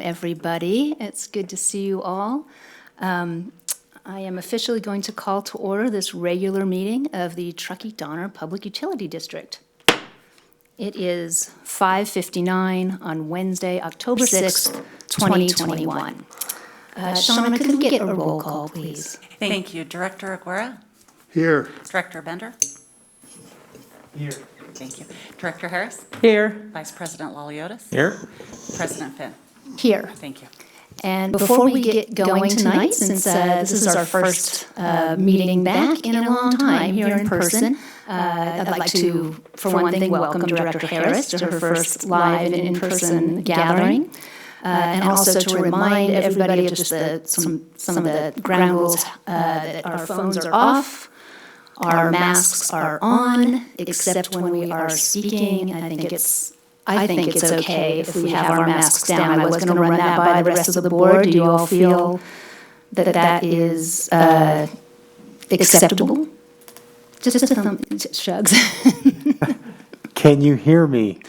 Everybody, it's good to see you all. I am officially going to call to order this regular meeting of the Truckee-Donner Public Utility District. It is 5:59 on Wednesday, October 6th, 2021. Shauna, could we get a roll call, please? Thank you. Director Aguirre? Here. Director Bender? Here. Thank you. Director Harris? Here. Vice President Laliotis? Here. President Finn? Here. Thank you. And before we get going tonight, since this is our first meeting back in a long time here in person, I'd like to, for one thing, welcome Director Harris to her first live and in-person gathering. And also to remind everybody of just some of the ground rules, that our phones are off, our masks are on, except when we are speaking. I think it's okay if we have our masks down. I was going to run that by the rest of the board. Do you all feel that that is acceptable? Just a thumb, shugs. Can you hear me?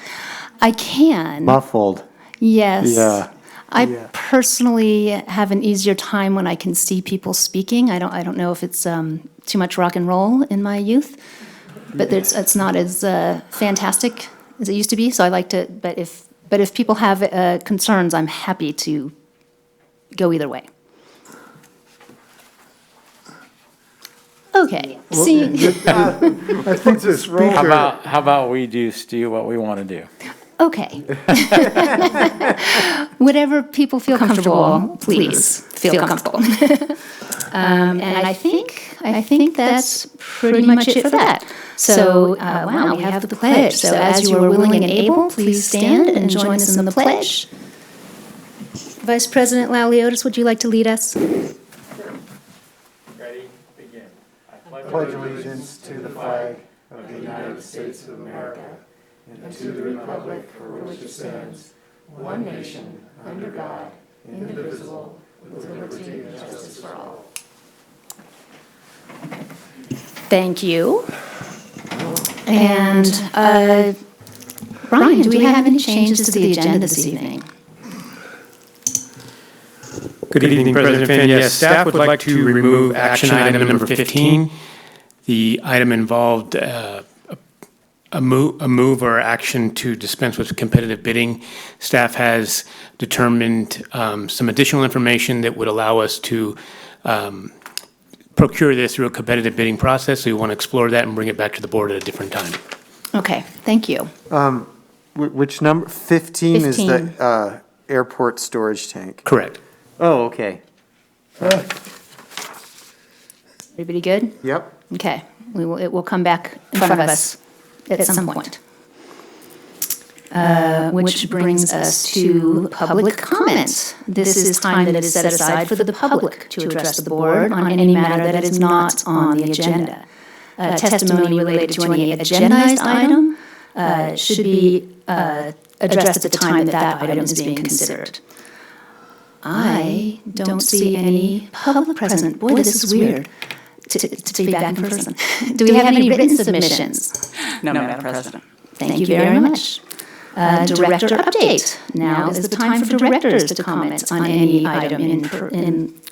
I can. Muffled. Yes. Yeah. I personally have an easier time when I can see people speaking. I don't know if it's too much rock and roll in my youth, but it's not as fantastic as it used to be. So I like to. But if people have concerns, I'm happy to go either way. Okay. Well, Seeing. I think the speaker. How about we just do what we want to do? Okay. Whatever people feel comfortable, please feel comfortable. And I think that's pretty much it for that. So, wow, we have the pledge. So as you are willing and able, please stand and join us in the pledge. Vice President Laliotis, would you like to lead us? Ready? Begin. I pledge allegiance to the flag of the United States of America and to the republic for which it stands, one nation, under God, indivisible, with liberty and justice for all. Thank you. And Brian, do we have any changes to the agenda this evening? Good evening, President Finn. Yes, staff would like to remove action item number 15. The item involved a move or action to dispense with competitive bidding. Staff has determined some additional information that would allow us to procure this through a competitive bidding process. So we want to explore that and bring it back to the board at a different time. Okay, thank you. Which number? 15 is the airport storage tank. Correct. Oh, okay. Everybody good? Yep. Okay, it will come back in front of us at some point. Which brings us to public comment. This is time that is set aside for the public to address the board on any matter that is not on the agenda. Testimony related to any agendized item should be addressed at the time that item is being considered. I don't see any public present. Boy, this is weird to be back in person. Do we have any written submissions? No, Madam President. Thank you very much. Director update. Now is the time for directors to comment on any item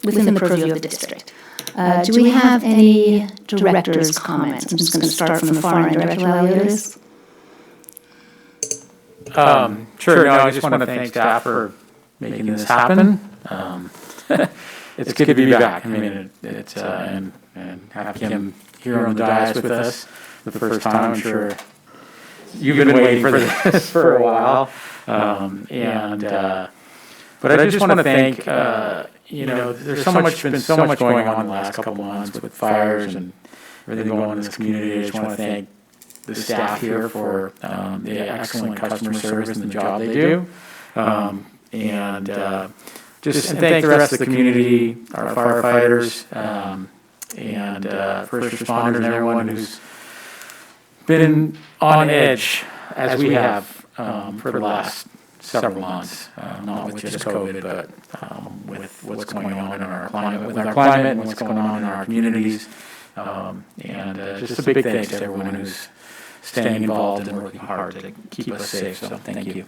within the purview of the district. Do we have any directors' comments? I'm just going to start from the far end. Director Laliotis? Sure. No, I just want to thank staff for making this happen. It's good to be back. I mean, it's and have Kim here on the dais with us for the first time. I'm sure you've been waiting for this for a while. But I just want to thank, there's been so much going on in the last couple of months with fires and everything going on in this community. I just want to thank the staff here for the excellent customer service and the job they do. And thank the rest of the community, our firefighters, and first responders and everyone who's been on edge as we have for the last several months, not with just COVID, but with what's going on in our climate, and what's going on in our communities. Just a big thanks to everyone who's staying involved and working hard to keep us safe. So thank you.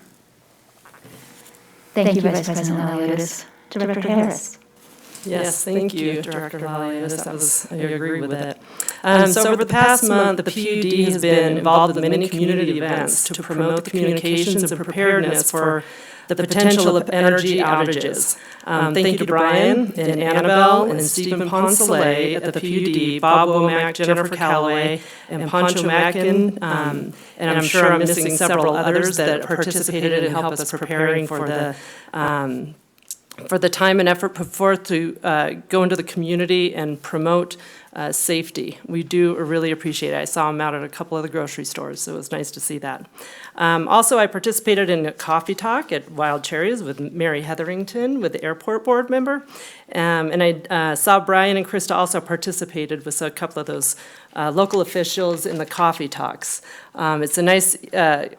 Thank you, Vice President Maliotis. Director Harris. Yes, thank you, Director Maliotis. I agree with it. So over the past month, the PUD has been involved with many community events to promote the communications and preparedness for the potential of energy outages. Thank you to Brian and Annabelle and Stephen Poncelet at the PUD, Bob Womack, Jennifer Calloway, and Poncho Mackin, and I'm sure I'm missing several others that participated and helped us preparing for the time and effort put forth to go into the community and promote safety. We do really appreciate it. I saw them out at a couple of the grocery stores, so it was nice to see that. Also, I participated in a coffee talk at Wild Cherries with Mary Hetherington, with the airport board member. And I saw Brian and Krista also participated with a couple of those local officials in the coffee talks. It's a nice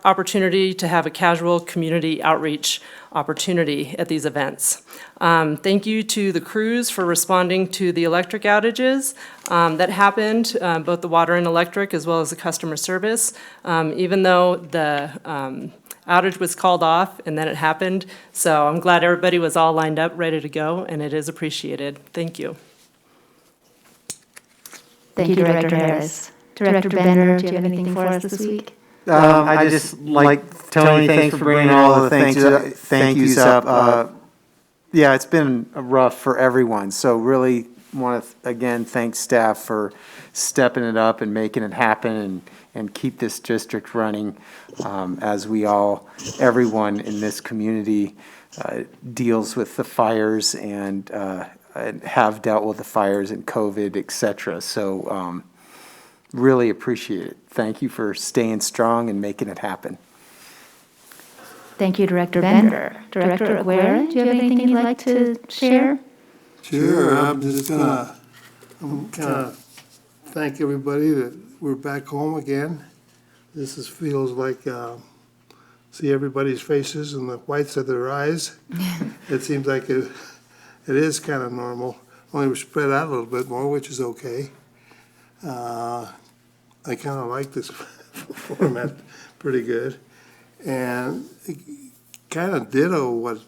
opportunity to have a casual community outreach opportunity at these events. Thank you to the crews for responding to the electric outages that happened, both the water and electric, as well as the customer service. Even though the outage was called off and then it happened, so I'm glad everybody was all lined up, ready to go, and it is appreciated. Thank you. Thank you, Director Harris. Director Bender, do you have anything for us this week? I just like, Tony, thanks for bringing all the thank yous up. Yeah, it's been rough for everyone, so really want to, again, thank staff for stepping it up and making it happen and keep this district running as everyone in this community deals with the fires and have dealt with the fires and COVID, et cetera. So really appreciate it. Thank you for staying strong and making it happen. Thank you, Director Bender. Director Aguirre, do you have anything you'd like to share? Sure, I'm just gonna thank everybody that we're back home again. This feels like, see everybody's faces and the whites of their eyes. It seems like it is kind of normal, only we're spread out a little bit more, which is okay. I kind of like this format pretty good. And kind of ditto what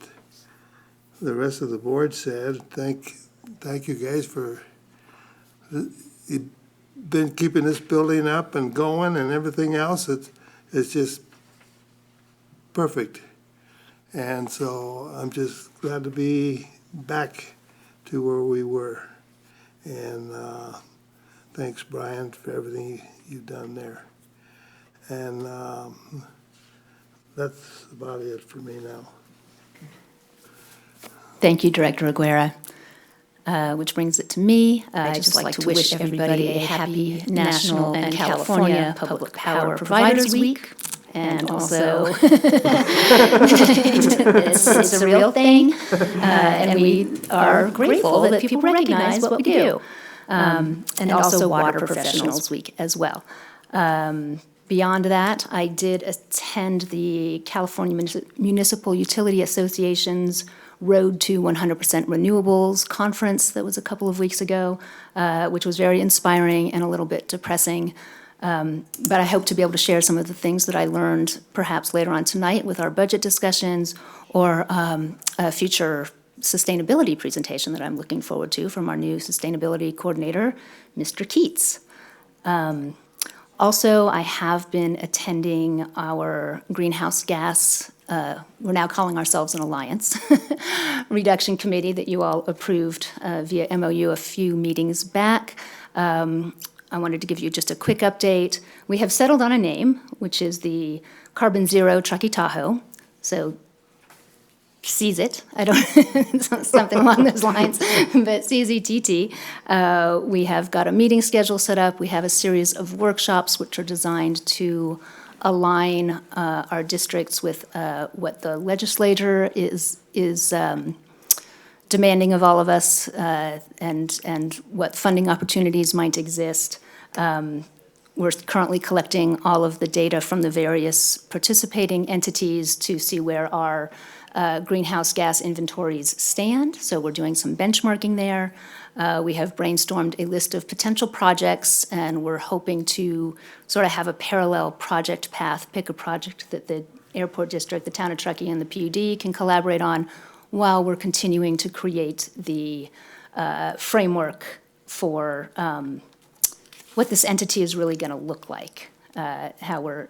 the rest of the board said. Thank you guys for you've been keeping this building up and going and everything else. It's just perfect. And so I'm just glad to be back to where we were. And thanks, Brian, for everything you've done there. And that's about it for me now. Thank you, Director Aguirre. Which brings it to me. I'd just like to wish everybody a happy National and California Public Power Providers Week. And also, it's a real thing, and we are grateful that people recognize what we do. And also Water Professionals Week as well. Beyond that, I did attend the California Municipal Utility Association's Road to 100% Renewables conference that was a couple of weeks ago, which was very inspiring and a little bit depressing. But I hope to be able to share some of the things that I learned perhaps later on tonight with our budget discussions or a future sustainability presentation that I'm looking forward to from our new sustainability coordinator, Mr. Keats. Also, I have been attending our greenhouse gas, we're now calling ourselves an alliance, reduction committee that you all approved via MOU a few meetings back. I wanted to give you just a quick update. We have settled on a name, which is the Carbon Zero Truckee Tahoe. So seize it. I don't, something along those lines, but CZTT. We have got a meeting schedule set up. We have a series of workshops which are designed to align our districts with what the legislature is demanding of all of us and what funding opportunities might exist. We're currently collecting all of the data from the various participating entities to see where our greenhouse gas inventories stand. So we're doing some benchmarking there. We have brainstormed a list of potential projects, and we're hoping to sort of have a parallel project path, pick a project that the Airport District, the Town of Truckee, and the PUD can collaborate on while we're continuing to create the framework for what this entity is really going to look like, how we're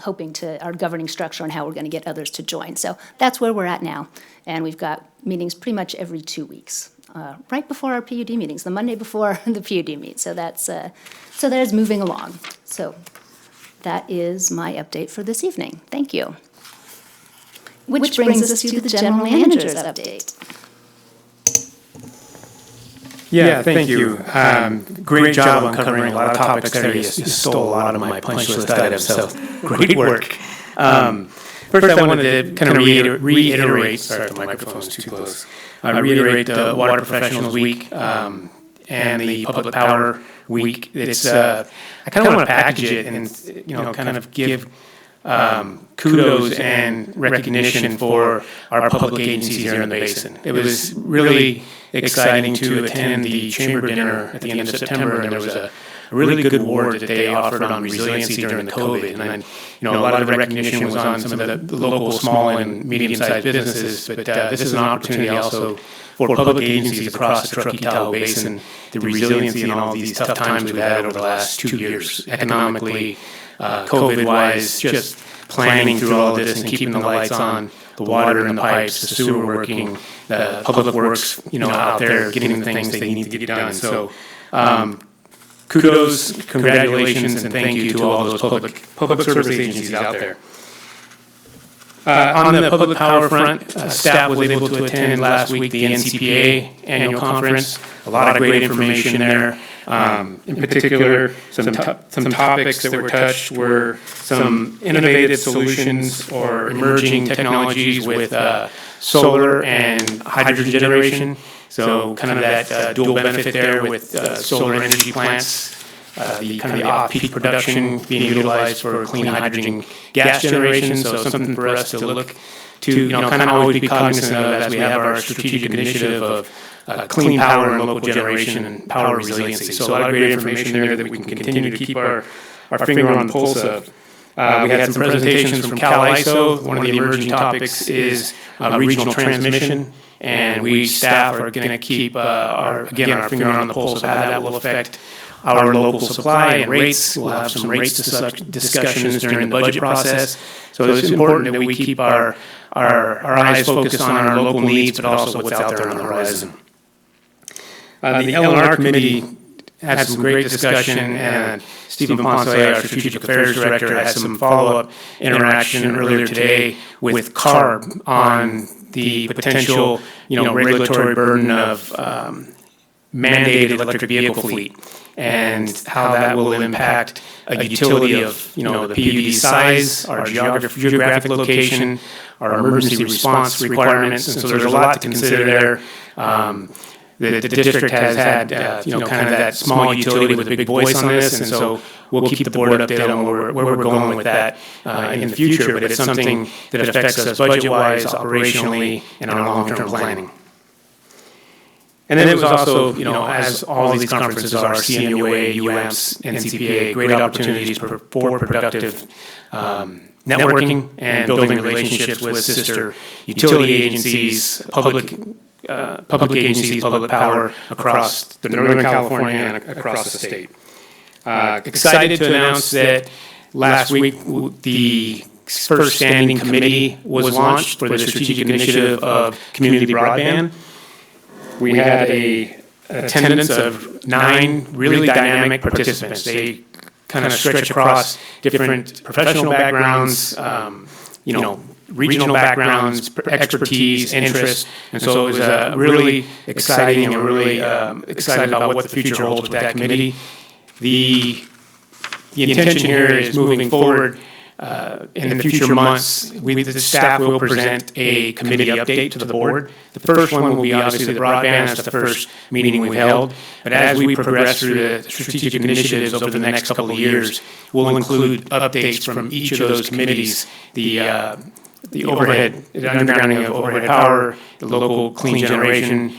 hoping to, our governing structure and how we're going to get others to join. So that's where we're at now. And we've got meetings pretty much every 2 weeks, right before our PUD meetings, the Monday before the PUD meet. So that's, so that is moving along. So that is my update for this evening. Thank you. Which brings us to the general manager's update. Yeah, thank you. Great job on covering a lot of topics there. You stole a lot of my punch list items, so great work. First, I wanted to kind of reiterate, sorry, the microphone's too close, reiterate the Water Professionals Week and the Public Power Week. It's, I kind of want to package it and, kind of give kudos and recognition for our public agencies here in the basin. It was really exciting to attend the chamber dinner at the end of September, and there was a really good award that they offered on resiliency during the COVID. And then, a lot of the recognition was on some of the local small and medium-sized businesses, but this is an opportunity also for public agencies across the Truckee-Tahoe Basin, the resiliency in all these tough times we've had over the last 2 years, economically, COVID-wise, just planning through all of this and keeping the lights on, the water and the pipes, the sewer working, the public works, out there getting the things they need to get done. So, kudos, congratulations, and thank you to all those public service agencies out there. On the public power front, staff was able to attend last week the NCPA annual conference. A lot of great information there. In particular, some topics that were touched were some innovative solutions or emerging technologies with solar and hydrogen generation. So kind of that dual benefit there with solar energy plants. The off-peak production being utilized for clean hydrogen gas generation, so something for us to look to, kind of always be cognizant of as we have our strategic initiative of clean power and local generation and power resiliency. So a lot of great information there that we can continue to keep our finger on the pulse of. We had some presentations from Cal ISO. One of the emerging topics is regional transmission, and we staff are going to keep our finger on the pulse of how that will affect our local supply and rates. We'll have some rates discussions during the budget process. So it's important that we keep our eyes focused on our local needs, but also what's out there on the horizon. The L&R committee had some great discussion, and Stephen Ponce, our Strategic Affairs Director, had some follow-up interaction earlier today with CARB on the potential, regulatory burden of mandated electric vehicle fleet and how that will impact a utility of, the PUD size, our geographic location, our emergency response requirements, and so there's a lot to consider there. The district has had, kind of that small utility with a big voice on this, and so we'll keep the board updated on where we're going with that in the future, but it's something that affects us budget-wise, operationally, and our long-term planning. And then it was also, as all these conferences are, CMUA, UAMPS, NCPA, great opportunities for productive networking and building relationships with sister utility agencies, public agencies, public power across the Northern California and across the state. Excited to announce that last week the first standing committee was launched for the strategic initiative of community broadband. We had an attendance of 9 really dynamic participants. They kind of stretch across different professional backgrounds, regional backgrounds, expertise, interests, and so it was really exciting, and we're really excited about what the future holds with that committee. The intention here is moving forward in the future months. The staff will present a committee update to the board. The first one will be obviously the broadband. That's the first meeting we've held. But as we progress through the strategic initiatives over the next couple of years, we'll include updates from each of those committees, the overhead, the undergrounding of overhead power, the local clean generation,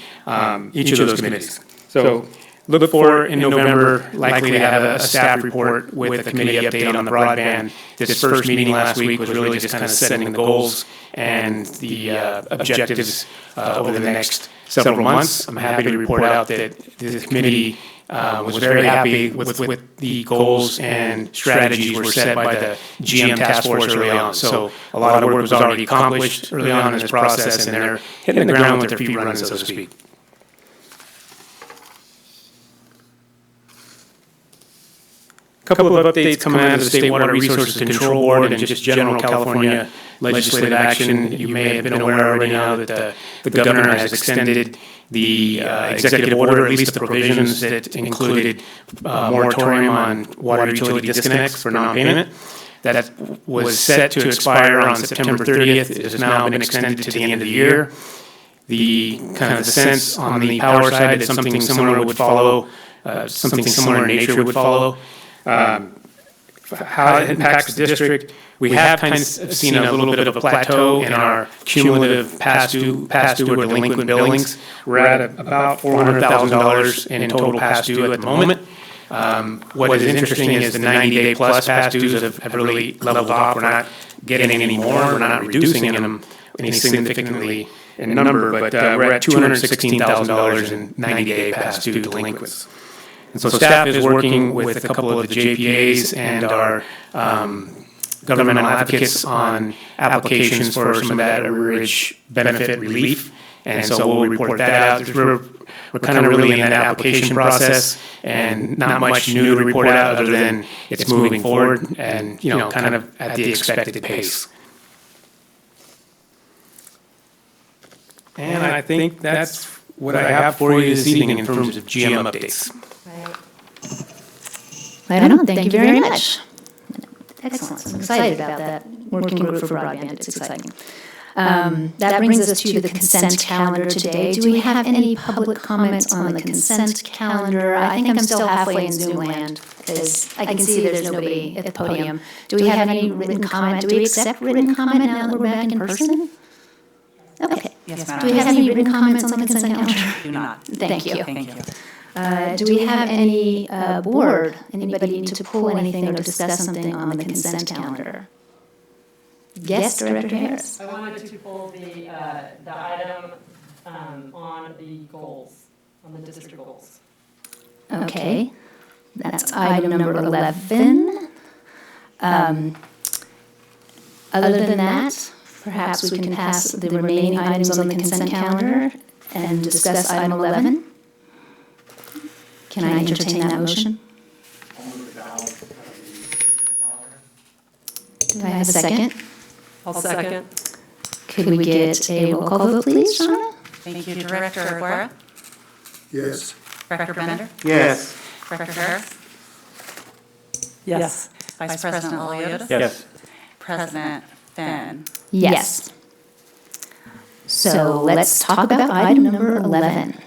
each of those committees. So look for in November, likely to have a staff report with a committee update on the broadband. This first meeting last week was really just kind of setting the goals and the objectives over the next several months. I'm happy to report out that the committee was very happy with the goals and strategies were set by the GM task force early on. So a lot of work was already accomplished early on in this process, and they're hitting the ground with their feet running, so to speak. Couple of updates coming out of the State Water Resources Control Board and just general California legislative action. You may have been aware already now that the governor has extended the executive order, at least the provisions that included moratorium on water utility disconnects for non-payment. That was set to expire on September 30th. It has now been extended to the end of the year. The kind of the sense on the power side that something similar would follow, something similar in nature would follow. How it impacts the district, we have kind of seen a little bit of a plateau in our cumulative past due or delinquent billings. We're at about $400,000 in total past due at the moment. What is interesting is the 90-day plus past dues have really leveled off. We're not getting any more. We're not reducing them any significantly in number, but we're at $216,000 in 90-day past due delinquents. And so staff is working with a couple of the JPAs and our governmental advocates on applications for some of that arrearage benefit relief. And so we'll report that out. We're kind of really in that application process, and not much new to report out other than it's moving forward and, you know, kind of at the expected pace. And I think that's what I have for you this evening in terms of GM updates. Right on, thank you very much. Excellent, I'm excited about that working group for broadband, it's exciting. That brings us to the consent calendar today. Do we have any public comments on the consent calendar? I think I'm still halfway in Zoom land, because I can see there's nobody at the podium. Do we have any written comment? Do we accept written comment now that we're back in person? Okay. Yes, Do Madam. we have any written comments on the consent calendar? Do not. Thank you. Thank you. Do we have any board, anybody need to pull anything or discuss something on the consent calendar? Yes, Director Harris? I wanted to pull the item on the goals, on the district goals. Okay, that's item number 11. Other than that, perhaps we can pass the remaining items on the consent calendar and discuss item 11. Can I entertain that motion? Do I have a second? I'll second. Could we get a roll call vote, please, Shauna? Thank you. Director Aguirre? Yes. Director Bender? Yes. Director Harris? Yes. Vice President Maliotis? Yes. President Finn? Yes. So let's talk about item number 11.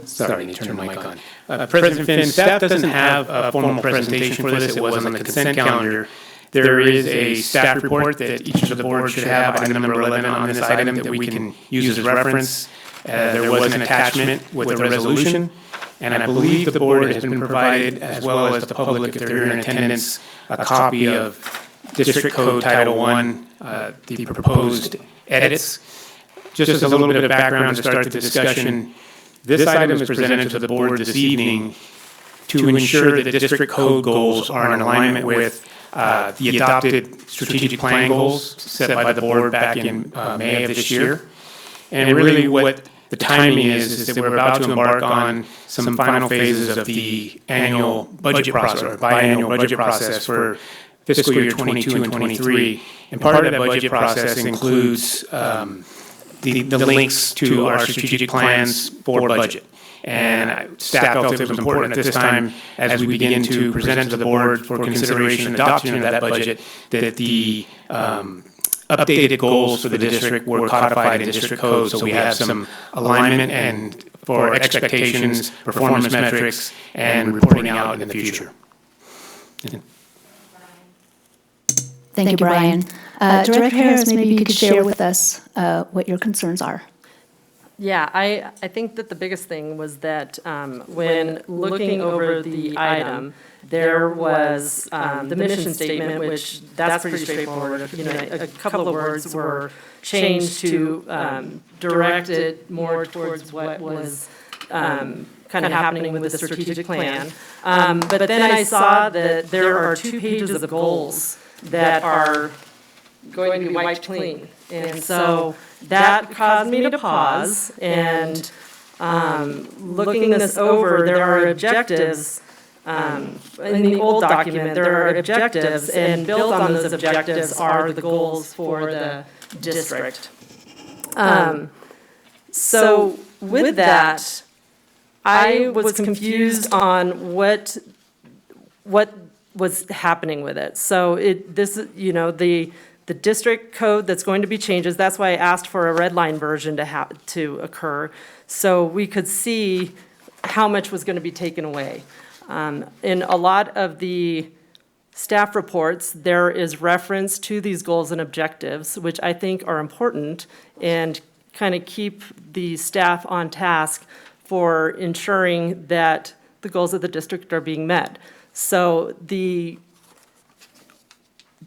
Sorry, need to turn the mic on. President Finn, staff doesn't have a formal presentation for this. It was on the consent calendar. There is a staff report that each of the boards should have, item number 11 on this item that we can use as reference. There was an attachment with a resolution, and I believe the board has been provided, as well as the public, if they're here in attendance, a copy of District Code Title I, the proposed edits. Just as a little bit of background to start the discussion, this item is presented to the board this evening to ensure that district code goals are in alignment with the adopted strategic plan goals set by the board back in May of this year. And really what the timing is that we're about to embark on some final phases of the annual budget process, or biannual budget process for fiscal year 22 and 23. And part of that budget process includes the links to our strategic plans for budget. And staff felt it was important at this time, as we begin to present it to the board for consideration and adoption of that budget, that the updated goals for the district were codified in district code, so we have some alignment and for expectations, performance metrics, and reporting out in the future. Thank you, Brian. Director Harris, maybe you could share with us what your concerns are. Yeah, I think that the biggest thing was that when looking over the item, there was the mission statement, which that's pretty straightforward. You know, a couple of words were changed to direct it more towards what was kind of happening with the strategic plan. But then I saw that there are 2 pages of goals that are going to be wiped clean. And so that caused me to pause and looking this over, there are objectives. In the old document, there are objectives, and built on those objectives are the goals for the district. So with that, I was confused on what was happening with it. So the district code that's going to be changes, that's why I asked for a red line version to occur, so we could see how much was going to be taken away. In a lot of the staff reports, there is reference to these goals and objectives, which I think are important and kind of keep the staff on task for ensuring that the goals of the district are being met. So the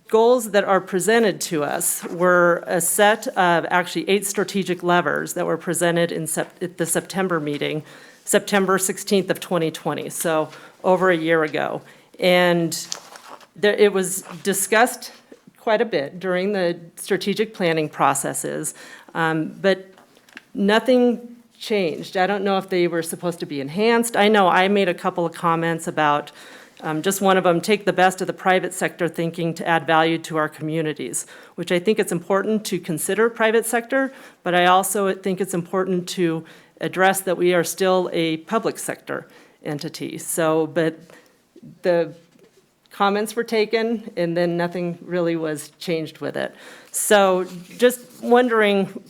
goals that are presented to us were a set of actually 8 strategic levers that were presented at the September meeting, September 16th of 2020, so over a year ago. And it was discussed quite a bit during the strategic planning processes, but nothing changed. I don't know if they were supposed to be enhanced. I know I made a couple of comments about just one of them, take the best of the private sector thinking to add value to our communities, which I think it's important to consider private sector, but I also think it's important to address that we are still a public sector entity. So, but the comments were taken and then nothing really was changed with it. So just wondering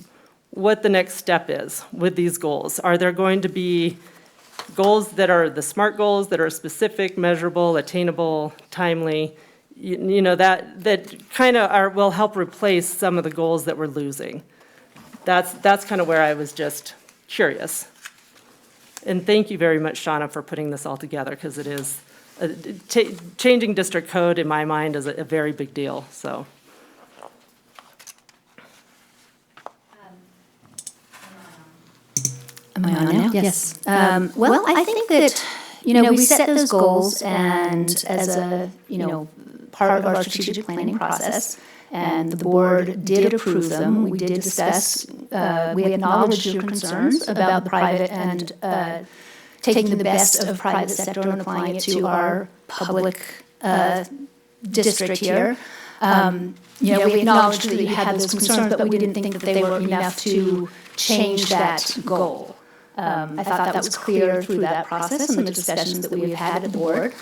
what the next step is with these goals. Are there going to be goals that are the SMART goals that are specific, measurable, attainable, timely, that kind of will help replace some of the goals that we're losing? That's kind of where I was just curious. And thank you very much, Shauna, for putting this all together, because it is, changing district code in my mind is a very big deal, so. Am I on now? Yes. Well, I think that, we set those goals and as a, part of our strategic planning process, and the board did approve them. We did discuss, we acknowledged your concerns about the private and taking the best of private sector and applying it to our public district here. We acknowledged that you had those concerns, but we didn't think that they were enough to change that goal. I thought that was clear through that process and the discussions that we've had at the board.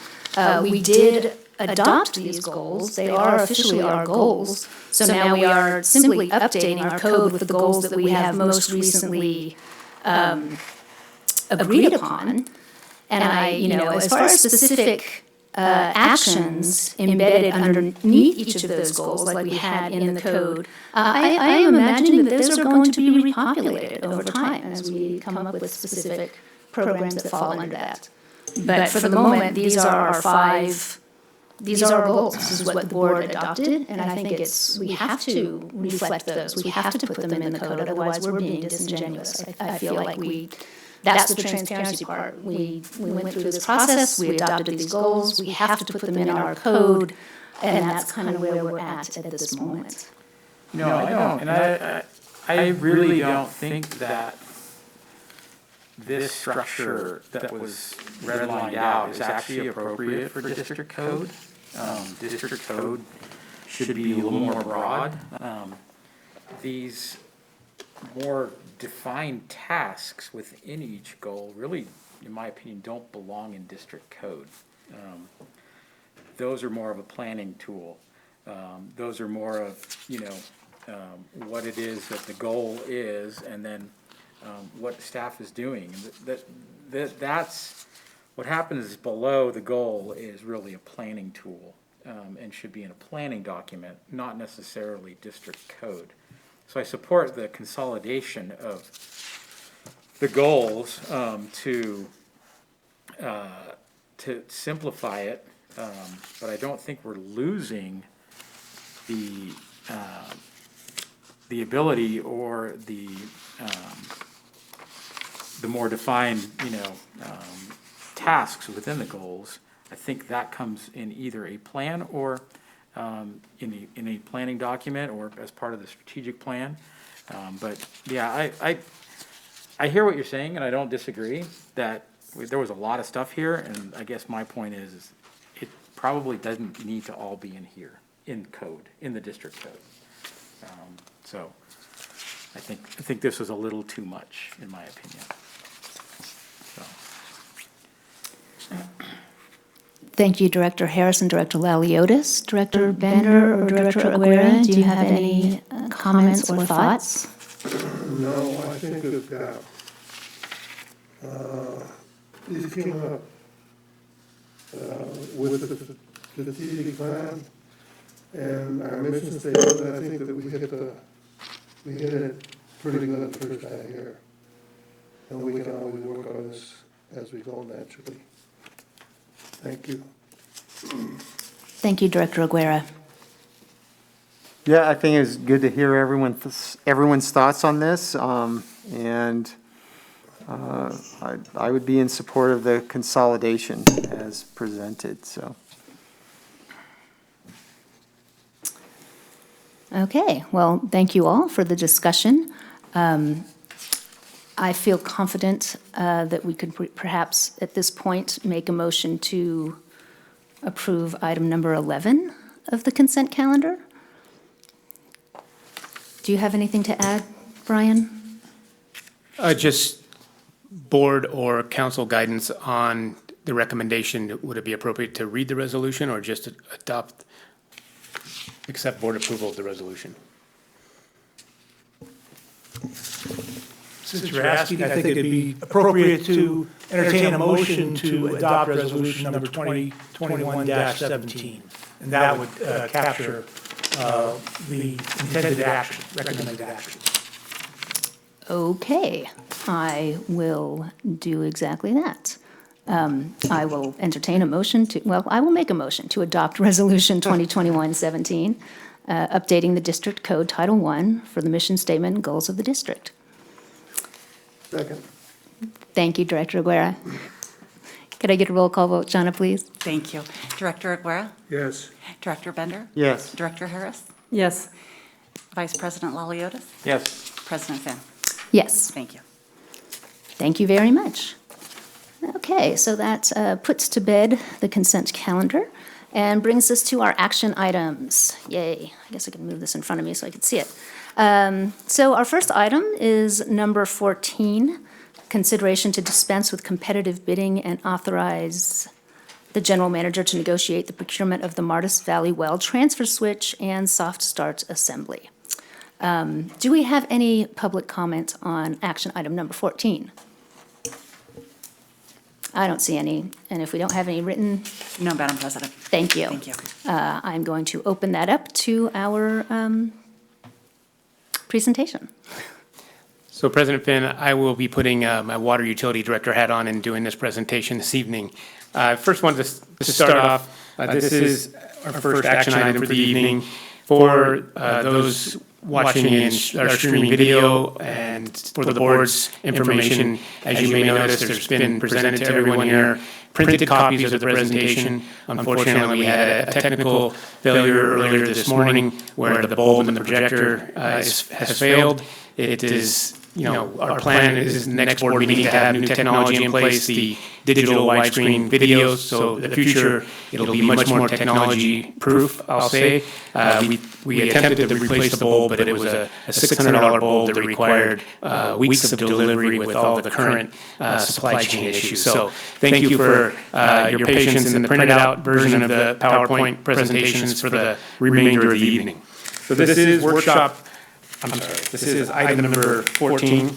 We did adopt these goals. They are officially our goals. So now we are simply updating our code with the goals that we have most recently agreed upon. And as far as specific actions embedded underneath each of those goals, like we had in the code, I am imagining that those are going to be repopulated over time as we come up with specific programs that fall under that. But for the moment, these are our goals. This is what the board adopted, and I think we have to reflect those. We have to put them in the code, otherwise we're being disingenuous. I feel like that's the transparency part. We went through this process, we adopted these goals, we have to put them in our code, and that's kind of where we're at this moment. I don't, and I really don't think that this structure that was redlined out is actually appropriate for district code. District code should be a little more broad. These more defined tasks within each goal really, in my opinion, don't belong in district code. Those are more of a planning tool. Those are more of, what it is that the goal is, and then what staff is doing. That's what happens is below the goal is really a planning tool, and should be in a planning document, not necessarily district code. So I support the consolidation of the goals to simplify it, but I don't think we're losing the ability or the more defined, tasks within the goals. I think that comes in either a plan or in a planning document or as part of the strategic plan. But yeah, I hear what you're saying, and I don't disagree that there was a lot of stuff here, and I guess my point is it probably doesn't need to all be in here, in code, in the district code. So I think this was a little too much, in my opinion. So. Thank you, Director Harris and Director Laliotis. Director Bender or Director Aguirre, do you have any comments or thoughts? No, I think we've got, these came up with the TD plan and our mission statement. I think that we hit it pretty good the first time here. And we can always work on this as we go naturally. Thank you. Thank you, Director Aguirre. Yeah, I think it's good to hear everyone's thoughts on this, and I would be in support of the consolidation as presented, so. Okay, well, thank you all for the discussion. I feel confident that we could perhaps at this point make a motion to approve item number 11 of the consent calendar. Do you have anything to add, Brian? Just board or council guidance on the recommendation. Would it be appropriate to read the resolution or just accept board approval of the resolution? Since you're asking, I think it'd be appropriate to entertain a motion to adopt resolution number 2021-17. And that would capture the intended action, recommended action. Okay, I will do exactly that. I will entertain a motion I will make a motion to adopt Resolution 2021-17, updating the District Code Title I for the mission statement and goals of the district. Second. Thank you, Director Aguirre. Could I get a roll call vote, Jana, please? Thank you. Director Aguirre? Yes. Director Bender? Yes. Director Harris? Yes. Vice President Laliotis? Yes. President Finn? Yes. Thank you. Thank you very much. Okay, so that puts to bed the consent calendar and brings us to our action items. Yay. I guess I can move this in front of me so I can see it. So our first item is number 14, consideration to dispense with competitive bidding and authorize the general manager to negotiate the procurement of the Martis Valley Well transfer switch and soft start assembly. Do we have any public comment on action item number 14? I don't see any, and if we don't have any written, No, Madam President. thank you. Thank you. I'm going to open that up to our presentation. So President Finn, I will be putting my water utility director hat on and doing this presentation this evening. First wanted to start off, this is our first action item for the evening. For those watching in our streaming video and for the board's information, as you may notice, there's been presented to everyone here printed copies of the presentation. Unfortunately, we had a technical failure earlier this morning where the bulb in the projector has failed. It is, our plan is next board meeting to have new technology in place, the digital widescreen videos. So in the future, it'll be much more technology proof, I'll say. We attempted to replace the bulb, but it was a $600 bulb that required weeks of delivery with all the current supply chain issues. So thank you for your patience in the printed out version of the PowerPoint presentations for the remainder of the evening. So this is this is item number 14.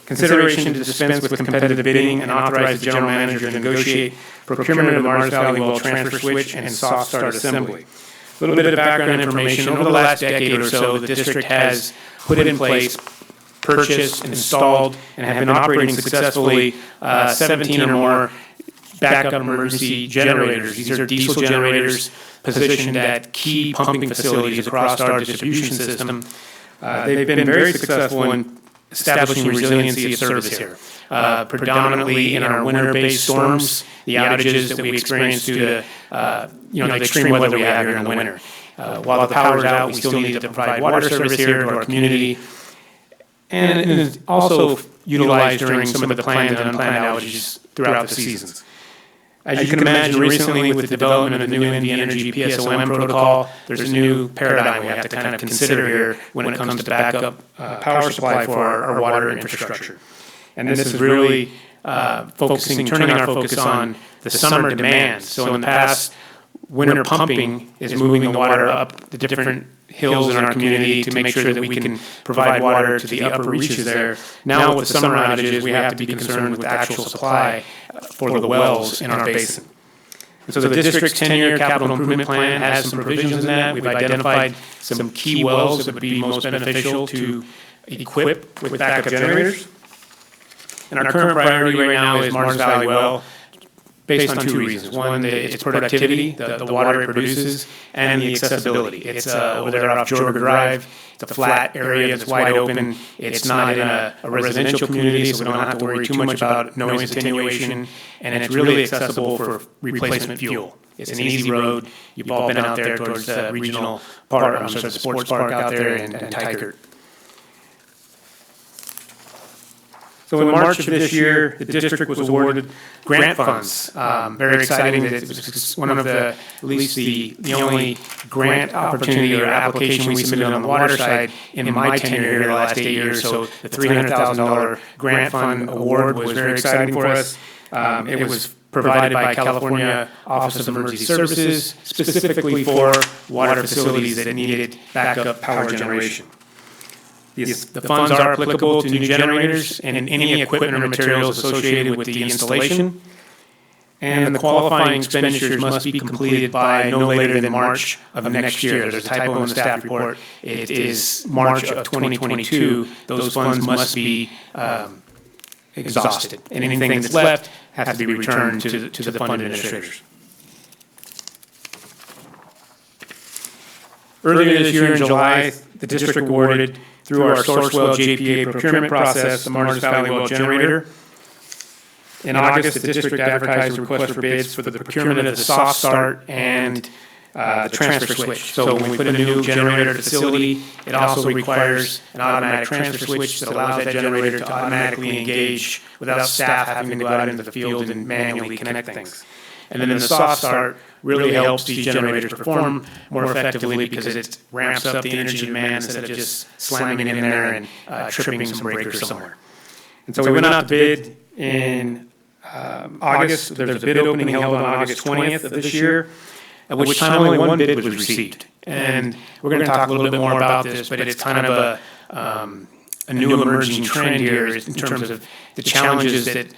Consideration to dispense with competitive bidding and authorize the general manager to negotiate procurement of the Martis Valley Well transfer switch and soft start assembly. A little bit of background information. Over the last decade or so, the district has put in place purchased, installed, and have been operating successfully 17 or more backup emergency generators. These are diesel generators positioned at key pumping facilities across our distribution system. They've been very successful in establishing resiliency of service here, predominantly in our winter-based storms, the outages that we experience due to the extreme weather we have here in the winter. While the power's out, we still need to provide water service here to our community, and it's also utilized during some of the planned and unplanned outages throughout the seasons. As you can imagine, recently with the development of the new NV Energy PSOM protocol, there's a new paradigm we have to kind of consider here when it comes to backup power supply for our water infrastructure. And this is really turning our focus on the summer demand. So in the past, winter pumping is moving the water up the different hills in our community to make sure that we can provide water to the upper reaches there. Now with summer outages, we have to be concerned with actual supply for the wells in our basin. And so the district's 10-year capital improvement plan has some provisions in that. We've identified some key wells that would be most beneficial to equip with backup generators. And our current priority right now is Mars Valley Well, based on two reasons. One, its productivity, the water it produces, and the accessibility. It's over there off Jorger Drive. It's a flat area that's wide open. It's not in a residential community, so we don't have to worry too much about noise attenuation, and it's really accessible for replacement fuel. It's an easy road. You've all been out there towards the regional park, the sports park out there in Tykert. So in March of this year, the district was awarded grant funds. Very exciting that it was one of at least the only grant opportunity or application we submitted on the water side in my tenure here the last 8 years. So the $300,000 grant fund award was very exciting for us. It was provided by California Office of Emergency Services, specifically for water facilities that needed backup power generation. The funds are applicable to new generators and any equipment or materials associated with the installation. And the qualifying expenditures must be completed by no later than March of next year. There's a typo in the staff report. It is March of 2022. Those funds must be exhausted. And anything that's left has to be returned to the fund administrators. Earlier this year in July, the district awarded, through our Sourcewell JPA procurement process, the Mars Valley Well generator. In August, the district advertised a request for bids for the procurement of the soft start and the transfer switch. So when we put a new generator facility, it also requires an automatic transfer switch that allows that generator to automatically engage without staff having to go out into the field and manually connect things. And then the soft start really helps these generators perform more effectively because it ramps up the energy demand instead of just slamming it in there and tripping some breakers somewhere. And so we went out to bid in August. There was a bid opening held on August 20th of this year, at which time only one bid was received. And we're going to talk a little bit more about this, but it's kind of a new emerging trend here in terms of the challenges that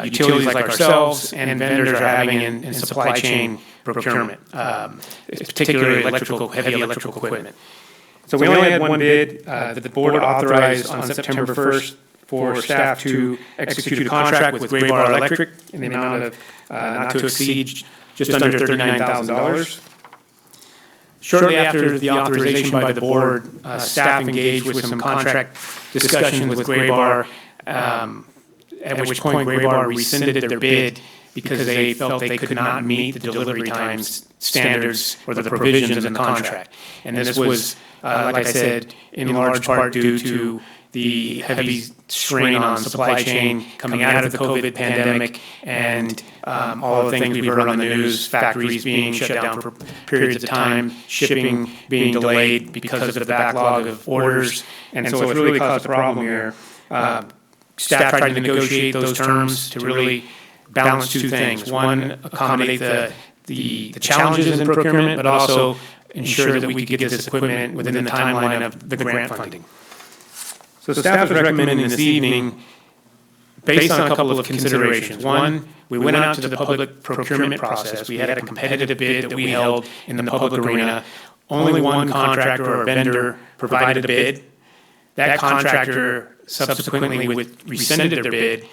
utilities like ourselves and vendors are having in supply chain procurement, particularly heavy electrical equipment. So we only had one bid that the board authorized on September 1st for staff to execute a contract with Graybar Electric in the amount of not to exceed just under $39,000. Shortly after the authorization by the board, staff engaged with some contract discussions with Graybar, at which point Graybar rescinded their bid because they felt they could not meet the delivery times standards or the provisions in the contract. And this was, like I said, in large part due to the heavy strain on supply chain coming out of the COVID pandemic and all the things we've heard on the news, factories being shut down for periods of time, shipping being delayed because of the backlog of orders. And so it's really caused a problem here. Staff tried to negotiate those terms to really balance two things. One, accommodate the challenges in procurement, but also ensure that we could get this equipment within the timeline of the grant funding. So staff is recommending this evening, based on a couple of considerations. One, we went out to the public procurement process. We had a competitive bid that we held in the public arena. Only one contractor or vendor provided a bid. That contractor subsequently rescinded their bid.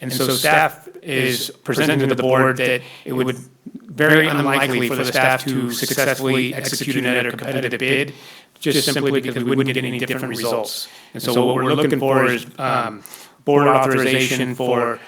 And so staff is presenting to the board that it would very unlikely for the staff to successfully execute another competitive bid, just simply because we wouldn't get any different results. And so what we're looking for is board authorization for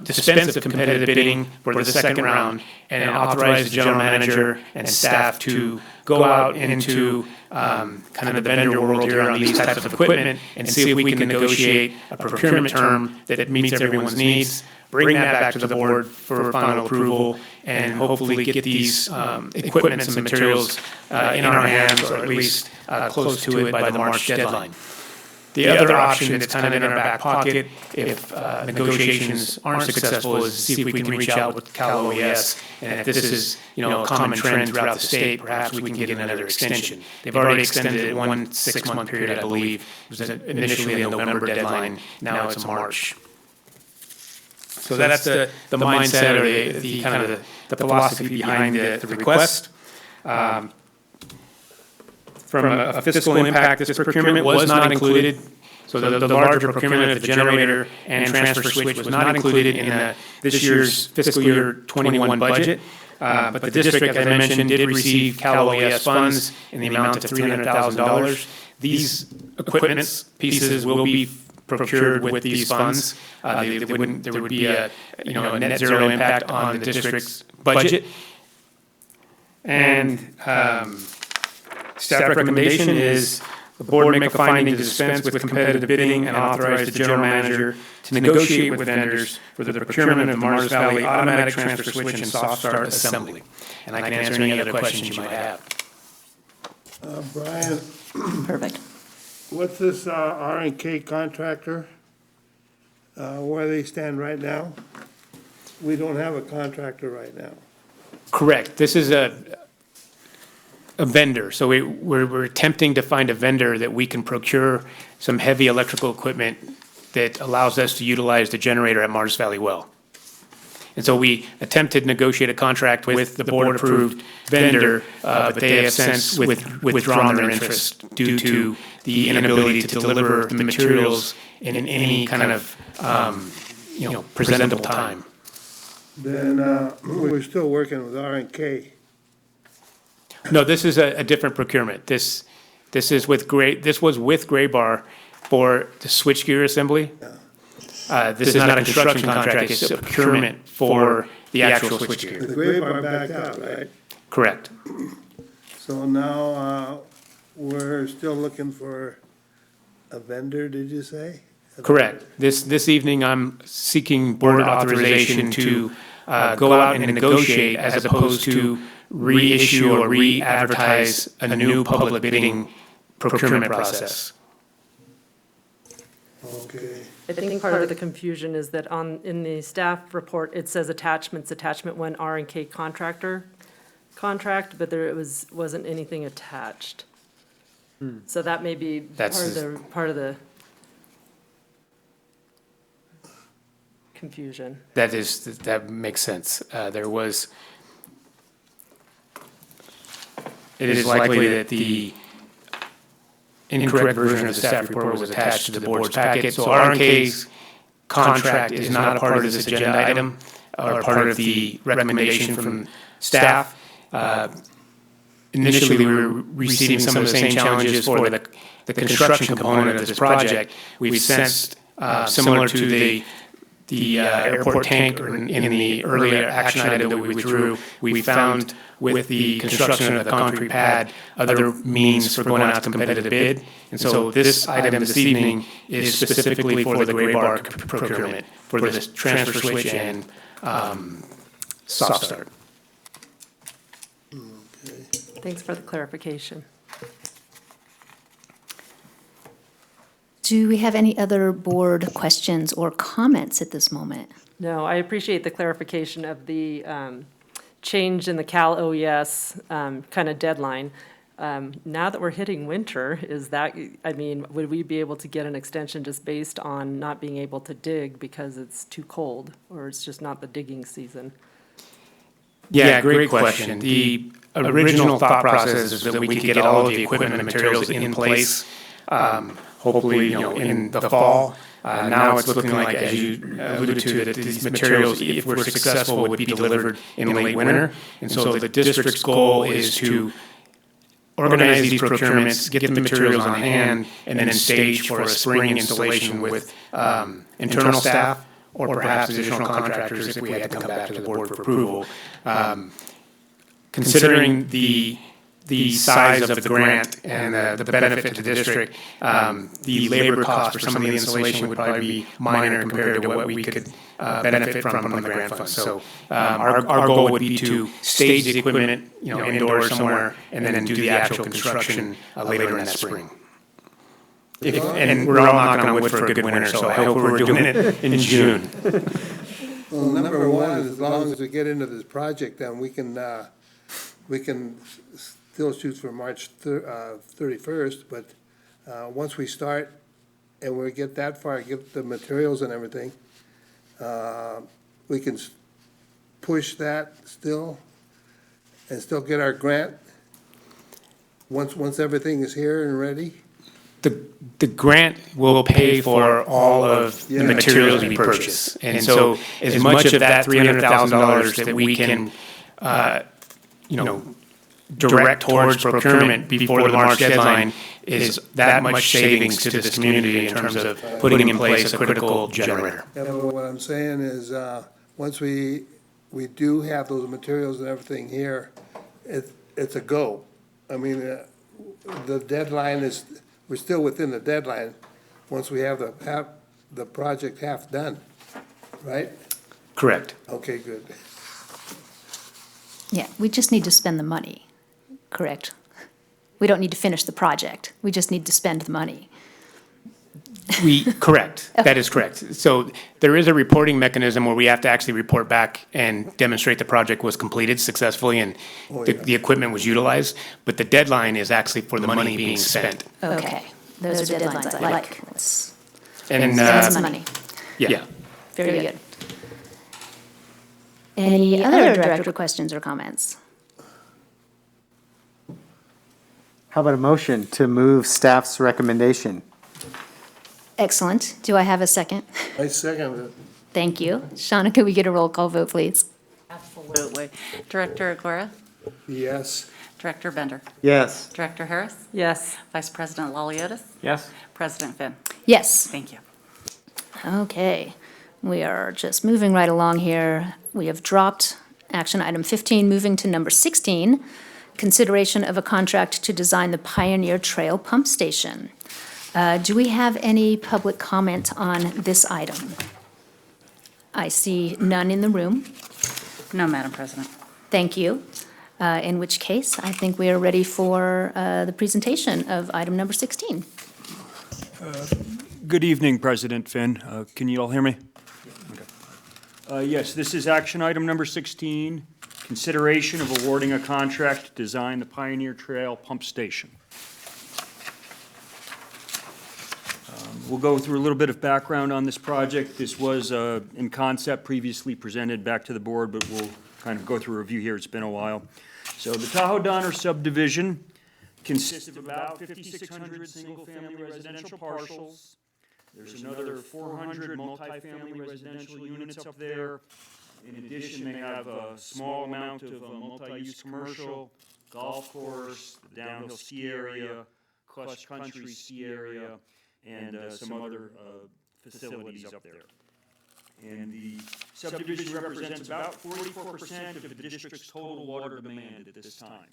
dispense of competitive bidding for the second round, and authorize the general manager and staff to go out into kind of the vendor world here on these types of equipment and see if we can negotiate a procurement term that meets everyone's needs, bring that back to the board for final approval, and hopefully get these equipments and materials in our hands, or at least close to it by the March deadline. The other option that's kind of in our back pocket, if negotiations aren't successful, is see if we can reach out with Cal OES, and if this is, a common trend throughout the state, perhaps we can get another extension. They've already extended it 1 6-month period, I believe. It was initially a November deadline, now it's a March. So that's the mindset, or the kind of the philosophy behind the request. From a fiscal impact, this procurement was not included. So the larger procurement of the generator and transfer switch was not included in this year's fiscal year 21 budget. But the district, as I mentioned, did receive Cal OES funds in the amount of $300,000. These equipment pieces will be procured with these funds. There would be a net zero impact on the district's budget. And staff recommendation is the board make a finding to dispense with competitive bidding and authorize the general manager to negotiate with vendors for the procurement of Mars Valley automatic transfer switch and soft start assembly. And I can answer any other questions you might have. Brian, Perfect. what's this R&K contractor? Where they stand right now? We don't have a contractor right now. Correct. This is a vendor. So we're attempting to find a vendor that we can procure some heavy electrical equipment that allows us to utilize the generator at Mars Valley Well. And so we attempted to negotiate a contract with the board-approved vendor, but they have since withdrawn their interest due to the inability to deliver the materials in any kind of, presentable time. Then we're still working with R&K. No, this is a different procurement. This was with Graybar for the switchgear assembly. This is not a construction contract, it's a procurement for the actual switchgear. The Graybar backed out, right? Correct. So now we're still looking for a vendor, did you say? Correct. This evening, I'm seeking board authorization to go out and negotiate as opposed to reissue or re-advertise a new public bidding procurement process. Okay. I think part of the confusion is that in the staff report, it says attachment 1 R&K contractor contract, but there wasn't anything attached. So that may be part of the confusion. That makes sense. It is likely that the incorrect version of the staff report was attached to the board's packet. So R&K's contract is not a part of this agenda item or part of the recommendation from staff. Initially, we were receiving some of the same challenges for the construction component of this project. We've sensed, similar to the airport tank, or in the earlier action item that we withdrew, we found with the construction of the concrete pad other means for going out to competitive bid. And so this item this evening is specifically for the Graybar procurement, for this transfer switch and soft start. Thanks for the clarification. Do we have any other board questions or comments at this moment? No, I appreciate the clarification of the change in the Cal OES kind of deadline. Now that we're hitting winter, would we be able to get an extension just based on not being able to dig because it's too cold, or it's just not the digging season? Yeah, great question. The original thought process is that we could get all of the equipment and materials in place hopefully, in the fall. Now it's looking like, as you alluded to, that these materials, if we're successful, would be delivered in late winter. And so the district's goal is to organize these procurements, get the materials on hand, and then stage for a spring installation with internal staff or perhaps additional contractors if we had to come back to the board for approval. Considering the size of the grant and the benefit to the district, the labor cost for some of the installation would probably be minor compared to what we could benefit from the grant fund. So our goal would be to stage the equipment, indoors somewhere, and then do the actual construction later in that spring. And we're all knocking on wood for a good winter, so I hope we're doing it in June. Well, number one, as long as we get into this project, then we can still shoot for March 31st, but once we start and we get that far, get the materials and everything, we can push that still and still get our grant once everything is here and ready. The grant will pay for all of the materials we purchase. And so as much of that $300,000 that we can, direct towards procurement before the March deadline is that much savings to this community in terms of putting in place a critical generator. Yeah, but what I'm saying is, once we do have those materials and everything here, it's a go. I mean, the deadline is, we're still within the deadline, once we have the project half done, right? Correct. Okay, good. Yeah, we just need to spend the money, correct? We don't need to finish the project. We just need to spend the money. Correct. That is correct. So there is a reporting mechanism where we have to actually report back and demonstrate the project was completed successfully and the equipment was utilized. But the deadline is actually for the money being spent. Okay, those are deadlines I like. Let's And spend some money. yeah. Very good. Any other director questions or comments? How about a motion to move staff's recommendation? Excellent. Do I have a second? I second it. Thank you. Shauna, could we get a roll call vote, please? Absolutely. Director Aguirre? Yes. Director Bender? Yes. Director Harris? Yes. Vice President Laliotis? Yes? President Finn? Yes. Thank you. Okay. We are just moving right along here. We have dropped action item 15, moving to number 16, consideration of a contract to design the Pioneer Trail Pump Station. Do we have any public comment on this item? I see none in the room. No, Madam President. Thank you. In which case, I think we are ready for the presentation of item number 16. Good evening, President Finn. Can you all hear me? Okay. Yes, this is action item number 16, consideration of awarding a contract to design the Pioneer Trail Pump Station. We'll go through a little bit of background on this project. This was in concept previously presented back to the board, but we'll kind of go through a review here. It's been a while. So the Tahoe Donner subdivision consists of about 5,600 single-family residential parcels. There's another 400 multifamily residential units up there. In addition, they have a small amount of multi-use commercial, golf course, the downhill ski area, cross-country ski area, and some other facilities up there. And the subdivision represents about 44% of the district's total water demand at this time.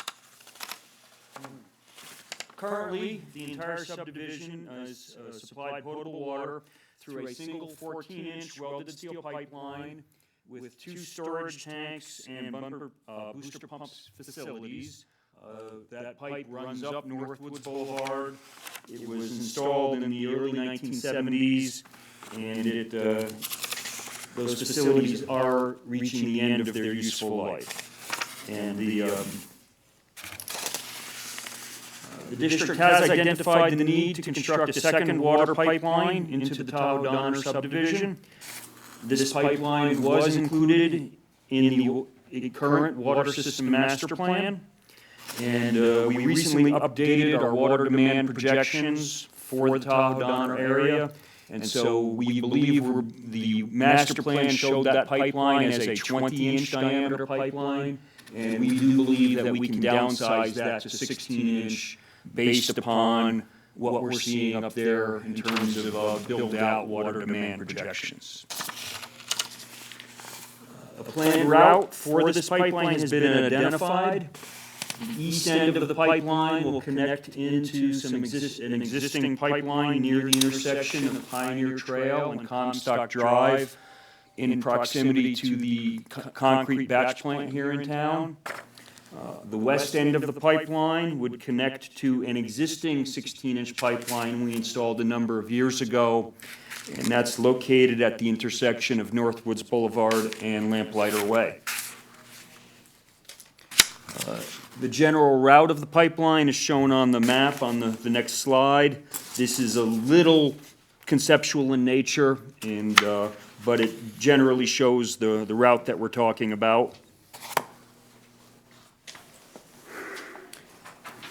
Currently, the entire subdivision is supplied potable water through a single 14-inch welded steel pipeline with 2 storage tanks and booster pumps facilities. That pipe runs up Northwoods Boulevard. It was installed in the early 1970s, and those facilities are reaching the end of their useful life. And the district has identified the need to construct a second water pipeline into the Tahoe Donner subdivision. This pipeline was included in the current water system master plan. And we recently updated our water demand projections for the Tahoe Donner area. And so we believe the master plan showed that pipeline as a 20-inch diameter pipeline. And we do believe that we can downsize that to 16-inch based upon what we're seeing up there in terms of build-out water demand projections. A planned route for this pipeline has been identified. The east end of the pipeline will connect into an existing pipeline near the intersection of Pioneer Trail and Comstock Drive in proximity to the concrete batch plant here in town. The west end of the pipeline would connect to an existing 16-inch pipeline we installed a number of years ago, and that's located at the intersection of Northwoods Boulevard and Lamplighter Way. The general route of the pipeline is shown on the map on the next slide. This is a little conceptual in nature, but it generally shows the route that we're talking about.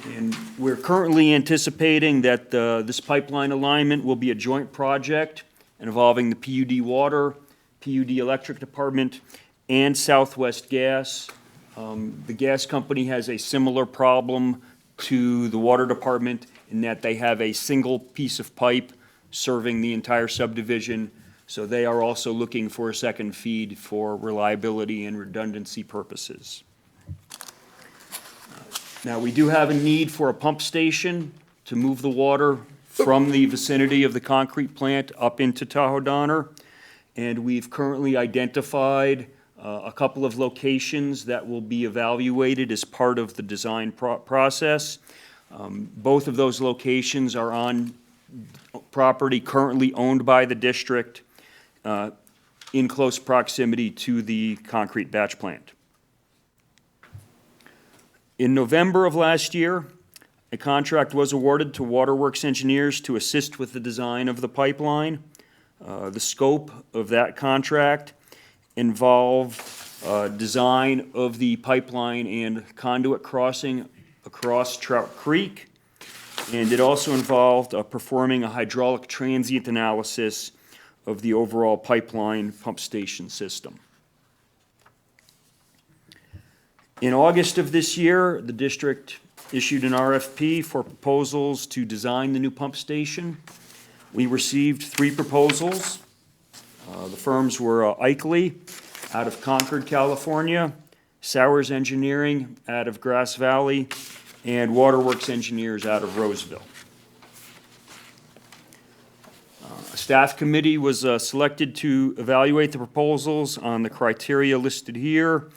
And we're currently anticipating that this pipeline alignment will be a joint project involving the PUD Water, PUD Electric Department, and Southwest Gas. The gas company has a similar problem to the water department in that they have a single piece of pipe serving the entire subdivision, so they are also looking for a second feed for reliability and redundancy purposes. Now, we do have a need for a pump station to move the water from the vicinity of the concrete plant up into Tahoe Donner, and we've currently identified a couple of locations that will be evaluated as part of the design process. Both of those locations are on property currently owned by the district in close proximity to the concrete batch plant. In November of last year, a contract was awarded to Waterworks engineers to assist with the design of the pipeline. The scope of that contract involved design of the pipeline and conduit crossing across Trout Creek, and it also involved performing a hydraulic transient analysis of the overall pipeline pump station system. In August of this year, the district issued an RFP for proposals to design the new pump station. We received 3 proposals. The firms were Eichley out of Concord, California, Sowers Engineering out of Grass Valley, and Waterworks Engineers out of Roseville. A staff committee was selected to evaluate the proposals on the criteria listed here.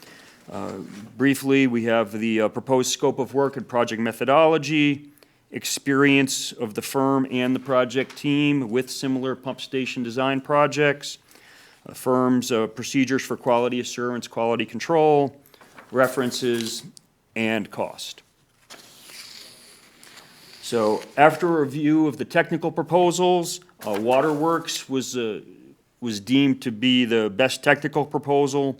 Briefly, we have the proposed scope of work and project methodology, experience of the firm and the project team with similar pump station design projects, firm's procedures for quality assurance, quality control, references, and cost. So after a review of the technical proposals, Waterworks was deemed to be the best technical proposal,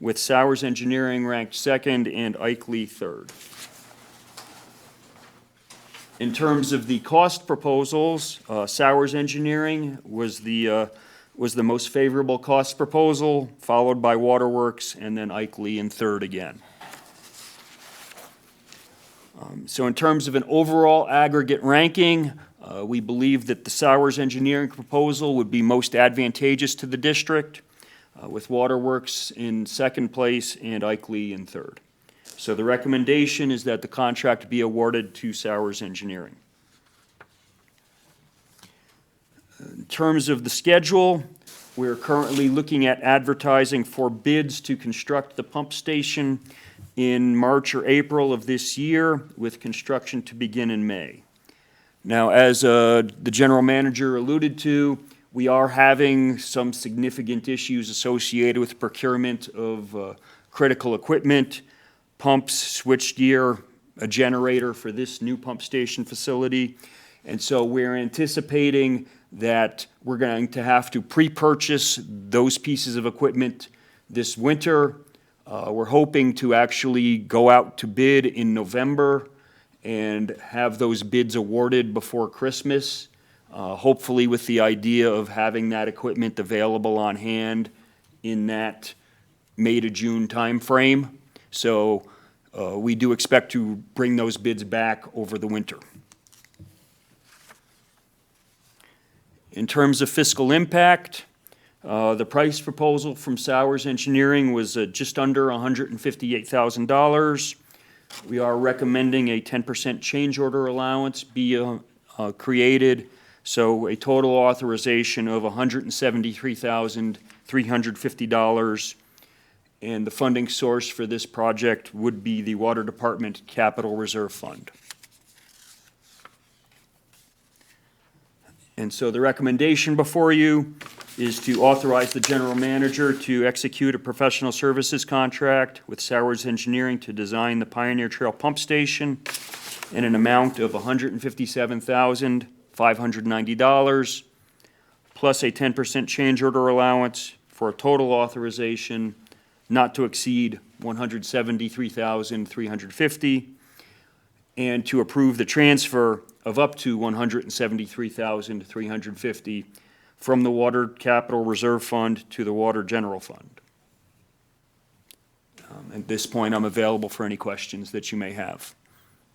with Sowers Engineering ranked second and Eichley third. In terms of the cost proposals, Sowers Engineering was the most favorable cost proposal, followed by Waterworks, and then Eichley in third again. So in terms of an overall aggregate ranking, we believe that the Sowers Engineering proposal would be most advantageous to the district, with Waterworks in second place and Eichley in third. So the recommendation is that the contract be awarded to Sowers Engineering. In terms of the schedule, we're currently looking at advertising for bids to construct the pump station in March or April of this year, with construction to begin in May. Now, as the general manager alluded to, we are having some significant issues associated with procurement of critical equipment, pumps, switchgear, a generator for this new pump station facility. And so we're anticipating that we're going to have to pre-purchase those pieces of equipment this winter We're hoping to actually go out to bid in November and have those bids awarded before Christmas, hopefully with the idea of having that equipment available on hand in that May to June timeframe. So we do expect to bring those bids back over the winter. In terms of fiscal impact, the price proposal from Sowers Engineering was just under $158,000. We are recommending a 10% change order allowance be created, so a total authorization of $173,350. And the funding source for this project would be the Water Department Capital Reserve Fund. And so the recommendation before you is to authorize the general manager to execute a professional services contract with Sowers Engineering to design the Pioneer Trail Pump Station in an amount of $157,590, plus a 10% change order allowance for a total authorization not to exceed $173,350, and to approve the transfer of up to $173,350 from the Water Capital Reserve Fund to the Water General Fund. At this point, I'm available for any questions that you may have.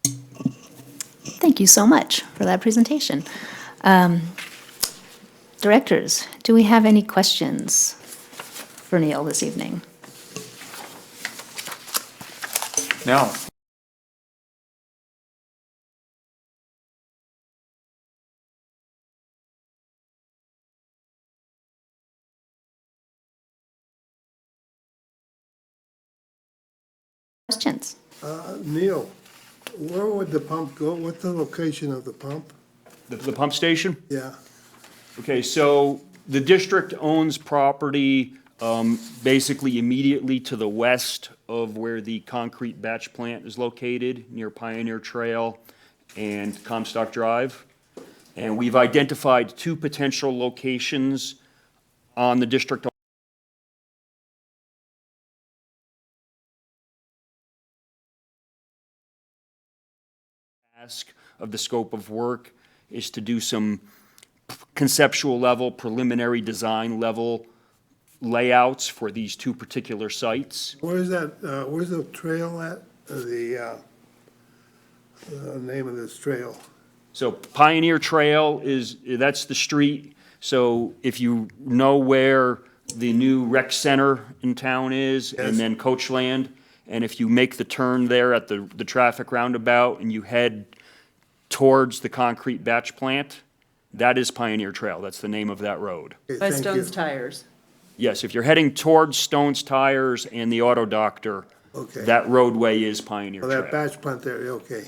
Thank you so much for that presentation. Directors, do we have any questions for Neil this evening? No. Questions? Neil, where would the pump go? What's the location of the pump? The pump station? Yeah. Okay, so the district owns property basically immediately to the west of where the concrete batch plant is located, near Pioneer Trail and Comstock Drive. And we've identified two potential locations on the district. Task of the scope of work is to do some conceptual level, preliminary design level layouts for these two particular sites. Where's that, where's the trail at? The name of this trail? So Pioneer Trail that's the street. So if you know where the new rec center in town is, Yes. and then Coachland, and if you make the turn there at the traffic roundabout and you head towards the concrete batch plant, that is Pioneer Trail. That's the name of that road. Okay, By thank Stone's you. Tires. Yes, if you're heading towards Stone's Tires and the Auto Doctor, Okay. that roadway is Pioneer Oh, Trail. that batch plant there, okay.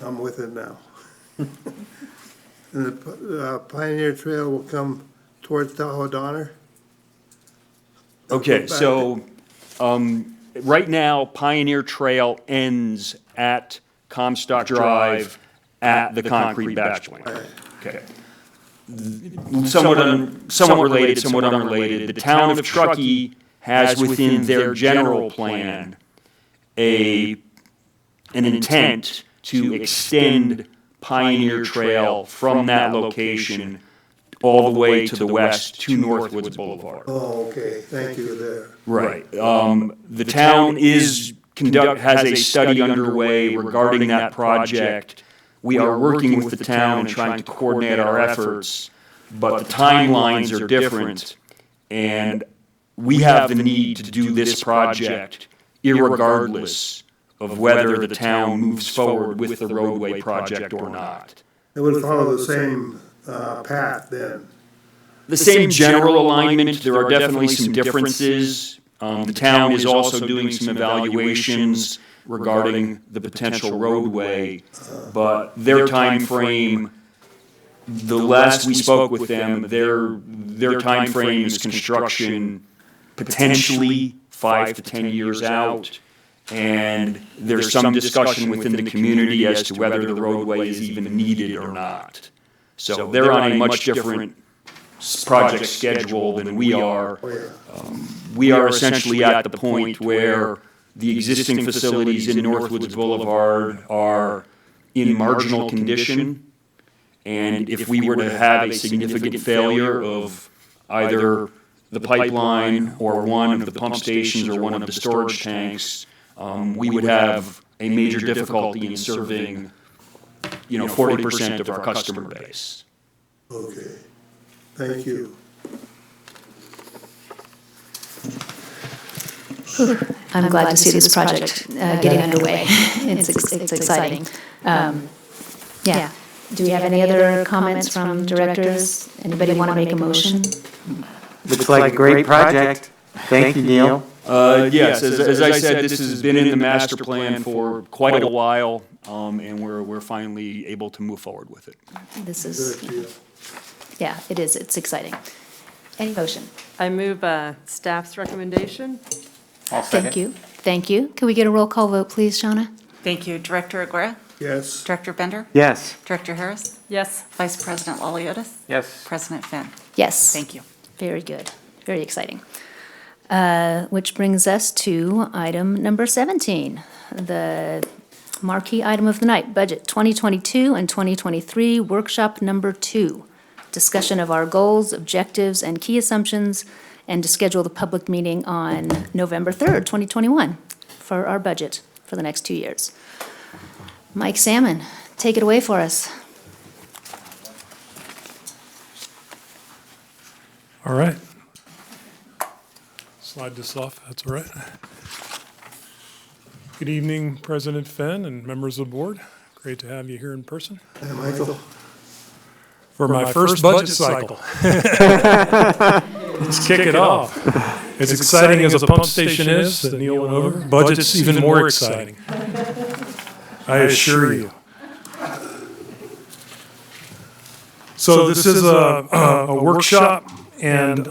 I'm with it now. And the Pioneer Trail will come towards Tahoe Donner? Okay, Back so, right now, Pioneer Trail ends at Comstock Drive at the concrete batch plant. Okay. Somewhat related, somewhat unrelated, the town of Truckee has within their general plan an intent to extend Pioneer Trail from that location all the way to the west to Northwoods Boulevard. Oh, okay, thank you there. Right. The town has a study underway regarding that project. We are working with the town and trying to coordinate our efforts, but the timelines are different, and we have the need to do this project irregardless of whether the town moves forward with the roadway project or not. It would follow the same path then. The same general alignment, there are definitely some differences. The town is also doing some evaluations regarding the potential roadway, but their time frame, the last we spoke with them, their time frame is construction potentially 5 to 10 years out, and there's some discussion within the community as to whether the roadway is even needed or not. So they're on a much different project schedule than we are. We are essentially at the point where the existing facilities in Northwoods Boulevard are in marginal condition. And if we were to have a significant failure of either the pipeline or one of the pump stations or one of the storage tanks, we would have a major difficulty in serving, 40% of our customer base. Okay, thank you. I'm glad to see this project getting underway. It's exciting. Yeah. Do we have any other comments from directors? Anybody want to make a motion? Looks like a great project. Thank you, Neil. Yes, as I said, this has been in the master plan for quite a while, and we're finally able to move forward with it. This is, yeah, it is. It's exciting. Any motion? I move staff's recommendation. I'll second. Thank you. Thank you. Can we get a roll call vote, please, Shauna? Thank you. Director Aguirre? Yes, Director Bender? Yes. Director Harris? Yes. Vice President Laliotis? Yes. President Finn? Yes. Thank you. Very good. Very exciting. Which brings us to item number 17, the marquee item of the night, Budget 2022 and 2023, Workshop Number 2, discussion of our goals, objectives, and key assumptions, and to schedule the public meeting on November 3rd, 2021, for our budget for the next 2 years. Mike Salmon, take it away for us. All right. Slide this off, that's all right. Good evening, President Finn and members of the board. Great to have you here in person. and Michael, For my first budget cycle. Let's kick it off. As exciting as a pump station is that Neil went over, budget's even more exciting. I assure you. So this is a workshop, and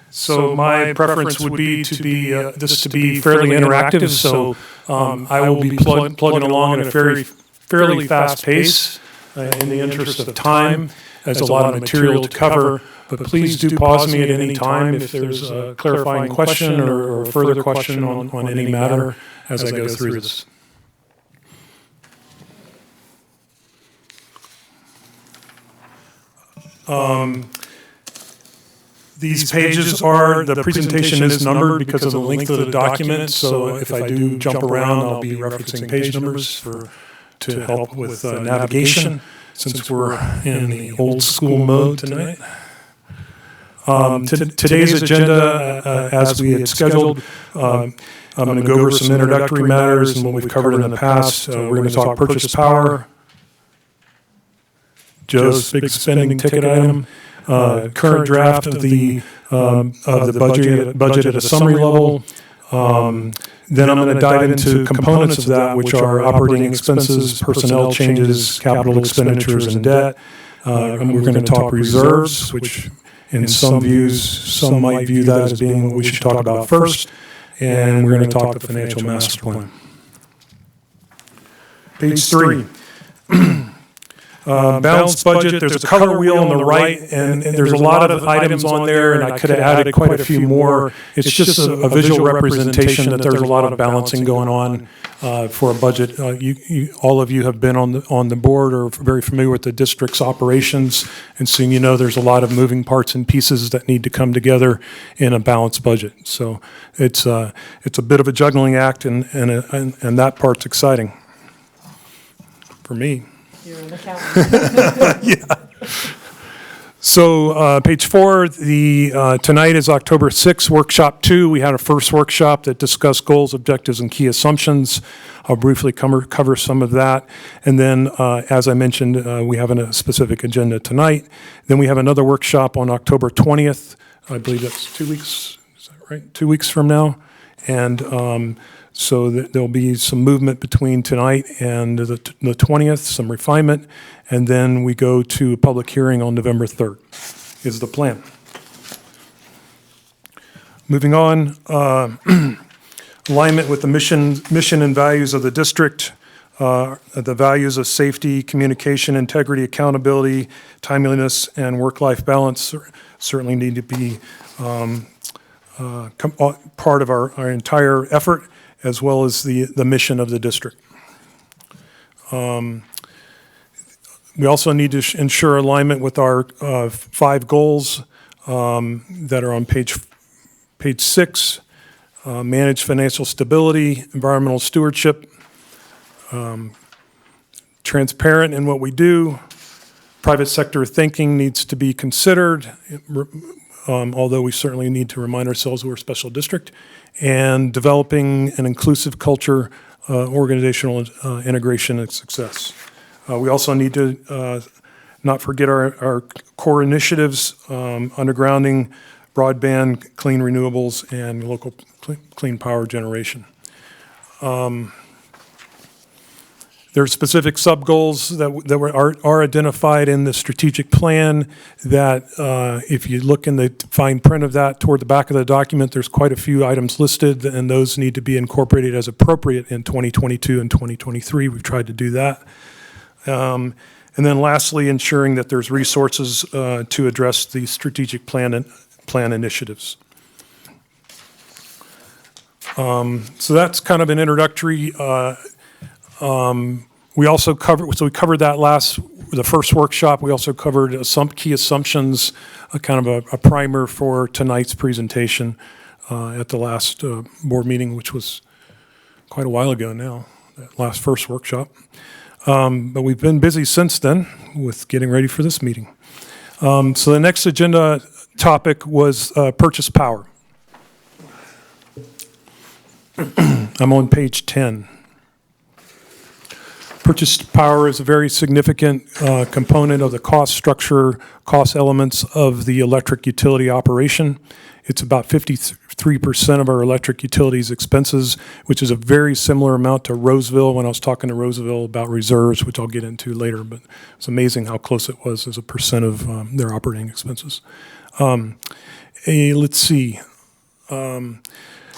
so my preference would be to be this to be fairly interactive. So I will be plugging along at a fairly fast pace in the interest of time. There's a lot of material to cover, but please do pause me at any time if there's a clarifying question or a further question on any matter as I go through this. These pages are, the presentation is numbered because of the length of the document, so if I do jump around, I'll be referencing page numbers to help with navigation, since we're in the old school mode tonight. Today's agenda, as we had scheduled, I'm going to go over some introductory matters and what we've covered in the past. We're going to talk purchase power, Joe's big spending ticket item, current draft of the budget at a summary level. Then I'm going to dive into components of that, which are operating expenses, personnel changes, capital expenditures, and debt. And we're going to talk reserves, which in some views, some might view that as being what we should talk about first. And we're going to talk the financial master plan. Page 3. Balanced budget, there's a color wheel on the right, and there's a lot of items on there, and I could have added quite a few more. It's just a visual representation that there's a lot of balancing going on for a budget. All of you have been on the board or very familiar with the district's operations, and so you know there's a lot of moving parts and pieces that need to come together in a balanced budget. So it's a bit of a juggling act, and that part's exciting for me. You're an accountant. Yeah. So page 4, tonight is October 6th, Workshop 2. We had a first workshop that discussed goals, objectives, and key assumptions. I'll briefly cover some of that. And then, as I mentioned, we have a specific agenda tonight. Then we have another workshop on October 20th. I believe that's 2 weeks, is that right? 2 weeks from now. And so there'll be some movement between tonight and the 20th, some refinement, and then we go to a public hearing on November 3rd is the plan. Moving on, alignment with the mission and values of the district. The values of safety, communication, integrity, accountability, timeliness, and work-life balance certainly need to be part of our entire effort, as well as the mission of the district. We also need to ensure alignment with our 5 goals that are on page 6. Manage financial stability, environmental stewardship, transparent in what we do. Private sector thinking needs to be considered, although we certainly need to remind ourselves we're a special district. And developing an inclusive culture, organizational integration and success. We also need to not forget our core initiatives, undergrounding, broadband, clean renewables, and local clean power generation. There are specific sub-goals that are identified in the strategic plan that if you look in the fine print of that toward the back of the document, there's quite a few items listed, and those need to be incorporated as appropriate in 2022 and 2023. We've tried to do that. And then lastly, ensuring that there's resources to address the strategic plan initiatives. So that's kind of an introductory. We also covered the first workshop. We also covered some key assumptions, kind of a primer for tonight's presentation at the last board meeting, which was quite a while ago now, that last first workshop. But we've been busy since then with getting ready for this meeting. So the next agenda topic was purchase power. I'm on page 10. Purchase power is a very significant component of the cost structure, cost elements of the electric utility operation. It's about 53% of our electric utilities expenses, which is a very similar amount to Roseville when I was talking to Roseville about reserves, which I'll get into later, but it's amazing how close it was as a percent of their operating expenses. Let's see.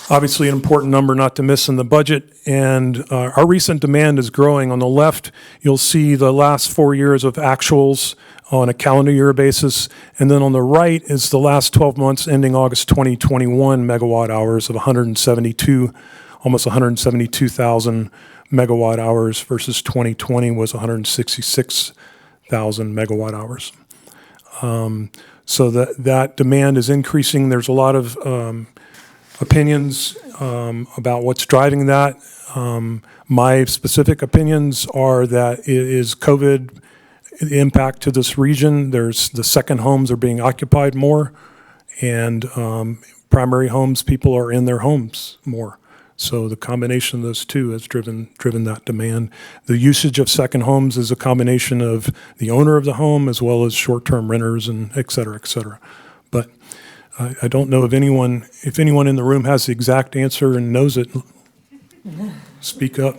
Obviously an important number not to miss in the budget, and our recent demand is growing. On the left, you'll see the last 4 years of actuals on a calendar year basis, and then on the right is the last 12 months ending August 2021 megawatt hours of almost 172,000 megawatt hours versus 2020 was 166,000 megawatt hours. So that demand is increasing. There's a lot of opinions about what's driving that. My specific opinions are that it is COVID impact to this region. There's the second homes are being occupied more, and primary homes, people are in their homes more. So the combination of those two has driven that demand. The usage of second homes is a combination of the owner of the home as well as short-term renters and et cetera, et cetera. But I don't know if anyone in the room has the exact answer and knows it. Speak up.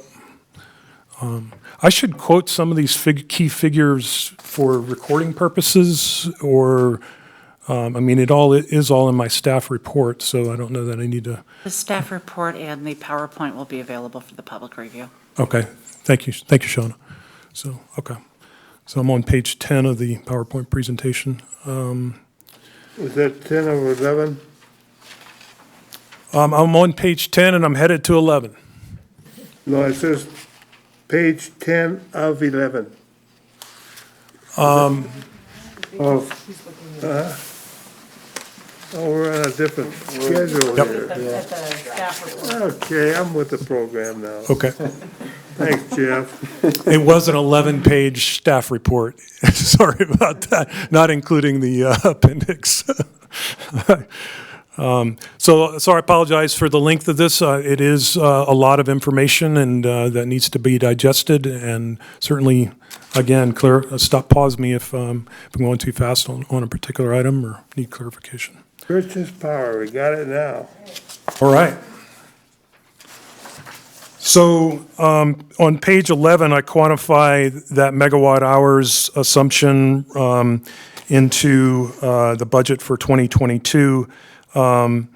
I should quote some of these key figures for recording purposes, or I mean, it is all in my staff report, so I don't know that I need to. The staff report and the PowerPoint will be available for the public review. Okay, thank you, Shauna. So okay, so I'm on page 10 of the PowerPoint presentation. Was that 10 over 11? I'm on page 10 and I'm headed to 11. No, it says page 10 of 11. We're on a different schedule Yep. here. At the staff report. Okay, I'm with the program now. Okay. Thanks, Jeff. It was an 11-page staff report. Sorry about that, not including the appendix. So I apologize for the length of this. It is a lot of information, and that needs to be digested. And certainly, again, pause me if I'm going too fast on a particular item or need clarification. Purchase power, we got it now. All right. So on page 11, I quantify that megawatt hours assumption into the budget for 2022. So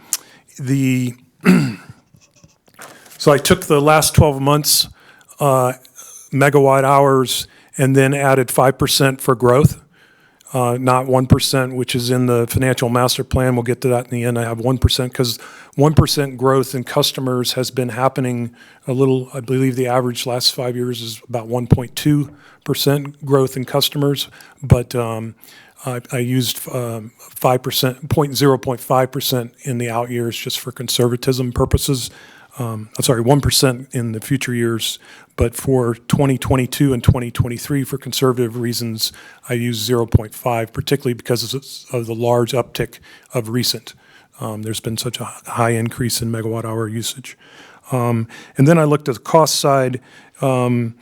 I took the last 12 months megawatt hours and then added 5% for growth, not 1%, which is in the financial master plan. We'll get to that in the end. I have 1% because 1% growth in customers has been happening a little. I believe the average last 5 years is about 1.2% growth in customers, but I used 5%, 0.5% in the out years just for conservatism purposes. I'm sorry, 1% in the future years, but for 2022 and 2023, for conservative reasons, I use 0.5, particularly because of the large uptick of recent. There's been such a high increase in megawatt hour usage. And then I looked at the cost side. There's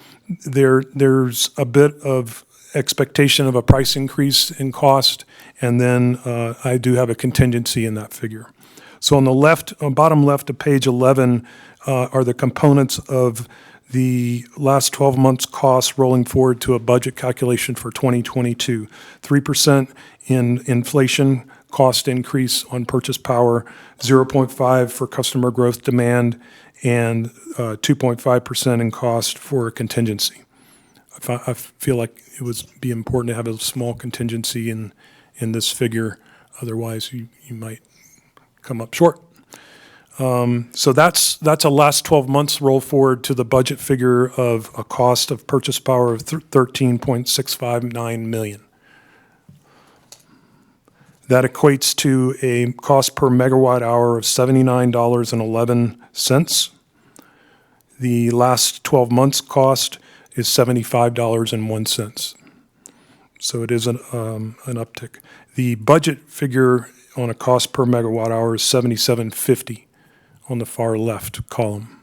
a bit of expectation of a price increase in cost, and then I do have a contingency in that figure. So on the left, on bottom left of page 11, are the components of the last 12 months costs rolling forward to a budget calculation for 2022. 3% in inflation cost increase on purchase power, 0.5 for customer growth demand, and 2.5% in cost for contingency. I feel like it would be important to have a small contingency in this figure. Otherwise, you might come up short. So that's a last 12 months roll forward to the budget figure of a cost of purchase power of $13.659 million. That equates to a cost per megawatt hour of $79.11. The last 12 months cost is $75.01. So it is an uptick. The budget figure on a cost per megawatt hour is $77.50 on the far left column.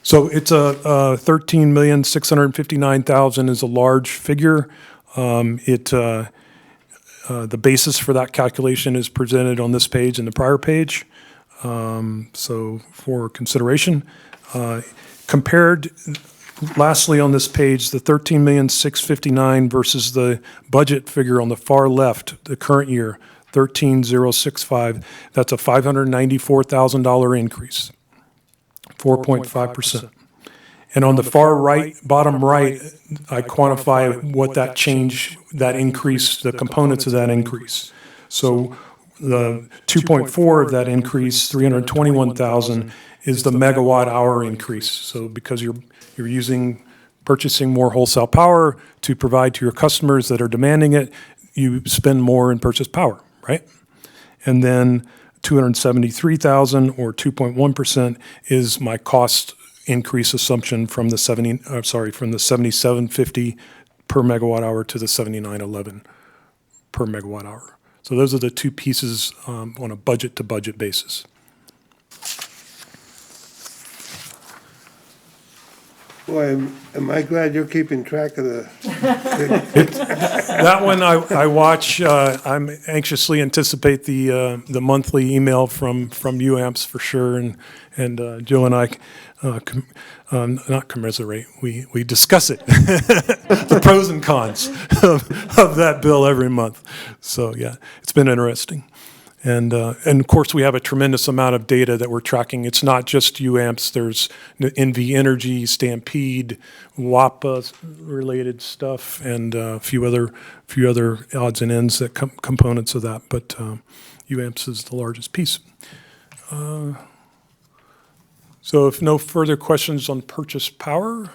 So it's a $13,659,000 is a large figure. The basis for that calculation is presented on this page and the prior page. So for consideration, compared, lastly on this page, the $13,659,000 versus the budget figure on the far left, the current year, $13,065. That's a $594,000 increase, 4.5%. And on the far right, bottom right, I quantify what that change, that increase, the components of that increase. So the 2.4 of that increase, 321,000, is the megawatt hour increase. So because you're purchasing more wholesale power to provide to your customers that are demanding it, you spend more in purchase power, right? And then 273,000 or 2.1% is my cost increase assumption from the 77.50 per megawatt hour to the 79.11 per megawatt hour. So those are the two pieces on a budget to budget basis. Boy, am I glad you're keeping track of the. That one I watch. I'm anxiously anticipate the monthly email from UAMPS for sure, and Joe and I not commiserate. We discuss it, the pros and cons of that bill every month. So yeah, it's been interesting. And of course, we have a tremendous amount of data that we're tracking. It's not just UAMPS. There's NV Energy, Stampede, WAPA-related stuff, and a few other odds and ends that components of that. But UAMPS is the largest piece. So if no further questions on purchase power.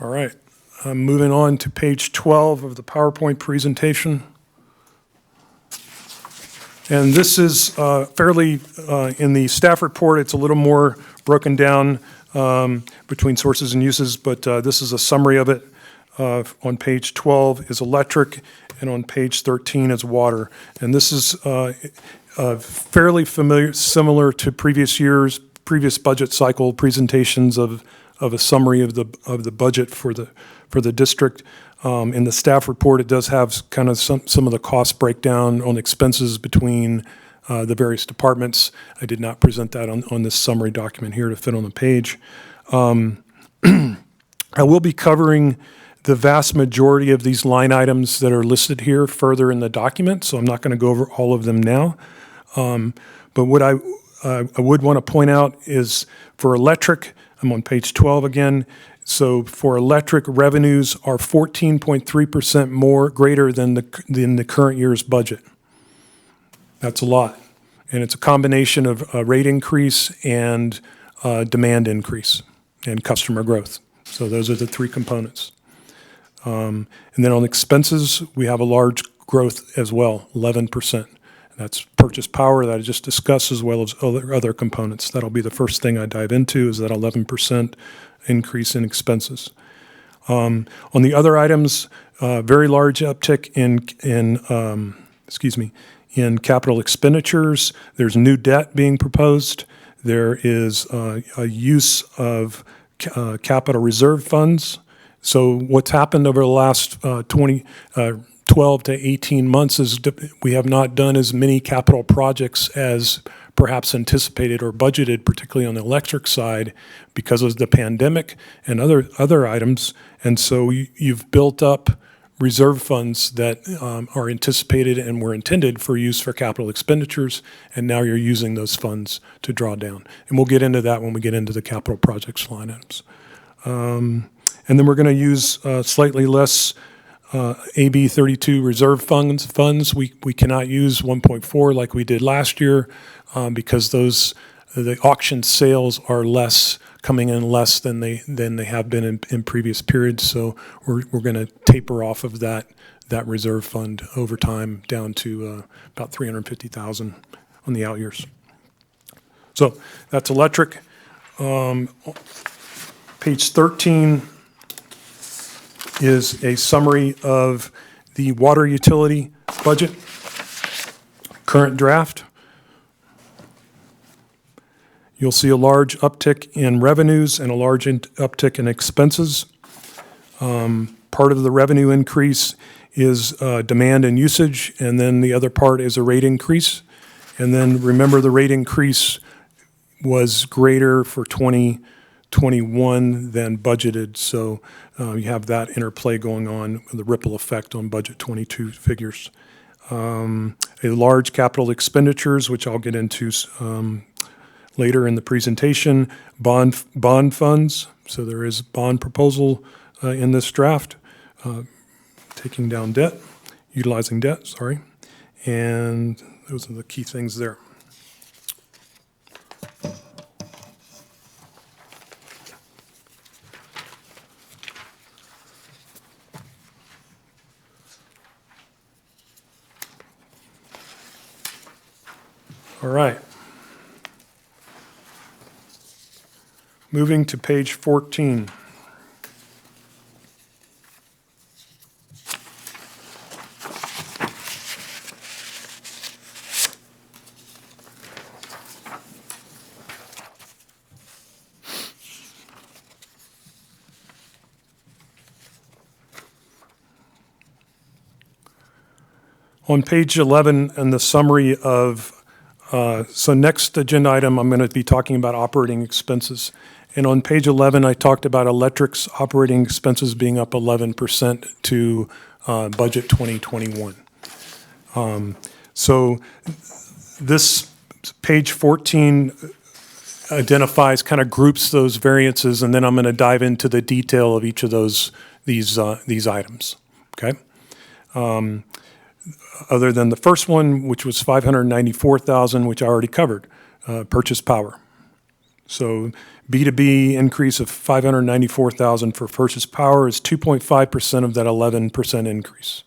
All right. I'm moving on to page 12 of the PowerPoint presentation. And this is fairly, in the staff report, it's a little more broken down between sources and uses, but this is a summary of it. On page 12 is electric, and on page 13 is water. And this is fairly similar to previous budget cycle presentations of a summary of the budget for the district. In the staff report, it does have kind of some of the cost breakdown on expenses between the various departments. I did not present that on this summary document here to fit on the page. I will be covering the vast majority of these line items that are listed here further in the document, so I'm not going to go over all of them now. But what I would want to point out is for electric, I'm on page 12 again. So for electric, revenues are 14.3% more greater than the current year's budget. That's a lot. And it's a combination of a rate increase and demand increase and customer growth. So those are the three components. And then on expenses, we have a large growth as well, 11%. That's purchase power that I just discussed, as well as other components. That'll be the first thing I dive into, is that 11% increase in expenses. On the other items, very large uptick in capital expenditures. There's new debt being proposed. There is a use of capital reserve funds. So what's happened over the last 12 to 18 months is we have not done as many capital projects as perhaps anticipated or budgeted, particularly on the electric side, because of the pandemic and other items. And so you've built up reserve funds that are anticipated and were intended for use for capital expenditures, and now you're using those funds to draw down. And we'll get into that when we get into the capital projects line items. And then we're going to use slightly less AB 32 reserve funds. We cannot use 1.4 like we did last year because the auction sales are coming in less than they have been in previous periods. So we're going to taper off of that reserve fund over time down to about $350,000 on the out years. So that's electric. Page 13 is a summary of the water utility budget, current draft. You'll see a large uptick in revenues and a large uptick in expenses. Part of the revenue increase is demand and usage, and then the other part is a rate increase. And then remember, the rate increase was greater for 2021 than budgeted, so you have that interplay going on, the ripple effect on budget 22 figures. A large capital expenditures, which I'll get into later in the presentation, bond funds. So there is bond proposal in this draft, taking down debt, utilizing debt, sorry. And those are the key things there. All right. Moving to page 14. On page 11, in the summary of so next agenda item, I'm going to be talking about operating expenses. And on page 11, I talked about electric's operating expenses being up 11% to budget 2021. So this page 14 identifies, kind of groups those variances, and then I'm going to dive into the detail of each of these items. Okay. Other than the first one, which was $594,000, which I already covered, purchase power. So B2B increase of $594,000 for purchase power is 2.5% of that 11% increase.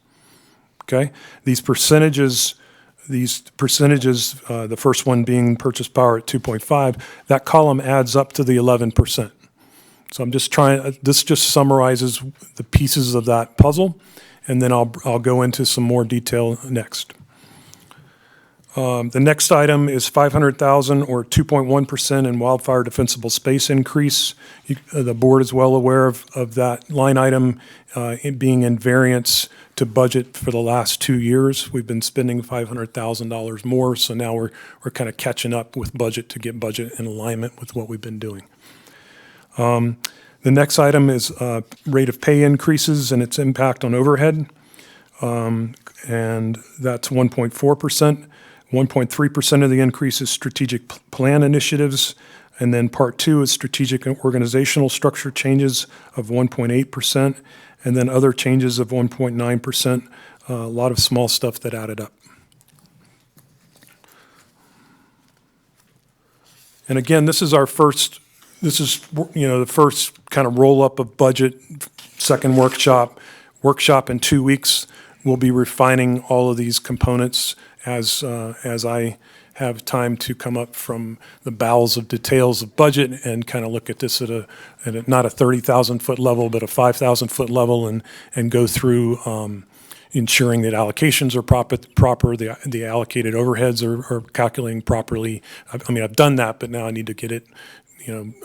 Okay, these percentages, the first one being purchase power at 2.5, that column adds up to the 11%. So I'm just this just summarizes the pieces of that puzzle, and then I'll go into some more detail next. The next item is $500,000 or 2.1% in wildfire defensible space increase. The board is well aware of that line item being in variance to budget for the last 2 years. We've been spending $500,000 more, so now we're kind of catching up with budget to get budget in alignment with what we've been doing. The next item is rate of pay increases and its impact on overhead. And that's 1.4%. 1.3% of the increase is strategic plan initiatives. And then part 2 is strategic and organizational structure changes of 1.8%. And then other changes of 1.9%. A lot of small stuff that added up. And again, this is the first kind of roll-up of budget, second workshop in 2 weeks. We'll be refining all of these components as I have time to come up from the bowels of details of budget and kind of look at this at not a 30,000-foot level, but a 5,000-foot level, and go through ensuring that allocations are proper, the allocated overheads are calculating properly. I mean, I've done that, but now I need to get it,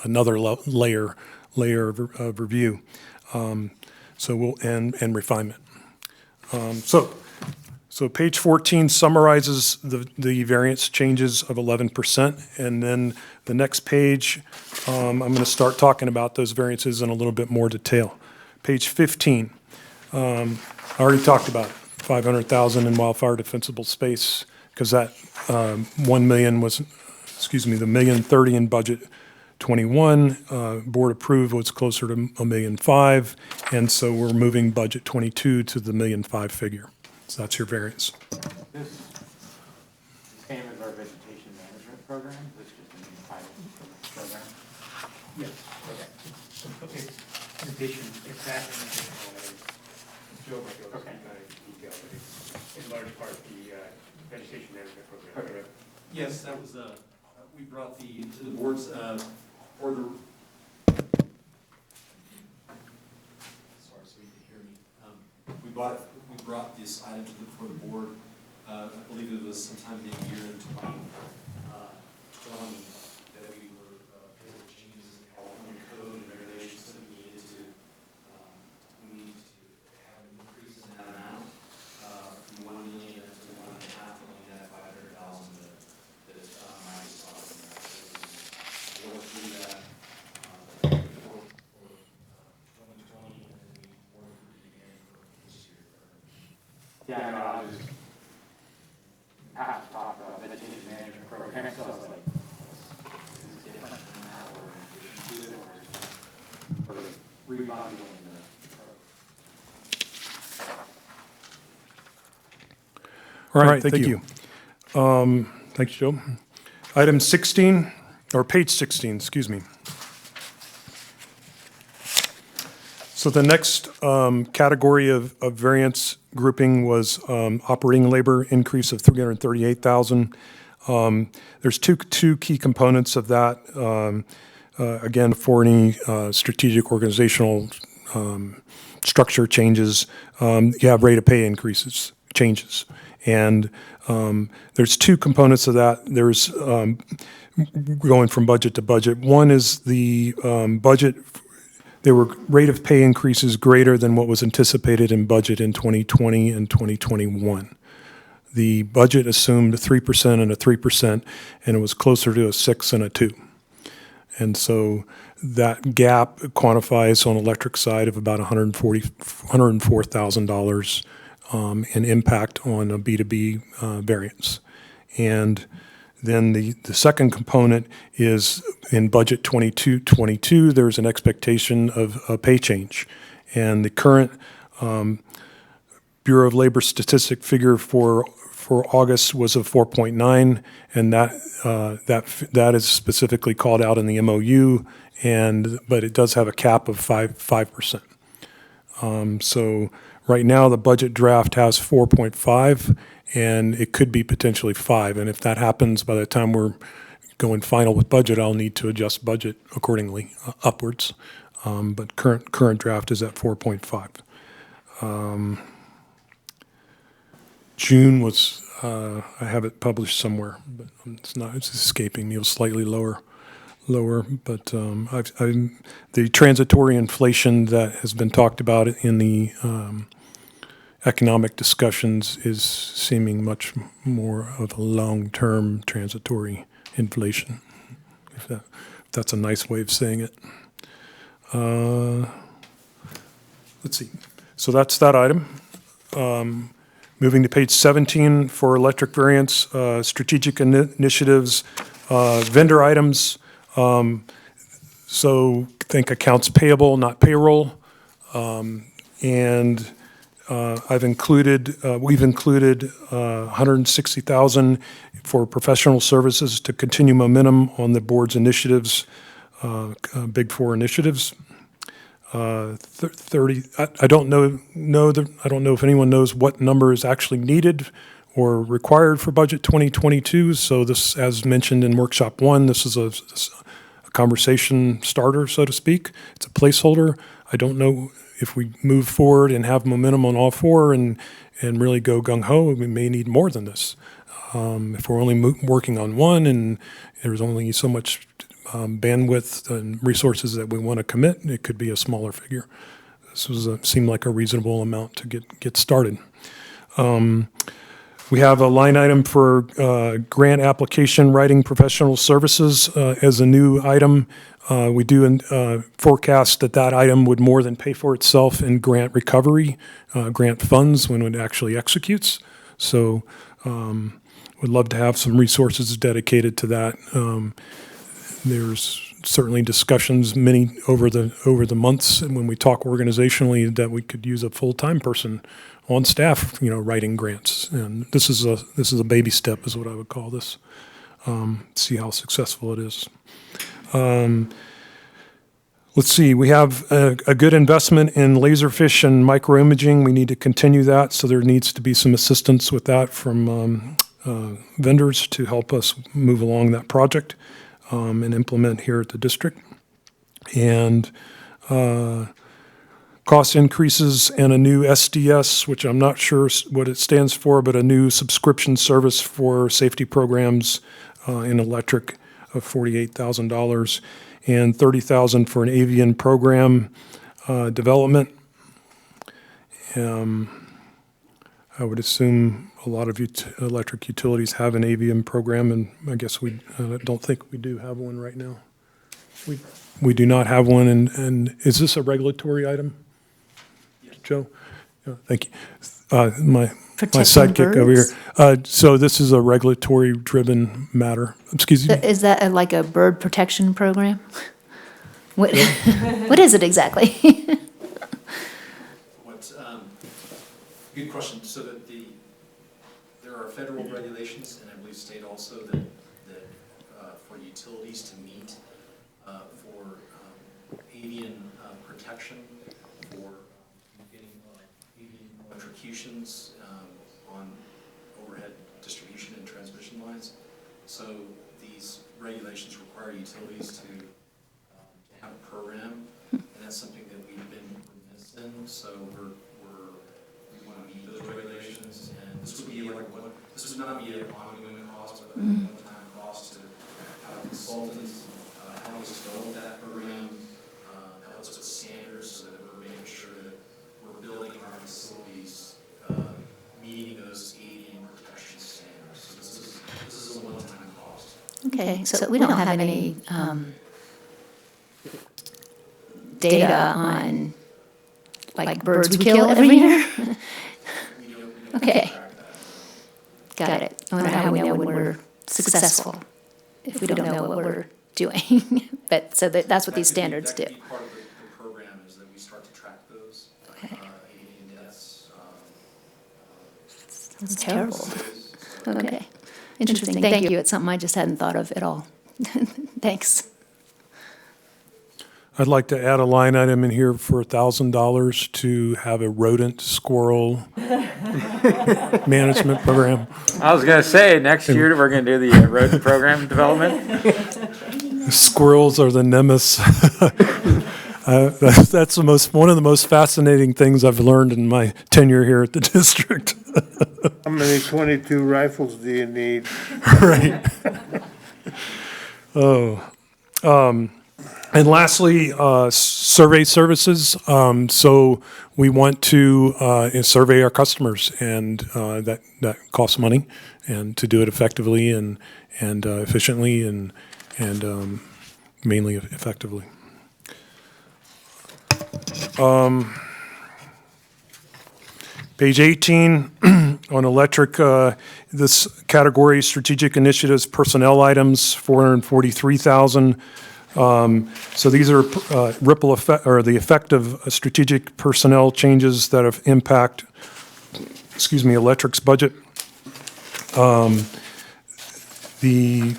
another layer of review. And refinement. So page 14 summarizes the variance changes of 11%, and then the next page, I'm going to start talking about those variances in a little bit more detail. Page 15, I already talked about it, 500,000 in wildfire defensible space, because that 1 million was, the $1.030 million in budget 21, board approved was closer to $1.5 million, and so we're moving budget 22 to the $1.5 million figure. So that's your variance. This came as our vegetation management program, which is the Untitled program. Yes. Okay. In addition, exactly. Joe might go into detail, but it's in large part the vegetation management program. Okay. Yes, that was, we brought to the board's order. Sorry, so you can hear me. We brought this item before the board, I believe it was sometime in the year in 2020, that we were making changes in the California code and regulations that we needed to have an increase in that amount, from 1 million to 1.5 million at 500,000 that Mike was talking about. So we worked through that for 2020, and then we worked through it again for this year. Yeah, I know, I was just have to talk about vegetation management program, so I was like, this is different than that, or we do it, or remodeling the program. All right, thank you. Thanks, Joe. Item 16, or page 16, excuse me. So the next category of variance grouping was operating labor increase of $338,000. There's two key components of that. Again, for any strategic organizational structure changes, you have rate of pay changes. And there's two components of that. There's going from budget to budget. One is the budget. There were rate of pay increases greater than what was anticipated in budget in 2020 and 2021. The budget assumed a 3% and a 3%, and it was closer to a 6 and a 2. And so that gap quantifies on electric side of about $104,000 in impact on a B2B variance. And then the second component is in budget 22, there's an expectation of a pay change. And the current Bureau of Labor statistic figure for August was a 4.9, and that is specifically called out in the MOU, but it does have a cap of 5%. So right now the budget draft has 4.5, and it could be potentially 5. And if that happens by the time we're going final with budget, I'll need to adjust budget accordingly upwards. But current draft is at 4.5. June was, I have it published somewhere, but it's escaping me. It was slightly lower, but the transitory inflation that has been talked about in the economic discussions is seeming much more of a long-term transitory inflation, if that's a nice way of saying it. Let's see. So that's that item. Moving to page 17 for electric variants, strategic initiatives, vendor items. So think accounts payable, not payroll. And we've included $160,000 for professional services to continue momentum on the board's initiatives, Big Four initiatives. 30. I don't know if anyone knows what number is actually needed or required for budget 2022. So this, as mentioned in workshop 1, this is a conversation starter, so to speak. It's a placeholder. I don't know if we move forward and have momentum on all 4 and really go gung-ho, we may need more than this. If we're only working on 1 and there's only so much bandwidth and resources that we want to commit, it could be a smaller figure. This seemed like a reasonable amount to get started. We have a line item for grant application writing professional services as a new item. We do forecast that item would more than pay for itself in grant recovery, grant funds when it actually executes. So would love to have some resources dedicated to that. There's certainly discussions over the months when we talk organizationally that we could use a full-time person on staff, writing grants. And this is a baby step, is what I would call this. See how successful it is. Let's see, we have a good investment in laserfish and microimaging. We need to continue that, so there needs to be some assistance with that from vendors to help us move along that project and implement here at the district. And cost increases and a new SDS, which I'm not sure what it stands for, but a new subscription service for safety programs in electric of $48,000 and $30,000 for an avian program development. I would assume a lot of electric utilities have an avian program, and I guess we don't think we do have one right now. We do not have one, and is this a regulatory item? Joe? Thank you. My sidekick over here. So this is a regulatory-driven matter. Excuse me? Is that like a bird protection program? What is it exactly? Good question. So that there are federal regulations, and I believe state also, that for utilities to meet for avian protection, for getting avian electrocutions on overhead distribution and transmission lines. So these regulations require utilities to have a program, and that's something that we've been remiss in. So we want to meet those regulations, and this would be like this would not be an ongoing cost, but a one-time cost to have consultants help us develop that program, help us with standards so that we're making sure that we're building our facilities meeting those avian protection standards. So this is a one-time cost. Okay, so we don't have any data on like birds we kill every year? Okay. Got it. I wonder how we know when we're successful, if we don't know what we're doing. But so that's what these standards do. That could be part of the program, is that we start to track those avian deaths. That's terrible. Okay. Interesting. Thank you. It's something I just hadn't thought of at all. Thanks. I'd like to add a line item in here for $1,000 to have a rodent squirrel management program. I was going to say, next year we're going to do the rodent program development. Squirrels are the nemesis. That's one of the most fascinating things I've learned in my tenure here at the district. How many .22 rifles do you need? Right. And lastly, survey services. So we want to survey our customers, and that costs money, and to do it effectively and efficiently and mainly effectively. Page 18, on electric, this category, strategic initiatives, personnel items, 443,000. So these are ripple effect, or the effect of strategic personnel changes that have impact, electric's budget. The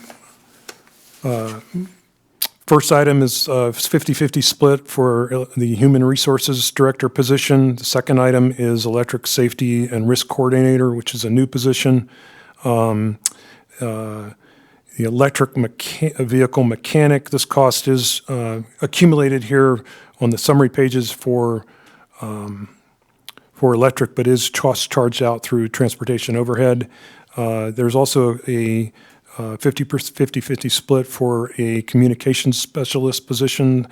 first item is 50-50 split for the Human Resources Director position. The second item is Electric Safety and Risk Coordinator, which is a new position. The electric vehicle mechanic, this cost is accumulated here on the summary pages for electric, but is charged out through transportation overhead. There's also a 50-50 split for a communications specialist position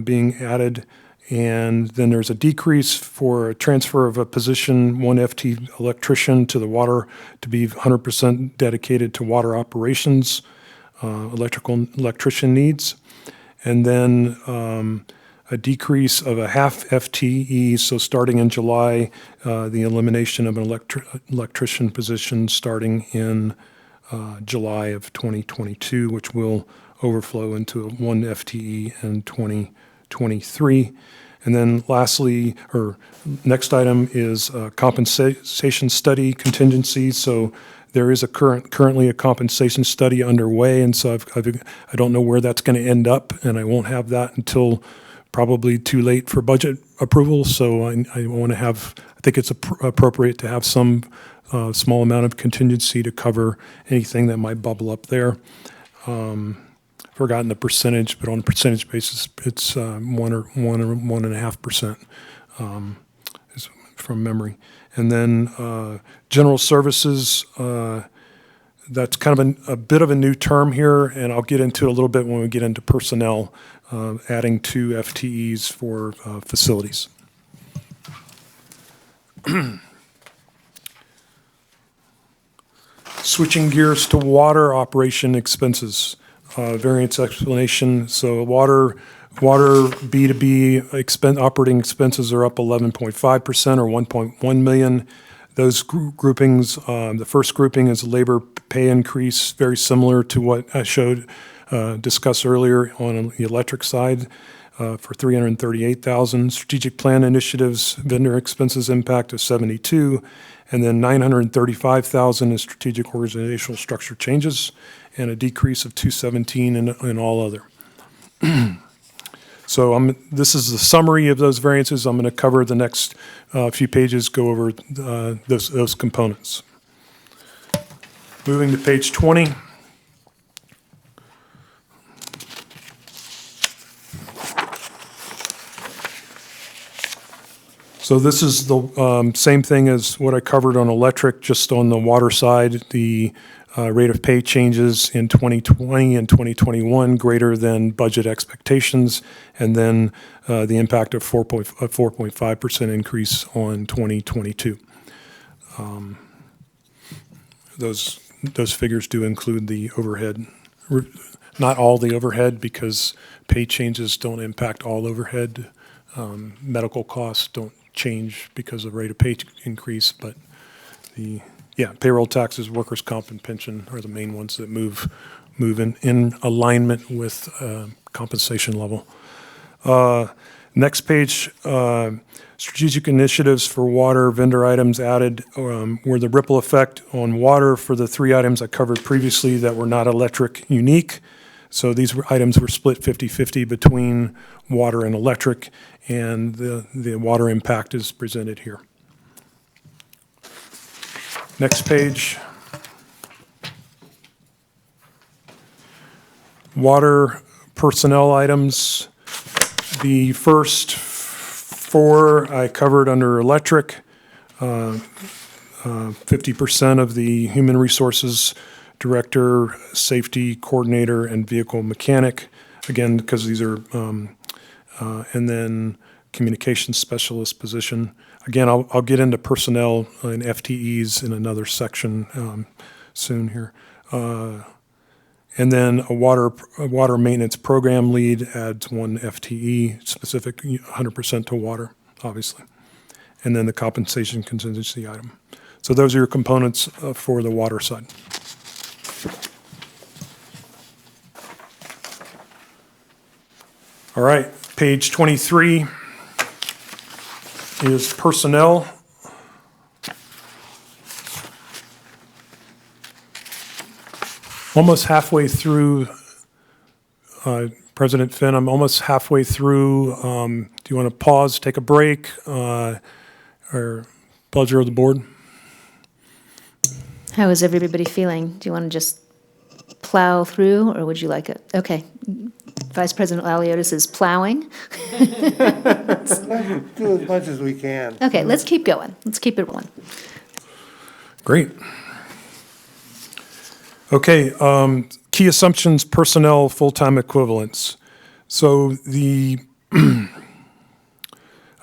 being added. And then there's a decrease for a transfer of a position, 1 FT electrician to the water to be 100% dedicated to water operations, electrician needs. And then a decrease of a half FTE, so starting in July, the elimination of an electrician position starting in July of 2022, which will overflow into 1 FTE in 2023. And then lastly, or next item is compensation study contingency. So there is currently a compensation study underway, and so I don't know where that's going to end up, and I won't have that until probably too late for budget approval. So I want to have, I think it's appropriate to have some small amount of contingency to cover anything that might bubble up there. Forgotten the percentage, but on a percentage basis, it's 1 or 1.5% is from memory. And then general services, that's kind of a bit of a new term here, and I'll get into it a little bit when we get into personnel, adding 2 FTEs for facilities. Switching gears to water operation expenses, variance explanation. So water B2B operating expenses are up 11.5% or 1.1 million. Those groupings, the first grouping is labor pay increase, very similar to what I discussed earlier on the electric side, for 338,000. Strategic plan initiatives, vendor expenses impact of 72, and then 935,000 is strategic organizational structure changes, and a decrease of 217 in all other. So this is the summary of those variances. I'm going to cover the next few pages, go over those components. Moving to page 20. So this is the same thing as what I covered on electric, just on the water side. The rate of pay changes in 2020 and 2021 greater than budget expectations, and then the impact of 4.5% increase on 2022. Those figures do include the overhead. Not all the overhead, because pay changes don't impact all overhead. Medical costs don't change because of rate of pay increase, but payroll taxes, workers' comp, and pension are the main ones that move in alignment with compensation level. Next page, strategic initiatives for water vendor items added were the ripple effect on water for the 3 items I covered previously that were not electric unique. So these items were split 50-50 between water and electric, and the water impact is presented here. Next page. Water personnel items. The first 4 I covered under electric. 50% of the human resources director, safety coordinator, and vehicle mechanic. Again, because these are, and then communications specialist position. Again, I'll get into personnel and FTEs in another section soon here. And then a water maintenance program lead adds 1 FTE, specific 100% to water, obviously. And then the compensation contingency item. So those are your components for the water side. All right, page 23 is personnel. Almost halfway through, President Finn, I'm almost halfway through. Do you want to pause, take a break, or pleasure of the board? How is everybody feeling? Do you want to just plow through, or would you like it? Okay. Vice President Laliotis is plowing. Do as much as we can. Okay, let's keep going. Let's keep it rolling. Great. Okay, key assumptions, personnel, full-time equivalents. So I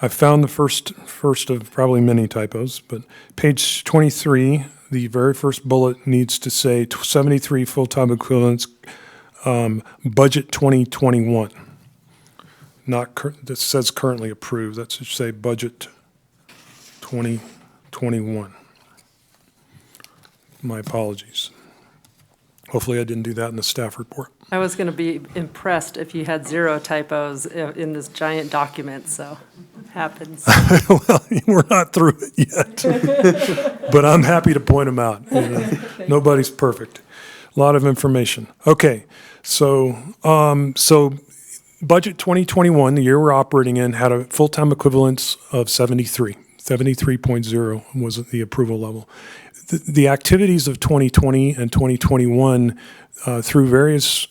found the first of probably many typos, but page 23, the very first bullet needs to say 73 full-time equivalents, budget 2021. That says currently approved. That should say budget 2021. My apologies. Hopefully I didn't do that in the staff report. I was going to be impressed if you had 0 typos in this giant document, so happens. Well, we're not through it yet, but I'm happy to point them out. You know, nobody's perfect. A lot of information. Okay, so budget 2021, the year we're operating in, had a full-time equivalence of 73. 73.0 was the approval level. The activities of 2020 and 2021 through various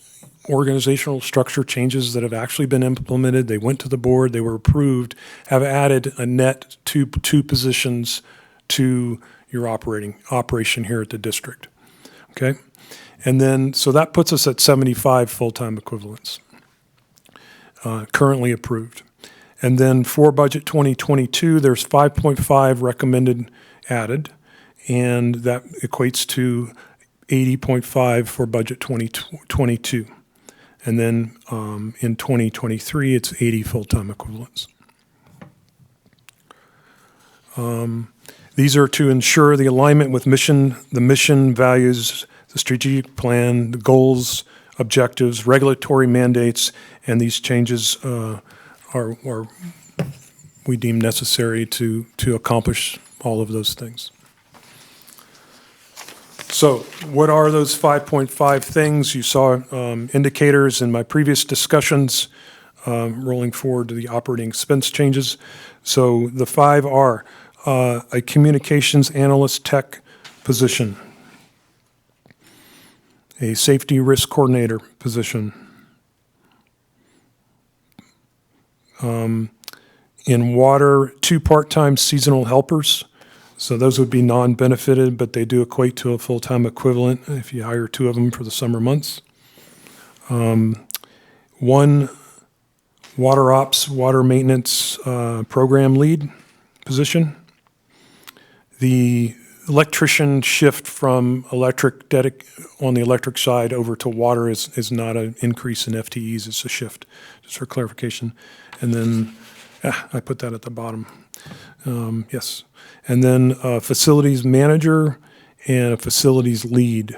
organizational structure changes that have actually been implemented, they went to the board, they were approved, have added a net two positions to your operation here at the district. Okay? And then, so that puts us at 75 full-time equivalents, currently approved. And then for budget 2022, there's 5.5 recommended added, and that equates to 80.5 for budget 2022. And then in 2023, it's 80 full-time equivalents. These are to ensure the alignment with the mission values, the strategic plan, the goals, objectives, regulatory mandates, and these changes are we deem necessary to accomplish all of those things. So what are those 5.5 things? You saw indicators in my previous discussions, rolling forward to the operating expense changes. So the 5 are a communications analyst tech position, a safety risk coordinator position, in water, 2 part-time seasonal helpers. So those would be non-benefited, but they do equate to a full-time equivalent if you hire 2 of them for the summer months. 1 water ops, water maintenance program lead position. The electrician shift from on the electric side over to water is not an increase in FTEs, it's a shift, just for clarification. And then, I put that at the bottom. Yes. And then a facilities manager and a facilities lead.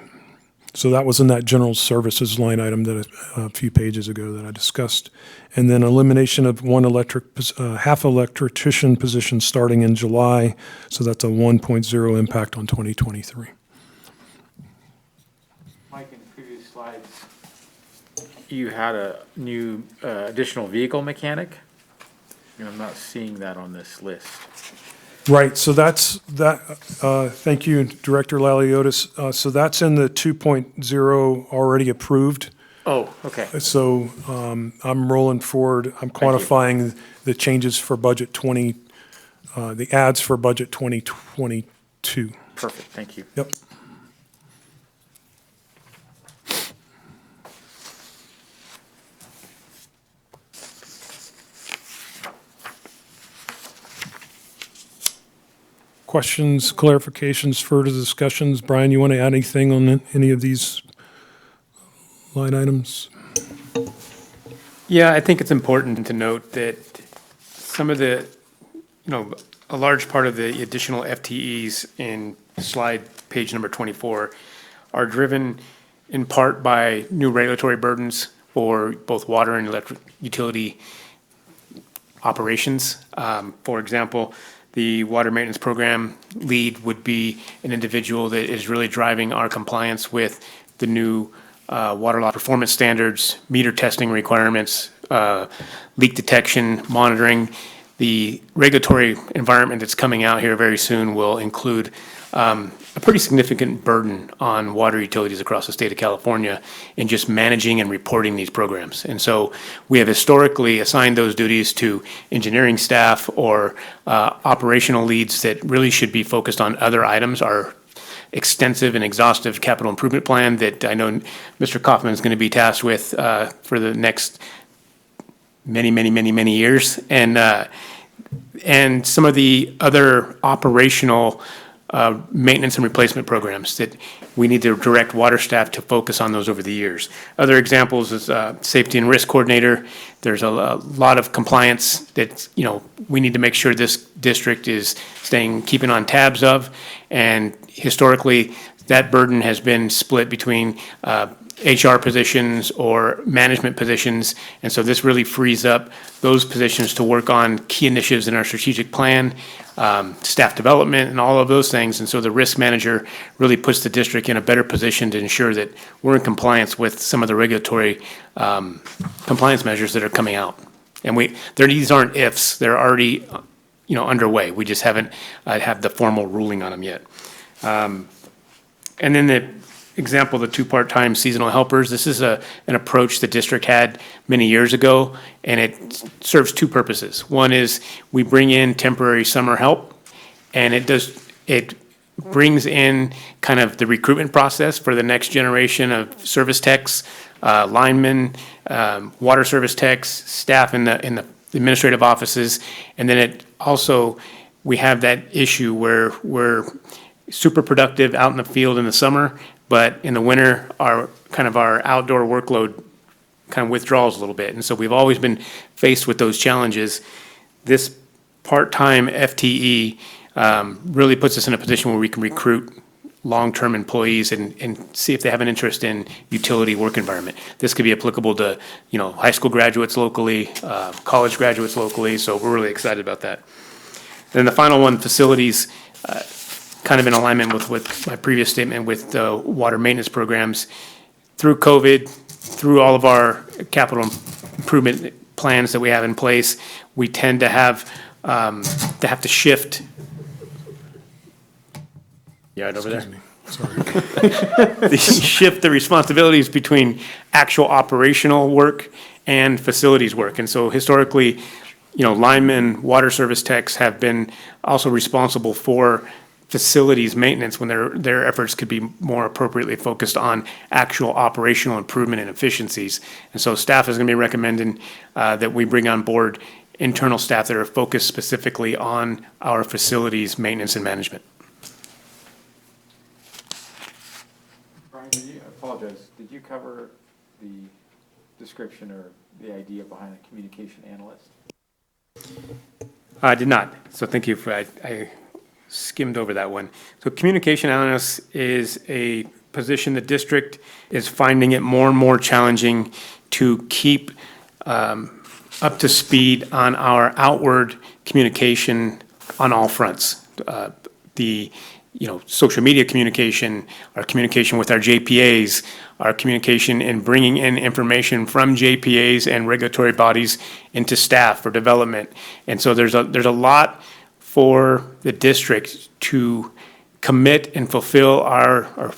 So that was in that general services line item that a few pages ago that I discussed. And then elimination of 1 half electrician position starting in July. So that's a 1.0 impact on 2023. Mike, in the previous slides, you had a new additional vehicle mechanic. And I'm not seeing that on this list. Right, so that's that. Thank you, Director Laliotis. So that's in the 2.0 already approved. Oh, okay. So I'm rolling forward. I'm quantifying the changes for budget the adds for budget 2022. Perfect, thank you. Yep. Questions, clarifications, further discussions? Brian, you want to add anything on any of these line items? Yeah, I think it's important to note that some of the, a large part of the additional FTEs in slide page number 24 are driven in part by new regulatory burdens for both water and electric utility operations. For example, the water maintenance program lead would be an individual that is really driving our compliance with the new water law performance standards, meter testing requirements, leak detection, monitoring. The regulatory environment that's coming out here very soon will include a pretty significant burden on water utilities across the state of California in just managing and reporting these programs. And so we have historically assigned those duties to engineering staff or operational leads that really should be focused on other items. Our extensive and exhaustive capital improvement plan that I know Mr. Kaufman is going to be tasked with for the next many years. And some of the other operational maintenance and replacement programs that we need to direct water staff to focus on those over the years. Other examples is safety and risk coordinator. There's a lot of compliance that, we need to make sure this district is keeping on tabs of. And historically, that burden has been split between HR positions or management positions. And so this really frees up those positions to work on key initiatives in our strategic plan, staff development, and all of those things. And so the risk manager really puts the district in a better position to ensure that we're in compliance with some of the regulatory compliance measures that are coming out. And these aren't ifs, they're already underway. We just haven't had the formal ruling on them yet. And then the example, the 2 part-time seasonal helpers. This is an approach the district had many years ago, and it serves 2 purposes. One is we bring in temporary summer help, and it brings in kind of the recruitment process for the next generation of service techs, linemen, water service techs, staff in the administrative offices, and then it also, we have that issue where we're super productive out in the field in the summer, but in the winter, our outdoor workload kind of withdraws a little bit. And so we've always been faced with those challenges. This part-time FTE really puts us in a position where we can recruit long-term employees and see if they have an interest in utility work environment. This could be applicable to, high school graduates locally, college graduates locally, so we're really excited about that. Then the final one, facilities, kind of in alignment with my previous statement with the water maintenance programs. Through COVID, through all of our capital improvement plans that we have in place, we tend to have to shift. Yeah, right over there. Sorry. Shift the responsibilities between actual operational work and facilities work. And so historically, linemen, water service techs have been also responsible for facilities maintenance when their efforts could be more appropriately focused on actual operational improvement and efficiencies. And so staff is going to be recommending that we bring on board internal staff that are focused specifically on our facilities maintenance and management. Brian, I apologize. Did you cover the description or the idea behind a communication analyst? I did not. So thank you for I skimmed over that one. So communication analyst is a position the district is finding it more and more challenging to keep up to speed on our outward communication on all fronts. The social media communication, our communication with our JPAs, our communication in bringing in information from JPAs and regulatory bodies into staff for development. And so there's a lot for the district to commit and fulfill our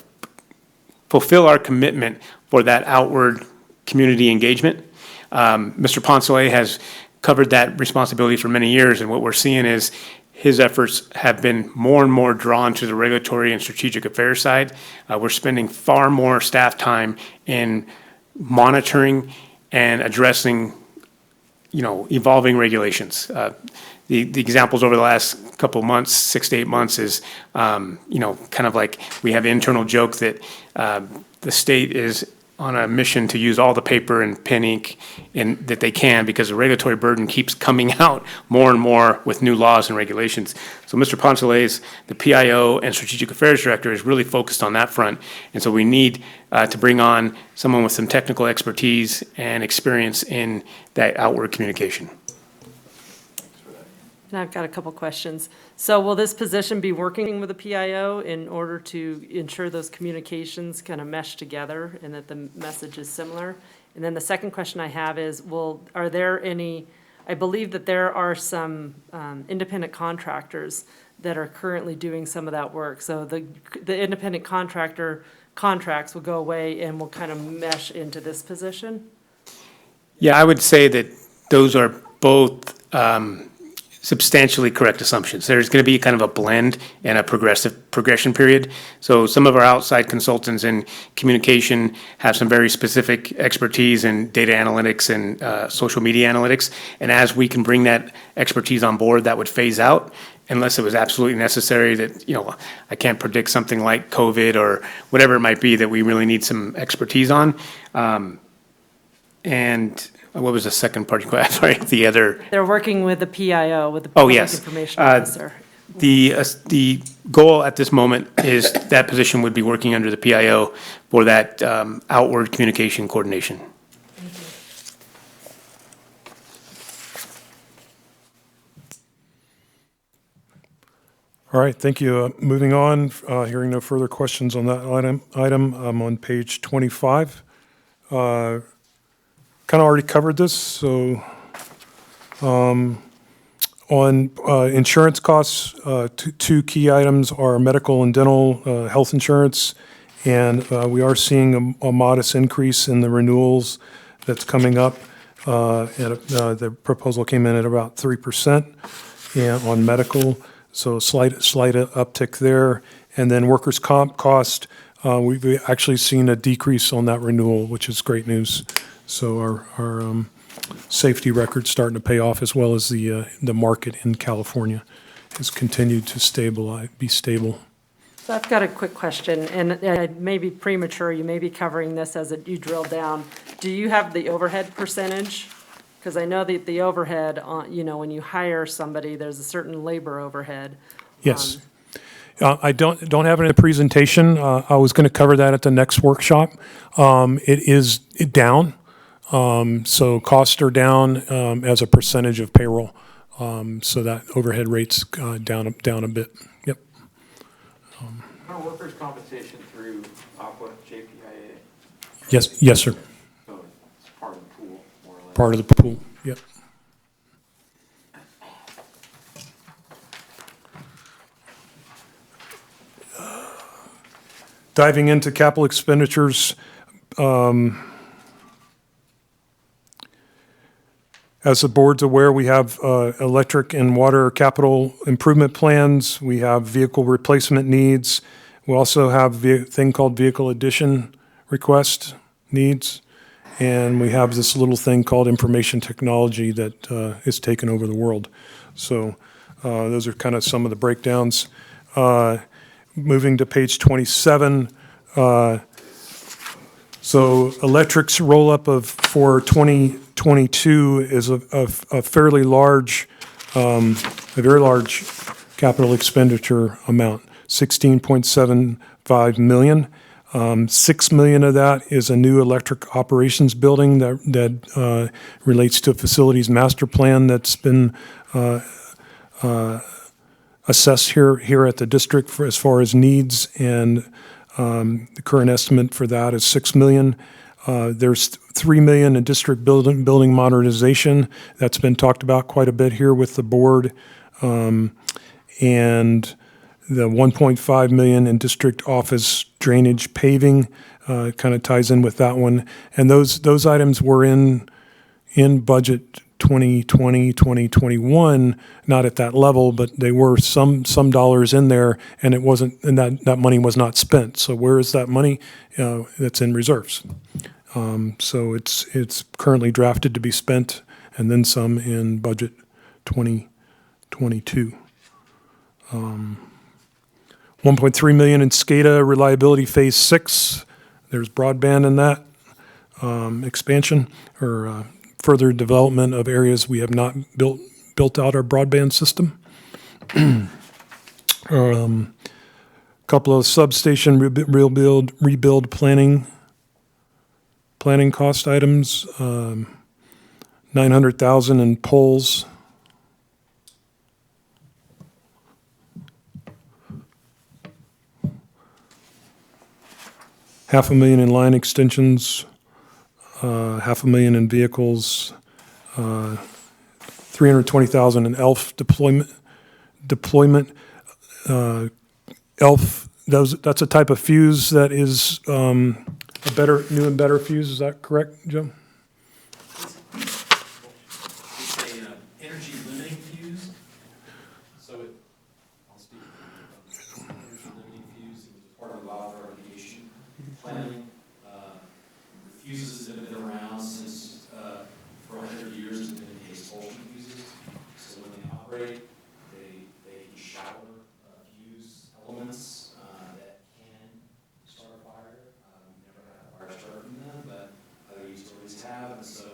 commitment for that outward community engagement. Mr. Poncelet has covered that responsibility for many years, and what we're seeing is his efforts have been more and more drawn to the regulatory and strategic affairs side. We're spending far more staff time in monitoring and addressing, evolving regulations. The examples over the last couple of months, 6 to 8 months, is, kind of like we have the internal joke that the state is on a mission to use all the paper and pen ink that they can, because the regulatory burden keeps coming out more and more with new laws and regulations. So Mr. Poncelés, the PIO and Strategic Affairs Director, is really focused on that front. And so we need to bring on someone with some technical expertise and experience in that outward communication. And I've got a couple questions. So will this position be working with the PIO in order to ensure those communications kind of mesh together and that the message is similar? And then the second question I have is, are there any, I believe that there are some independent contractors that are currently doing some of that work. So the independent contractor contracts will go away and will kind of mesh into this position? Yeah, I would say that those are both substantially correct assumptions. There's going to be kind of a blend and a progression period. So some of our outside consultants in communication have some very specific expertise in data analytics and social media analytics. And as we can bring that expertise on board, that would phase out unless it was absolutely necessary that, I can't predict something like COVID or whatever it might be that we really need some expertise on. And what was the second part? Sorry, the other. They're working with the PIO, with the Oh, Public yes. Information Officer. The goal at this moment is that position would be working under the PIO for that outward communication coordination. All right, thank you. Moving on, hearing no further questions on that item, I'm on page 25. Kind of already covered this, so on insurance costs, two key items are medical and dental health insurance, and we are seeing a modest increase in the renewals that's coming up. The proposal came in at about 3% on medical, so slight uptick there. And then workers' comp cost, we've actually seen a decrease on that renewal, which is great news. So our safety record's starting to pay off, as well as the market in California has continued to be stable. So I've got a quick question, and it may be premature, you may be covering this as you drill down. Do you have the overhead percentage? Because I know that the overhead, when you hire somebody, there's a certain labor overhead. Yes. I don't have it in a presentation. I was going to cover that at the next workshop. It is down. So costs are down as a percentage of payroll. So that overhead rate's down a bit. Yep. Our workers' compensation through Aqua JPIA, Yes, sir. so it's part of the pool, more or less. Part of the pool. Yep. Diving into capital expenditures, as the board's aware, we have electric and water capital improvement plans. We have vehicle replacement needs. We also have a thing called vehicle addition request needs. And we have this little thing called information technology that is taken over the world. So those are kind of some of the breakdowns. Moving to page 27. So electric's roll-up for 2022 is a fairly large, a very large capital expenditure amount, $16.75 million. $6 million of that is a new electric operations building that relates to a facilities master plan that's been assessed here at the district as far as needs, and the current estimate for that is $6 million. There's $3 million in district building modernization. That's been talked about quite a bit here with the board. And the $1.5 million in district office drainage paving kind of ties in with that one. And those items were in budget 2020, 2021, not at that level, but they were some dollars in there, and it wasn't, and that money was not spent. So where is that money? That's in reserves. So it's currently drafted to be spent, and then some in budget 2022. $1.3 million in SCADA reliability phase 6. There's broadband in that. expansion or further development of areas we have not built out our broadband system. Couple of substation rebuild planning cost items, $900,000 in poles. $500,000 in line extensions, $500,000 in vehicles, $320,000 in ELF deployment. ELF, that's a type of fuse that is a new and better fuse. Is that correct, Joe? It's a energy limiting fuse, so I'll speak. Energy limiting fuse, it was part of the wildfire mitigation planning. Fuses that have been around since, for 100 years, have been expulsion fuses. So when they operate, they shower fuse elements that can start a fire. We've never had a fire start from them, but other utilities have. And so,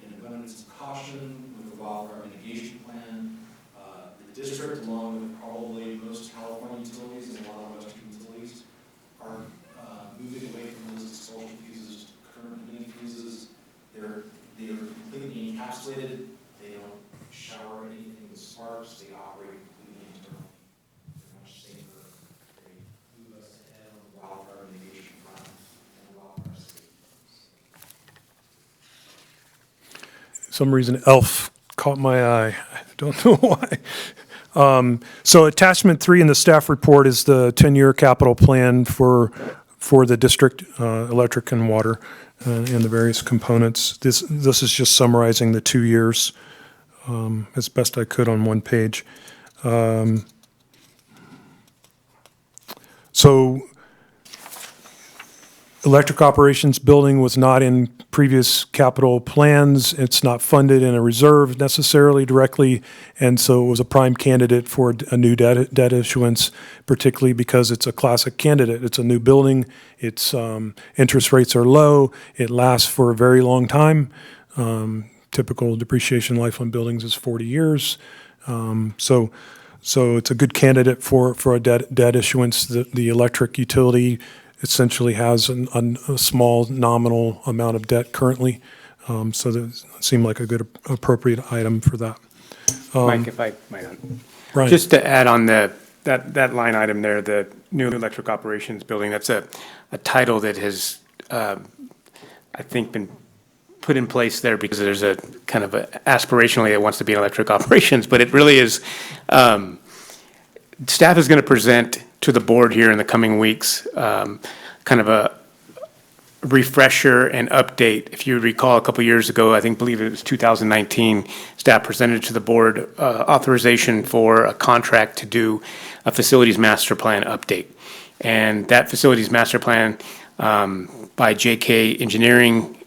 in abundance of caution with the wildfire mitigation plan, the district, along with probably most California utilities and a lot of Western utilities, are moving away from those expulsion fuses to current limiting fuses. They are completely encapsulated. They don't shower anything with sparks. They operate completely internally. They're much safer. They move us ahead on the wildfire mitigation front and the wildfire safety front. Some reason ELF caught my eye. I don't know why. So attachment 3 in the staff report is the 10-year capital plan for the district, electric and water, and the various components. This is just summarizing the 2 years as best I could on one page. So electric operations building was not in previous capital plans. It's not funded in a reserve necessarily directly, and so it was a prime candidate for a new debt issuance, particularly because it's a classic candidate. It's a new building. Its interest rates are low. It lasts for a very long time. Typical depreciation life on buildings is 40 years. So it's a good candidate for a debt issuance. The electric utility essentially has a small nominal amount of debt currently, so that seemed like a good appropriate item for that. Mike, if I might, Right. just to add on that line item there, the new electric operations building, that's a title that has, I think, been put in place there because there's a kind of aspirationally it wants to be in electric operations, but it really is, staff is going to present to the board here in the coming weeks, kind of a refresher and update. If you recall, a couple years ago, believe it was 2019, staff presented to the board authorization for a contract to do a facilities master plan update. And that facilities master plan by JK Engineering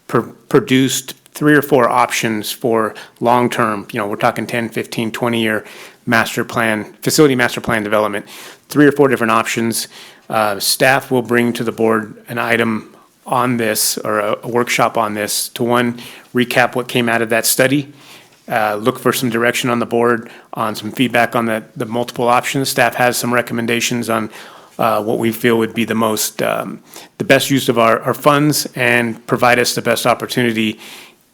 produced 3 or 4 options for long-term, we're talking 10, 15, 20-year master plan, facility master plan development, 3 or 4 different options. Staff will bring to the board an item on this or a workshop on this to, one, recap what came out of that study, look for some direction on the board on some feedback on the multiple options. Staff has some recommendations on what we feel would be the best use of our funds and provide us the best opportunity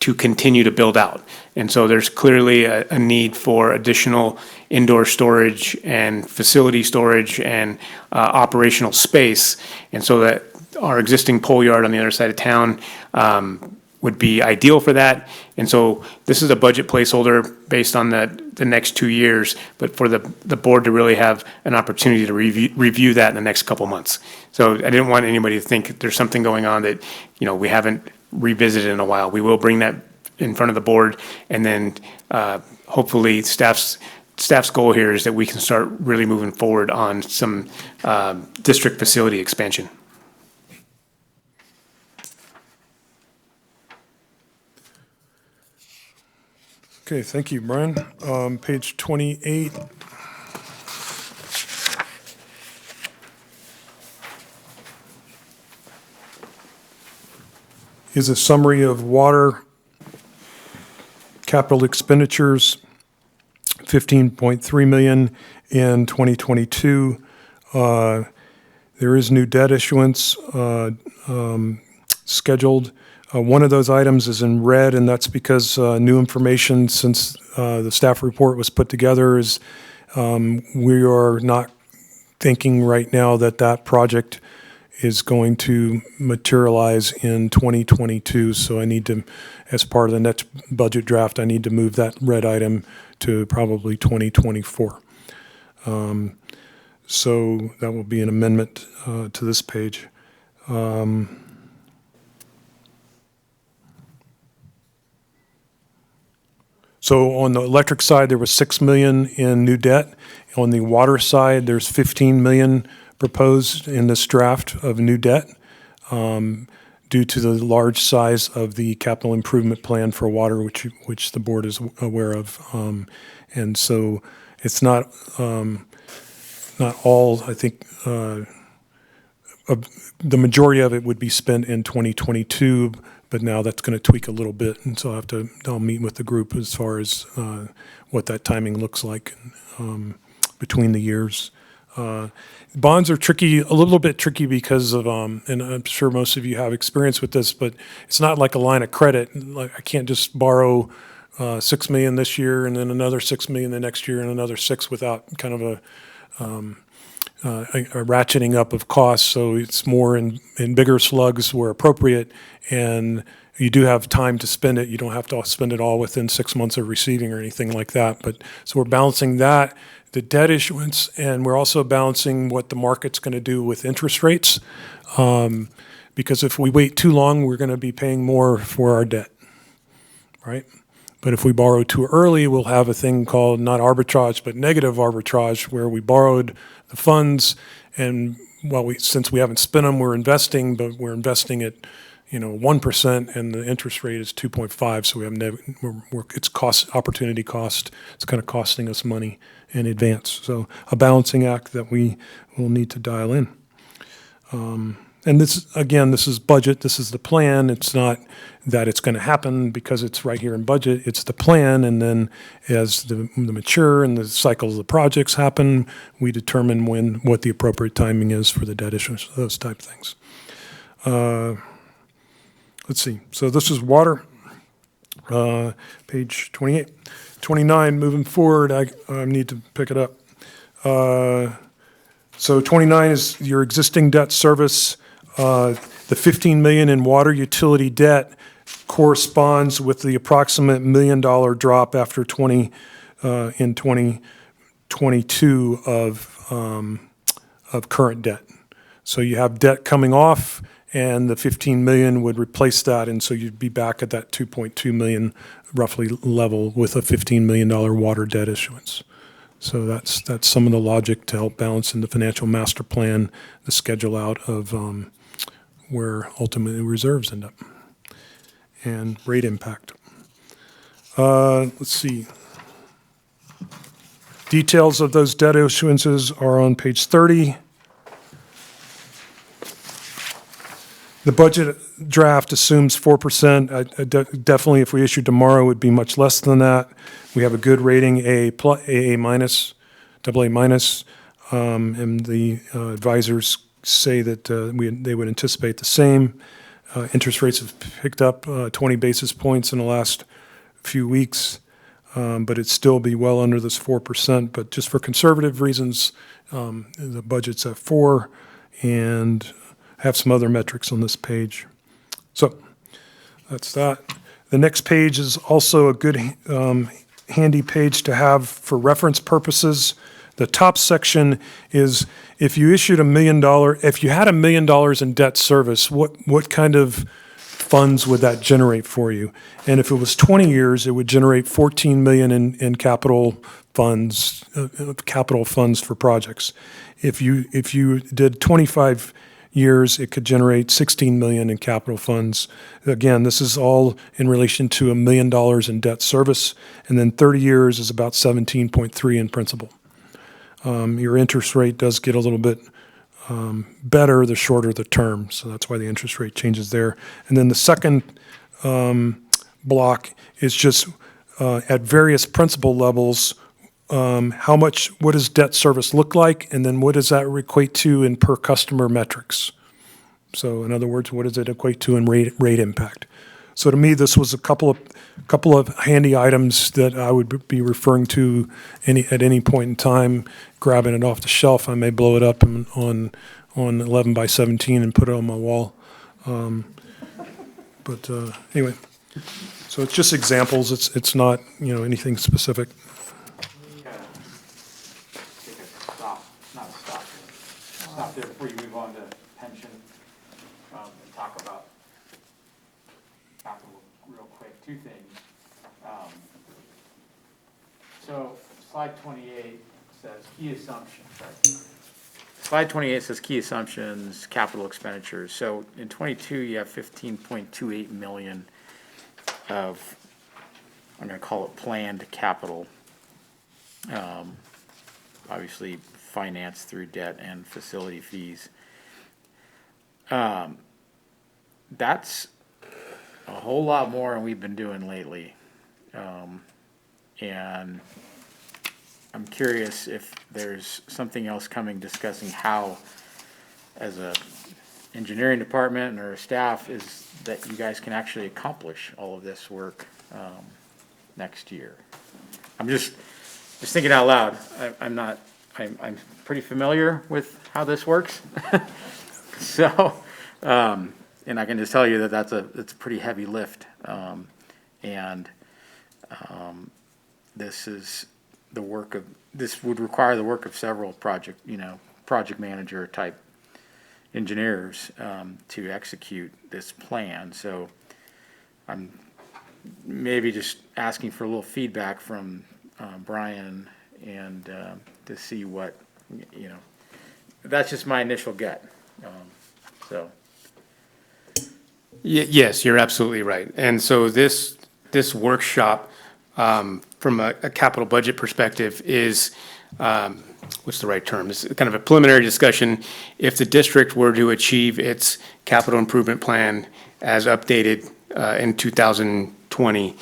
to continue to build out. And so there's clearly a need for additional indoor storage and facility storage and operational space. And so that our existing pole yard on the other side of town would be ideal for that. And so this is a budget placeholder based on the next 2 years, but for the board to really have an opportunity to review that in the next couple months. So I didn't want anybody to think there's something going on that, we haven't revisited in a while. We will bring that in front of the board, and then hopefully staff's goal here is that we can start really moving forward on some district facility expansion. Okay, thank you, Brian. Page 28. is a summary of water capital expenditures, 15.3 million in 2022. There is new debt issuance scheduled. One of those items is in red, and that's because new information since the staff report was put together is we are not thinking right now that that project is going to materialize in 2022. So I need to, as part of the next budget draft, I need to move that red item to probably 2024. So that will be an amendment to this page. So on the electric side, there was 6 million in new debt. On the water side, there's 15 million proposed in this draft of new debt due to the large size of the capital improvement plan for water, which the board is aware of. And so it's not all, I think, the majority of it would be spent in 2022, but now that's going to tweak a little bit, and so I'll meet with the group as far as what that timing looks like between the years. Bonds are tricky, a little bit tricky because of, and I'm sure most of you have experience with this, but it's not like a line of credit. Like I can't just borrow 6 million this year and then another 6 million the next year and another 6 without kind of a ratcheting up of costs. So it's more in bigger slugs where appropriate, and you do have time to spend it. You don't have to spend it all within 6 months of receiving or anything like that. But so we're balancing that, the debt issuance, and we're also balancing what the market's going to do with interest rates. Because if we wait too long, we're going to be paying more for our debt, right? But if we borrow too early, we'll have a thing called not arbitrage, but negative arbitrage, where we borrowed the funds, and since we haven't spent them, we're investing, but we're investing at 1%, and the interest rate is 2.5. So we have it's opportunity cost. It's kind of costing us money in advance. So a balancing act that we will need to dial in. And this is budget. This is the plan. It's not that it's going to happen because it's right here in budget. It's the plan, and then as the mature and the cycles of the projects happen, we determine what the appropriate timing is for the debt issuance, those type of things. Let's see. So this is water, page 28. 29, moving forward, I need to pick it up. So 29 is your existing debt service. The 15 million in water utility debt corresponds with the approximate $1 million drop after in 2022 of current debt. So you have debt coming off, and the 15 million would replace that, and so you'd be back at that 2.2 million roughly level with a $15 million water debt issuance. So that's some of the logic to help balance in the financial master plan, the schedule out of where ultimately reserves end up, and rate impact. Let's see. Details of those debt issuances are on page 30. The budget draft assumes 4%. Definitely, if we issued tomorrow, it would be much less than that. We have a good rating, AA minus, AA minus, and the advisors say that they would anticipate the same. Interest rates have picked up 20 basis points in the last few weeks, but it'd still be well under this 4%. But just for conservative reasons, the budget's at 4%, and have some other metrics on this page. So that's that. The next page is also a good handy page to have for reference purposes. The top section is if you issued $1 million, if you had $1 million in debt service, what kind of funds would that generate for you? And if it was 20 years, it would generate 14 million in capital funds for projects. If you did 25 years, it could generate 16 million in capital funds. Again, this is all in relation to $1 million in debt service, and then 30 years is about 17.3 in principal. Your interest rate does get a little bit better the shorter the term. So that's why the interest rate changes there. And then the second block is just at various principal levels, what does debt service look like? And then what does that equate to in per customer metrics? So in other words, what does it equate to in rate impact? So to me, this was a couple of handy items that I would be referring to at any point in time, grabbing it off the shelf. I may blow it up on 11 by 17 and put it on my wall. But anyway, so it's just examples. It's not anything specific. Stop there before you move on to pension and talk about capital real quick. Two things. So slide 28 says key assumptions. Right? Slide 28 says key assumptions, capital expenditures. So in 22 you have 15.28 million of, I'm going to call it planned capital. Obviously financed through debt and facility fees. That's a whole lot more than we've been doing lately. And I'm curious if there's something else coming discussing how, as a engineering department or staff, is that you guys can actually accomplish all of this work next year. I'm just thinking out loud. I'm pretty familiar with how this works. So, and I can just tell you that it's a pretty heavy lift. This is the work of, this would require the work of several project manager type engineers to execute this plan. So I'm maybe just asking for a little feedback from Brian and to see what, that's just my initial gut. So. Yes, you're absolutely right. And so this workshop, from a capital budget perspective, is, what's the right term? It's kind of a preliminary discussion. If the district were to achieve its capital improvement plan as updated in 2020,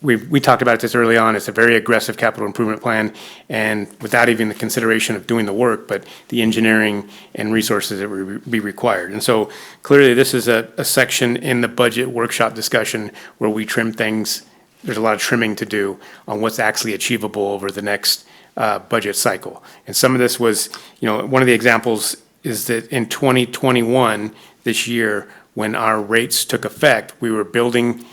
we talked about this early on. It's a very aggressive capital improvement plan, and without even the consideration of doing the work, but the engineering and resources that would be required. And so clearly this is a section in the budget workshop discussion where we trim things. There's a lot of trimming to do on what's actually achievable over the next budget cycle. And some of this was, one of the examples is that in 2021, this year, when our rates took effect, we were building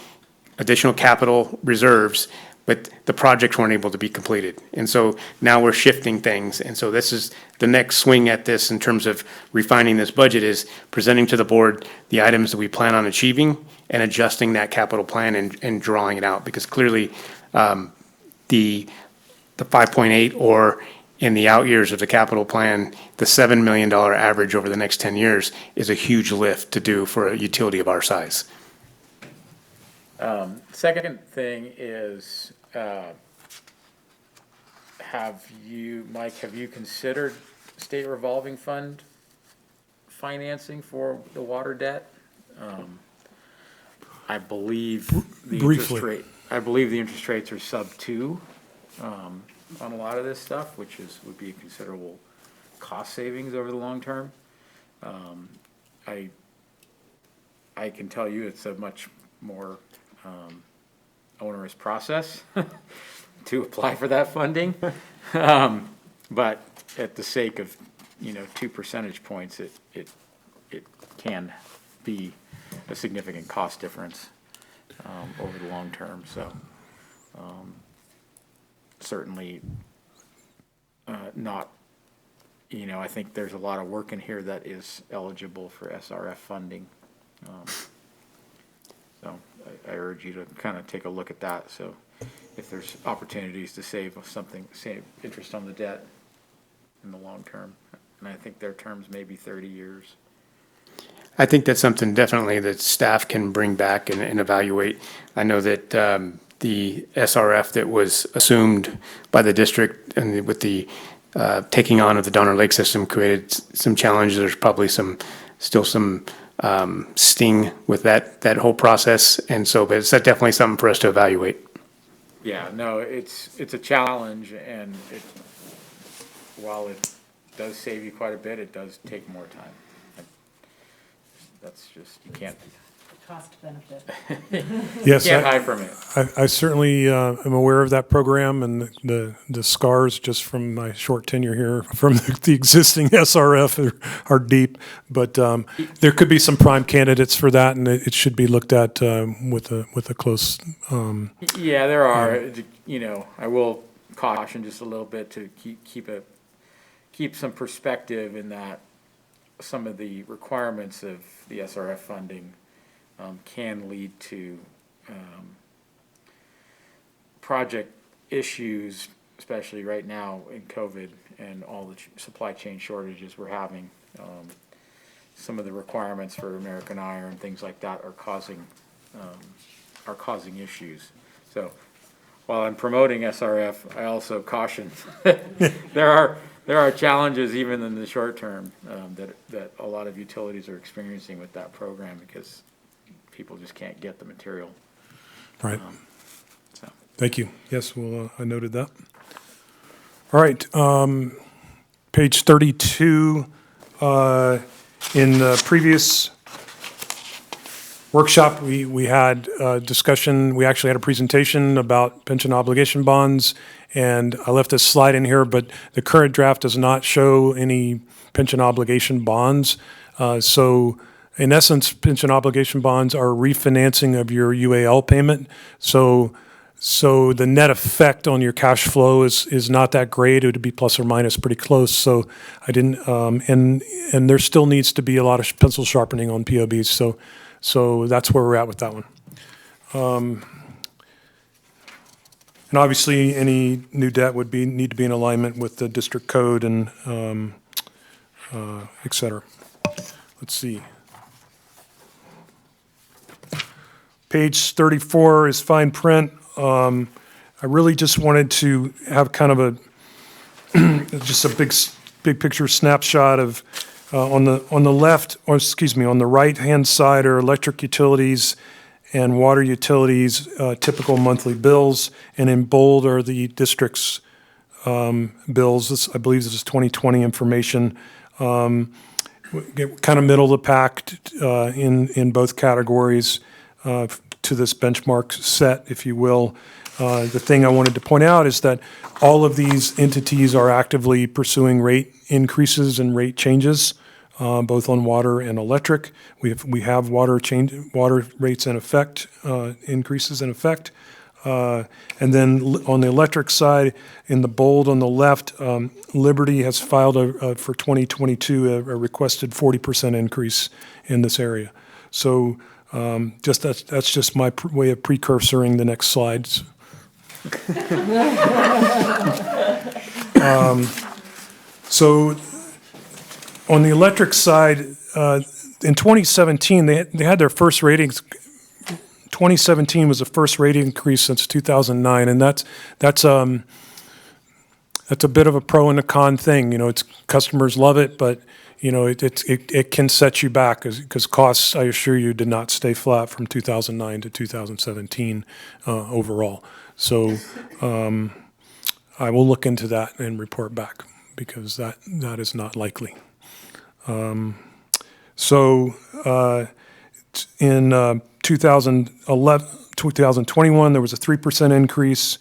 additional capital reserves, but the projects weren't able to be completed. And so now we're shifting things. And so this is the next swing at this in terms of refining this budget, is presenting to the board the items that we plan on achieving and adjusting that capital plan and drawing it out. Because clearly the 5.8, or in the out years of the capital plan, the $7 million average over the next 10 years is a huge lift to do for a utility of our size. Second thing is, Mike, have you considered state revolving fund financing for the water debt? I believe the interest rates are sub-2 on a lot of this stuff, which would be a considerable cost savings over the long term. I can tell you it's a much more onerous process to apply for that funding. But at the sake of, 2 percentage points, it can be a significant cost difference over the long term. So certainly not, I think there's a lot of work in here that is eligible for SRF funding. So I urge you to kind of take a look at that. So if there's opportunities to save interest on the debt in the long term, and I think their terms may be 30 years. I think that's something definitely that staff can bring back and evaluate. I know that the SRF that was assumed by the district and with the taking on of the Donner Lake system created some challenges. There's probably still some sting with that whole process. And so, but it's definitely something for us to evaluate. Yeah, no, it's a challenge, and while it does save you quite a bit, it does take more time. That's just, you can't Cost benefit. Yes, hide from it. I certainly am aware of that program and the scars just from my short tenure here from the existing SRF are deep. But there could be some prime candidates for that, and it should be looked at with a close. Yeah, there are. I will caution just a little bit to keep some perspective in that some of the requirements of the SRF funding can lead to project issues, especially right now in COVID and all the supply chain shortages we're having. Some of the requirements for American Iron, things like that, are causing issues. So while I'm promoting SRF, I also caution there are challenges even in the short term that a lot of utilities are experiencing with that program because people just can't get the material. Right. So. Thank you. Yes, well, I noted that. All right. Page 32. In the previous workshop, we had a discussion. We actually had a presentation about pension obligation bonds, and I left this slide in here, but the current draft does not show any pension obligation bonds. So in essence, pension obligation bonds are refinancing of your UAL payment. So the net effect on your cash flow is not that great. It would be plus or minus pretty close. So I didn't, and there still needs to be a lot of pencil sharpening on POBs. So that's where we're at with that one. And obviously, any new debt would need to be in alignment with the district code and et cetera. Let's see. Page 34 is fine print. I really just wanted to have kind of just a big picture snapshot of on the left, or excuse me, on the right-hand side are electric utilities and water utilities, typical monthly bills, and in bold are the district's bills. I believe this is 2020 information. Kind of middle of the pack in both categories to this benchmark set, if you will. The thing I wanted to point out is that all of these entities are actively pursuing rate increases and rate changes, both on water and electric. We have water rates in effect, increases in effect. And then on the electric side, in the bold on the left, Liberty has filed for 2022 a requested 40% increase in this area. So that's just my way of precursoring the next slides. So on the electric side, in 2017, they had their first ratings. 2017 was the first rate increase since 2009, and that's a bit of a pro and a con thing. It's customers love it, but it can set you back because costs, I assure you, did not stay flat from 2009 to 2017 overall. So I will look into that and report back because that is not likely. So in 2021, there was a 3% increase.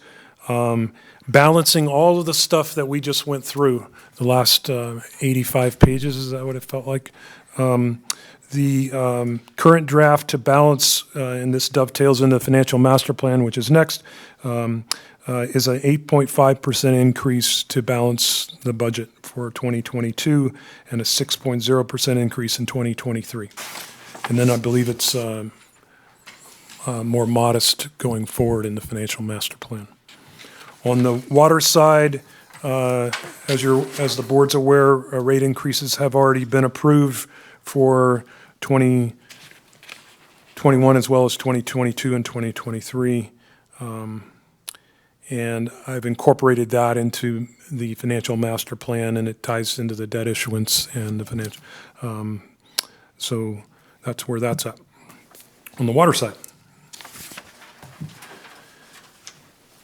Balancing all of the stuff that we just went through, the last 85 pages, is that what it felt like? The current draft to balance, and this dovetails into the financial master plan, which is next, is an 8.5% increase to balance the budget for 2022 and a 6.0% increase in 2023. And then I believe it's more modest going forward in the financial master plan. On the water side, as the board's aware, rate increases have already been approved for 2021 as well as 2022 and 2023. And I've incorporated that into the financial master plan, and it ties into the debt issuance and the financial. So that's where that's at. On the water side.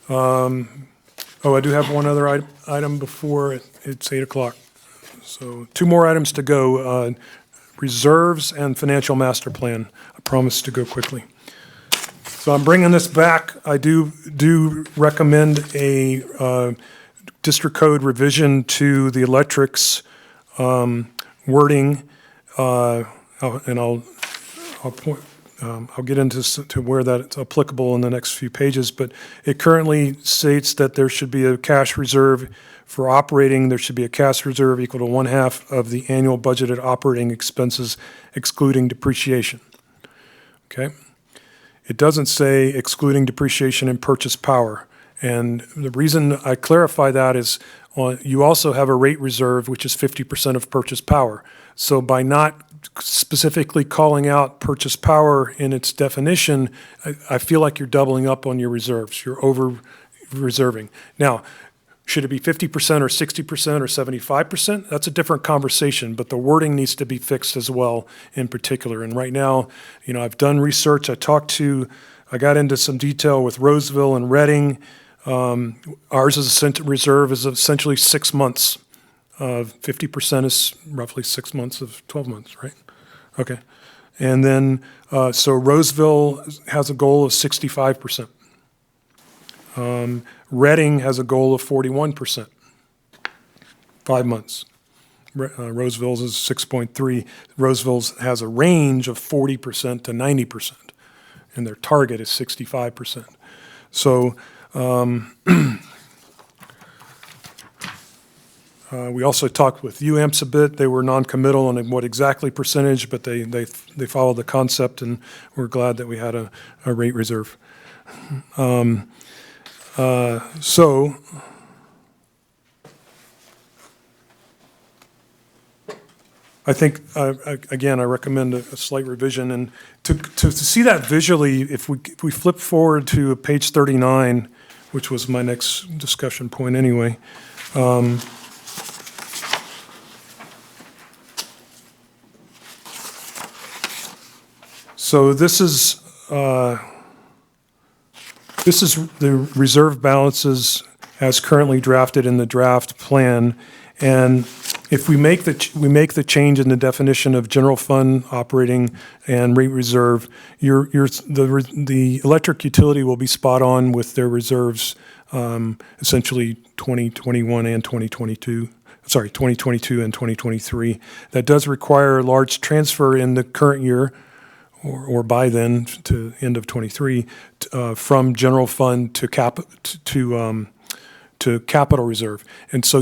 I do have one other item before it's 8 o'clock. So 2 more items to go. Reserves and financial master plan. I promise to go quickly. So I'm bringing this back. I do recommend a district code revision to the electrics wording, and I'll get into where that's applicable in the next few pages, but it currently states that there should be a cash reserve for operating. There should be a cash reserve equal to 1/2 of the annual budgeted operating expenses, excluding depreciation. Okay? It doesn't say excluding depreciation and purchase power. And the reason I clarify that is you also have a rate reserve, which is 50% of purchase power. So by not specifically calling out purchase power in its definition, I feel like you're doubling up on your reserves. You're over reserving. Now, should it be 50% or 60% or 75%? That's a different conversation, but the wording needs to be fixed as well in particular. And right now, I've done research. I got into some detail with Roseville and Reading. Ours is a reserve is essentially 6 months. 50% is roughly 6 months of 12 months, right? Okay. And then, so Roseville has a goal of 65%. Reading has a goal of 41%, 5 months. Roseville's is 6.3. Roseville's has a range of 40% to 90%, and their target is 65%. So we also talked with UAMPS a bit. They were non-committal on what exactly percentage, but they followed the concept, and we're glad that we had a rate reserve. So I think, again, I recommend a slight revision. And to see that visually, if we flip forward to page 39, which was my next discussion point anyway, so this is the reserve balances as currently drafted in the draft plan. And if we make the change in the definition of general fund operating and rate reserve, the electric utility will be spot on with their reserves, essentially 2021 and 2022. Sorry, 2022 and 2023. That does require a large transfer in the current year, or by then to end of 23, from general fund to capital reserve. And so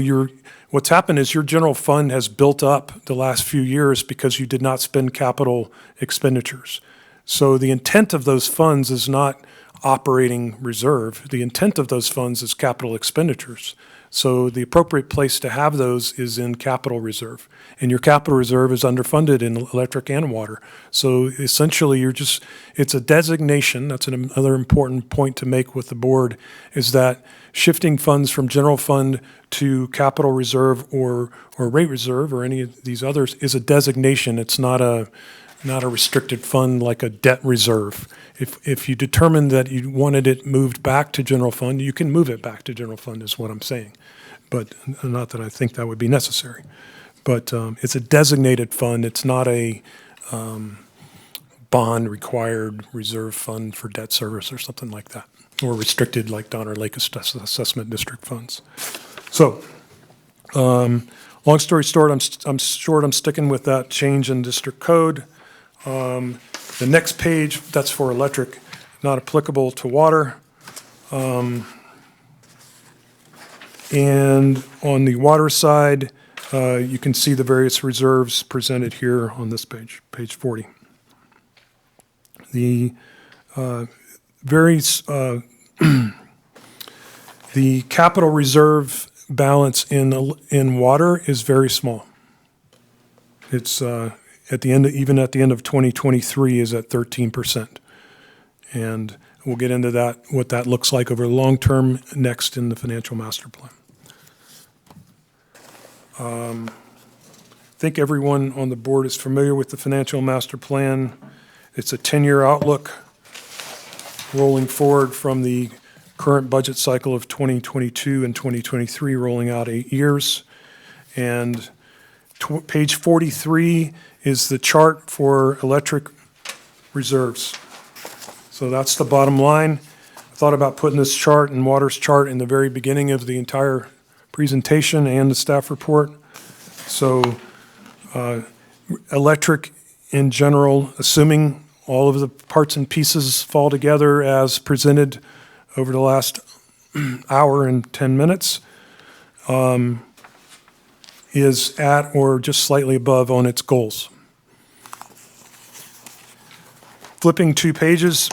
what's happened is your general fund has built up the last few years because you did not spend capital expenditures. So the intent of those funds is not operating reserve. The intent of those funds is capital expenditures. So the appropriate place to have those is in capital reserve. And your capital reserve is underfunded in electric and water. So essentially it's a designation. That's another important point to make with the board, is that shifting funds from general fund to capital reserve or rate reserve or any of these others is a designation. It's not a restricted fund like a debt reserve. If you determine that you wanted it moved back to general fund, you can move it back to general fund is what I'm saying. But not that I think that would be necessary. But it's a designated fund. It's not a bond required reserve fund for debt service or something like that, or restricted like Donner Lake Assessment District funds. So long story short, I'm sticking with that change in district code. The next page, that's for electric, not applicable to water. And on the water side, you can see the various reserves presented here on this page, page 40. The the capital reserve balance in water is very small. It's even at the end of 2023 is at 13%. And we'll get into that, what that looks like over the long term next in the financial master plan. I think everyone on the board is familiar with the financial master plan. It's a 10-year outlook rolling forward from the current budget cycle of 2022 and 2023, rolling out 8 years. And page 43 is the chart for electric reserves. So that's the bottom line. I thought about putting this chart and water's chart in the very beginning of the entire presentation and the staff report. So electric in general, assuming all of the parts and pieces fall together as presented over the last hour and 10 minutes, is at or just slightly above on its goals. Flipping 2 pages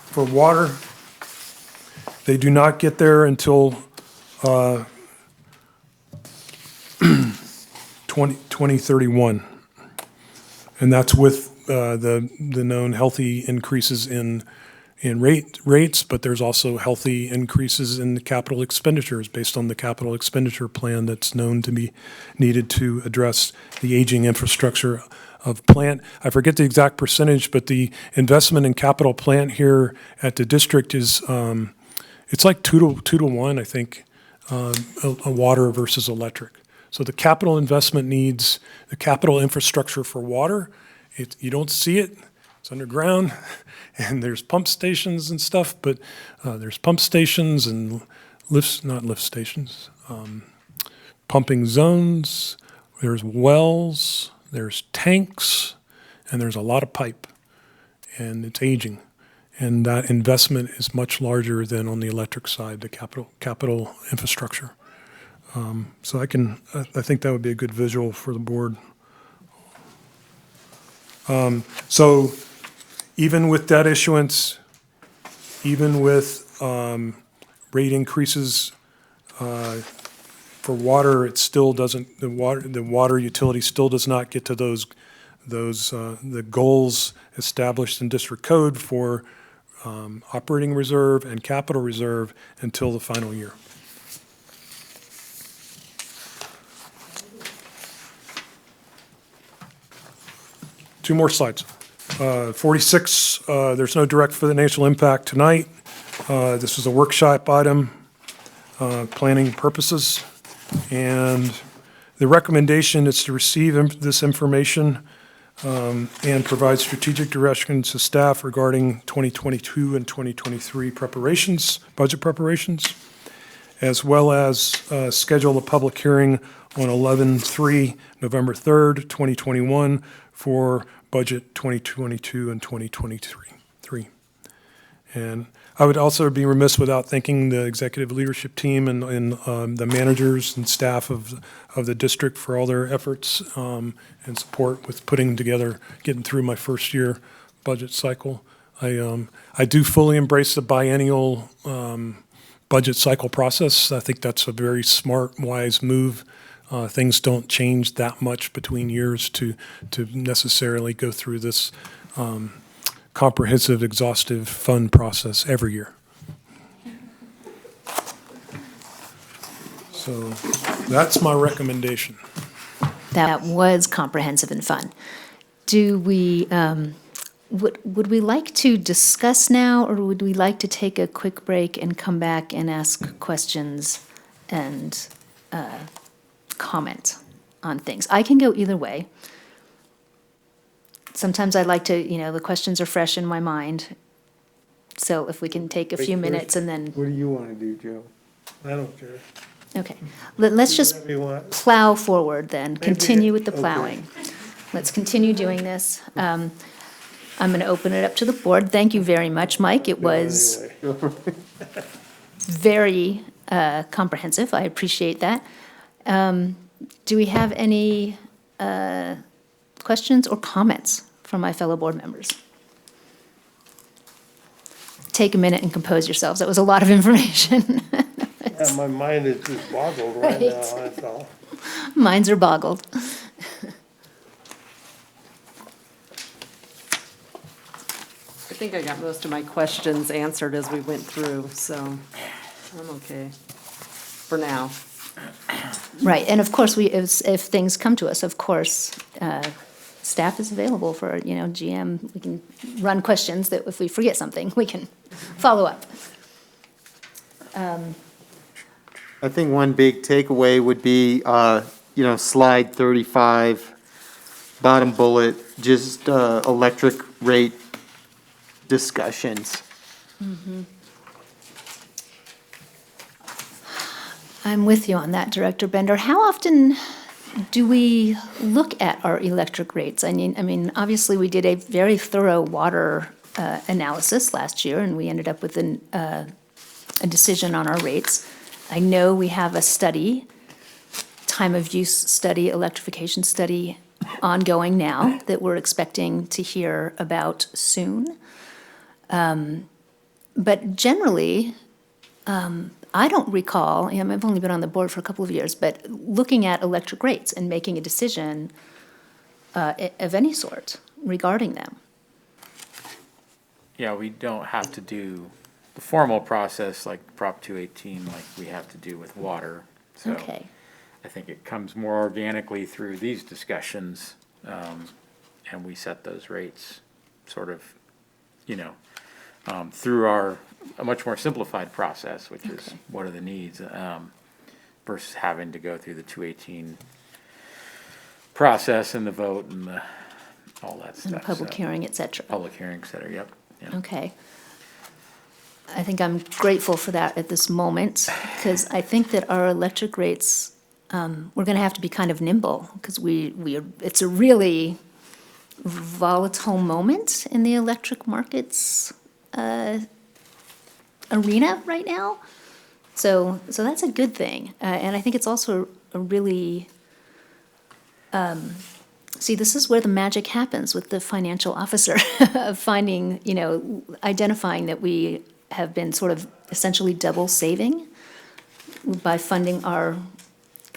for water, they do not get there until 2031. And that's with the known healthy increases in rates, but there's also healthy increases in the capital expenditures based on the capital expenditure plan that's known to be needed to address the aging infrastructure of plant. I forget the exact percentage, but the investment in capital plant here at the district is, it's like 2 to 1, I think, a water versus electric. So the capital investment needs, the capital infrastructure for water, you don't see it, it's underground, and there's pump stations and stuff, but there's pump stations and not lift stations, pumping zones, there's wells, there's tanks, and there's a lot of pipe, and it's aging. And that investment is much larger than on the electric side, the capital infrastructure. So I think that would be a good visual for the board. So even with debt issuance, even with rate increases for water, it still doesn't. The water utility still does not get to the goals established in district code for operating reserve and capital reserve until the final year. Two more slides. 46, there's no direct financial impact tonight. This was a workshop item, planning purposes. And the recommendation is to receive this information and provide strategic directions to staff regarding 2022 and 2023 preparations, budget preparations, as well as schedule a public hearing on 11/3, November 3rd, 2021 for budget 2022 and 2023. And I would also be remiss without thanking the executive leadership team and the managers and staff of the district for all their efforts and support with putting together, getting through my first year budget cycle. I do fully embrace the biennial budget cycle process. I think that's a very smart, wise move. Things don't change that much between years to necessarily go through this comprehensive, exhaustive, fun process every year. So that's my recommendation. That was comprehensive and fun. Do we, would we like to discuss now, or would we like to take a quick break and come back and ask questions and comment on things? I can go either way. Sometimes I like to, the questions are fresh in my mind. So if we can take a few minutes and then, What do you want to do, Joe? I don't care. okay. Let's just Whatever you want. plow forward then, continue with the okay. plowing. Let's continue doing this. I'm going to open it up to the board. Thank you very much, Mike. It was Anyway. very comprehensive. I appreciate that. Do we have any questions or comments from my fellow board members? Take a minute and compose yourselves. That was a lot of information. Yeah, my mind is just boggled right Right. now, that's all. Minds are boggled. think I got most of my questions answered as we went through, so I'm okay for now. Right, and of course, if things come to us, of course, staff is available for, GM, we can run questions that if we forget something, we can follow up. I think one big takeaway would be, slide 35, bottom bullet, just electric rate discussions. I'm with you on that, Director Bender. How often do we look at our electric rates? I mean, obviously, we did a very thorough water analysis last year, and we ended up with a decision on our rates. I know we have a study, time of use study, electrification study ongoing now that we're expecting to hear about soon. But generally, I don't recall, I've only been on the board for a couple of years, but looking at electric rates and making a decision of any sort regarding them. Yeah, we don't have to do the formal process like Prop 218 like we have to do with water. So Okay. I think it comes more organically through these discussions, and we set those rates sort of, through a much more simplified process, which is Okay. what are the needs, versus having to go through the 218 process and the vote and all that stuff. And the public So, hearing, et cetera. Public hearing, et cetera, yep. Yeah. Okay. I think I'm grateful for that at this moment, because I think that our electric rates, we're going to have to be kind of nimble, because it's a really volatile moment in the electric markets arena right now. So that's a good thing. And I think it's also a really, see, this is where the magic happens with the financial officer of finding, identifying that we have been sort of essentially double saving by funding our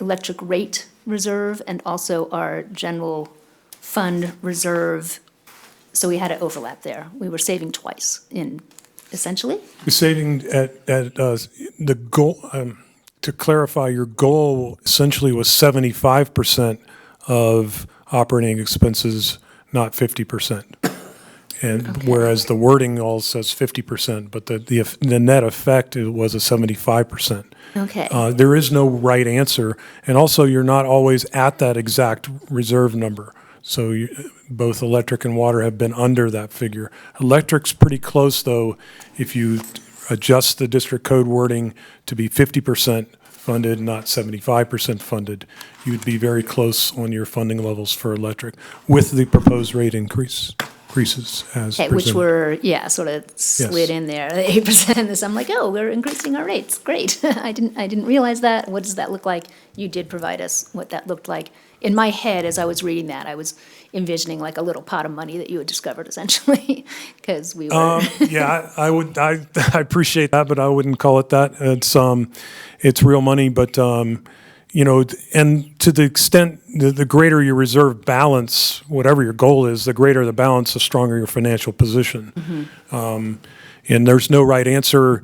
electric rate reserve and also our general fund reserve. So we had an overlap there. We were saving twice essentially. You're saving at the goal, to clarify, your goal essentially was 75% of operating expenses, not 50%. And whereas the wording all says 50%, but the net effect was a 75%. Okay. There is no right answer, and also you're not always at that exact reserve number. So both electric and water have been under that figure. Electric's pretty close, though, if you adjust the district code wording to be 50% funded, not 75% funded, you'd be very close on your funding levels for electric with the proposed rate increases as Okay, which presented. were, sort of slid in there, the 8% and this. I'm like, oh, we're increasing our rates. Great. I didn't realize that. What does that look like? You did provide us what that looked like. In my head, as I was reading that, I was envisioning like a little pot of money that you had discovered essentially, because we were. Yeah, I appreciate that, but I wouldn't call it that. It's real money, but, and to the extent, the greater your reserve balance, whatever your goal is, the greater the balance, the stronger your financial position. And there's no right answer.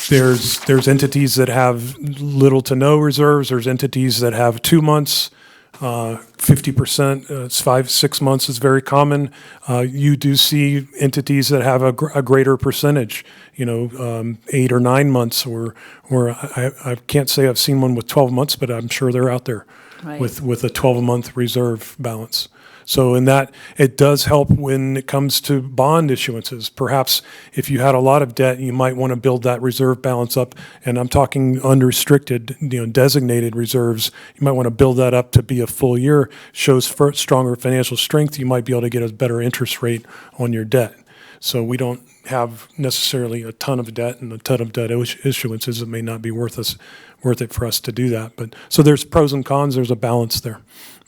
There's entities that have little to no reserves. There's entities that have 2 months, 50%, it's 5-6 months is very common. You do see entities that have a greater percentage, 8 or 9 months, or I can't say I've seen one with 12 months, but I'm sure they're out there Right. with a 12-month reserve balance. So in that, it does help when it comes to bond issuances. Perhaps if you had a lot of debt, you might want to build that reserve balance up. And I'm talking unrestricted, designated reserves. You might want to build that up to be a full year. Shows stronger financial strength. You might be able to get a better interest rate on your debt. So we don't have necessarily a ton of debt and a ton of debt issuances. It may not be worth it for us to do that. But so there's pros and cons. There's a balance there.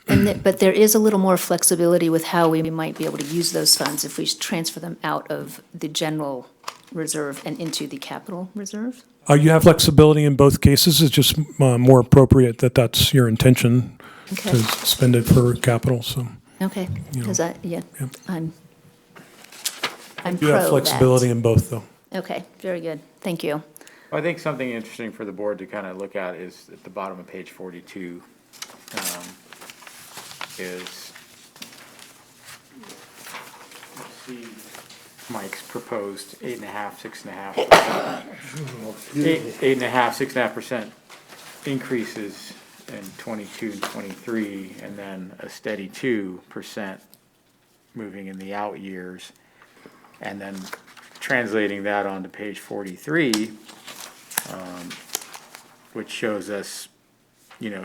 But there is a little more flexibility with how we might be able to use those funds if we transfer them out of the general reserve and into the capital reserve? You have flexibility in both cases. It's just more appropriate that that's your intention Okay. to spend it for capital, so. Okay, because I'm I'm You pro have that. flexibility in both, though. Okay, very good. Thank you. I think something interesting for the board to kind of look at is at the bottom of page 42, is, let's see, Mike's proposed 8.5%, 6.5%. 8.5%, 6.5% increases in 22 and 23, and then a steady 2% moving in the out years. And then translating that onto page 43, which shows us,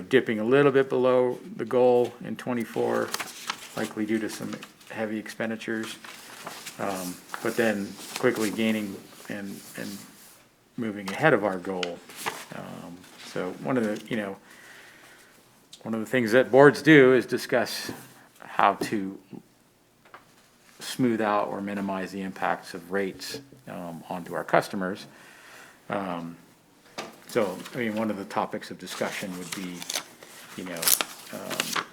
dipping a little bit below the goal in 24, likely due to some heavy expenditures, but then quickly gaining and moving ahead of our goal. So one of the things that boards do is discuss how to smooth out or minimize the impacts of rates onto our customers. So, one of the topics of discussion would be,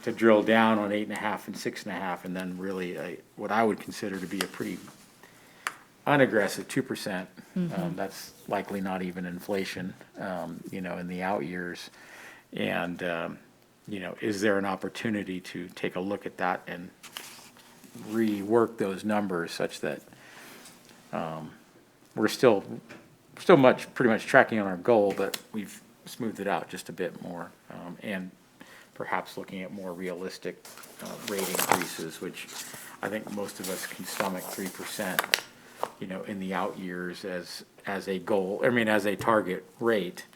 to drill down on 8.5 and 6.5, and then really what I would consider to be a pretty unaggressive 2%. That's likely not even inflation, in the out years. And, is there an opportunity to take a look at that and rework those numbers such that we're still pretty much tracking on our goal, but we've smoothed it out just a bit more, and perhaps looking at more realistic rate increases, which I think most of us can stomach 3%, in the out years as a goal. As a target rate,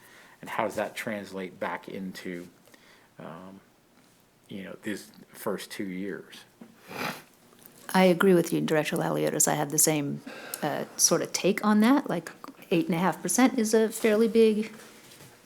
and how does that translate back into these first 2 years? I agree with you, Director Laliotis. I have the same sort of take on that. Like 8.5% is a fairly big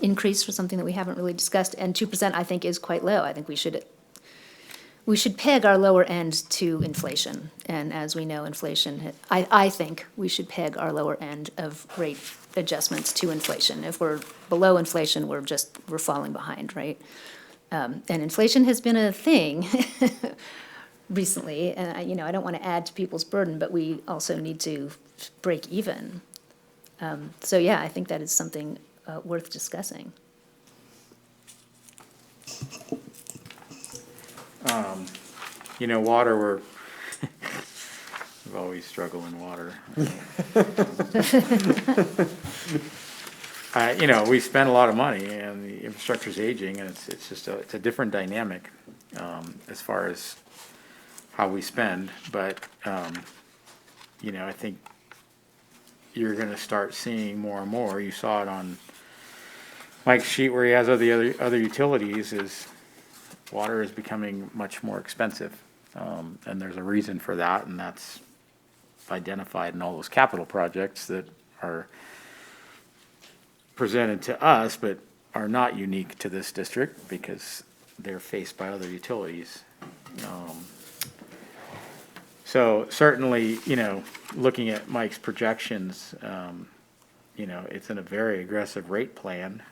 increase for something that we haven't really discussed, and 2% I think is quite low. I think we should peg our lower end to inflation, and as we know, inflation. I think we should peg our lower end of rate adjustments to inflation. If we're below inflation, we're falling behind, right? And inflation has been a thing. Recently, and I don't want to add to people's burden, but we also need to break even. So yeah, I think that is something worth discussing. Water, we've always struggled in water. We spend a lot of money, and the infrastructure's aging, and it's a different dynamic as far as how we spend, but I think you're going to start seeing more and more. You saw it on Mike's sheet where he has other utilities. Is water is becoming much more expensive, and there's a reason for that, and that's identified in all those capital projects that are presented to us, but are not unique to this district because they're faced by other utilities. So certainly, looking at Mike's projections, it's in a very aggressive rate plan,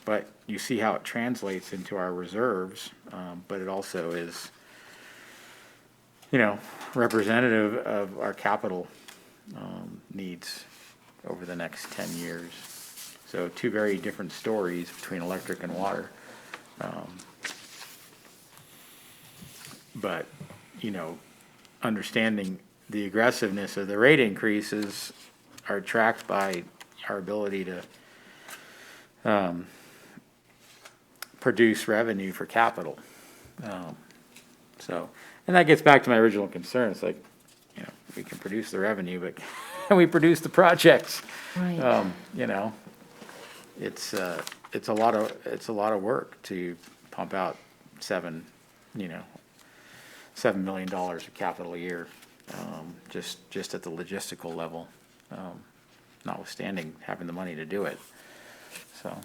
but you see how it translates into our reserves, but it also is, representative of our capital needs over the next 10 years. So two very different stories between electric and water. But, understanding the aggressiveness of the rate increases are tracked by our ability to produce revenue for capital. And that gets back to my original concern. It's like, we can produce the revenue, but can we produce the projects? Right. It's a lot of work to pump out $7 million of capital a year, just at the logistical level, notwithstanding having the money to do it. So,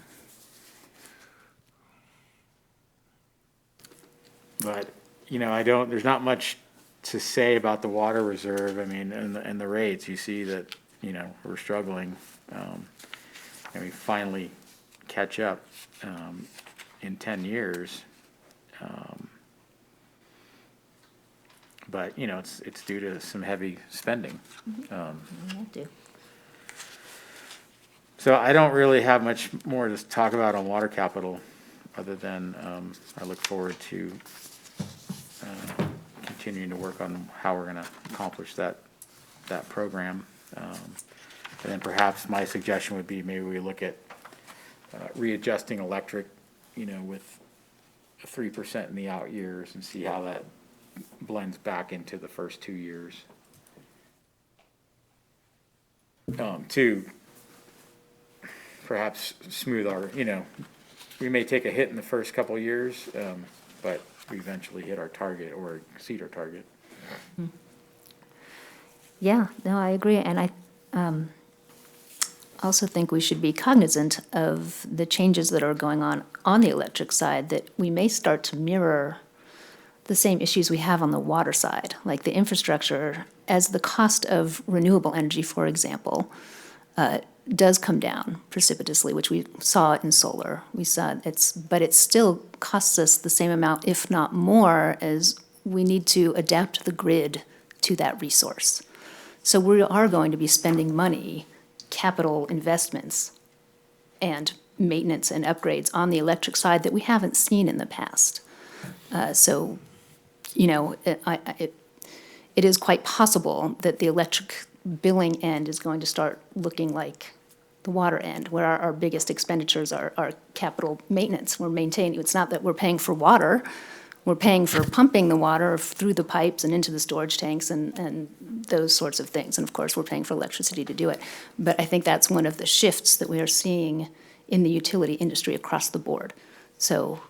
but there's not much to say about the water reserve. And the rates. You see that we're struggling, and we finally catch up in 10 years. but, you know, it's due to some heavy spending. So I don't really have much more to talk about on water capital, other than I look forward to continuing to work on how we're going to accomplish that program. And then perhaps my suggestion would be maybe we look at readjusting electric, you know, with 3% in the out years and see how that blends back into the first 2 years. To perhaps smooth our, you know, we may take a hit in the first couple of years, but we eventually hit our target or exceed our target. Yeah, no, I agree. And I also think we should be cognizant of the changes that are going on the electric side, that we may start to mirror the same issues we have on the water side, like the infrastructure, as the cost of renewable energy, for example, does come down precipitously, which we saw in solar. We saw but it still costs us the same amount, if not more, as we need to adapt the grid to that resource. So we are going to be spending money, capital investments, and maintenance and upgrades on the electric side that we haven't seen in the past. So, you know, it is quite possible that the electric billing end is going to start looking like the water end, where our biggest expenditures are capital maintenance. We're maintaining, it's not that we're paying for water, we're paying for pumping the water through the pipes and into the storage tanks and those sorts of things. And of course, we're paying for electricity to do it. But I think that's one of the shifts that we are seeing in the utility industry across the board. So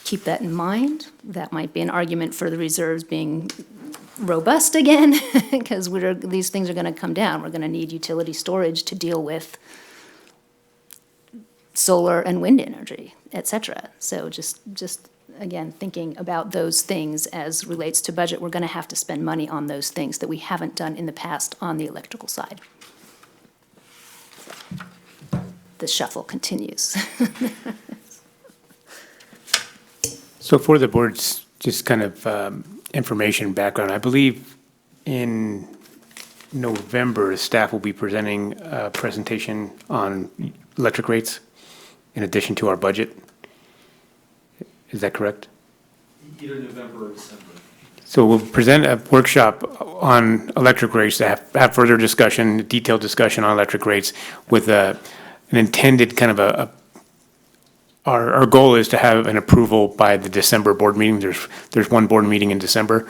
keep that in mind. That might be an argument for the reserves being robust again, because these things are going to come down. We're going to need utility storage to deal with solar and wind energy, et cetera. So just again, thinking about those things as relates to budget, we're going to have to spend money on those things that we haven't done in the past on the electrical side. The shuffle continues. So for the board's just kind of information background, I believe in November, staff will be presenting a presentation on electric rates in addition to our budget. Is that correct? Either November or December. So we'll present a workshop on electric rates to have further discussion, detailed discussion on electric rates with an intended kind of our goal is to have an approval by the December board meeting. There's one board meeting in December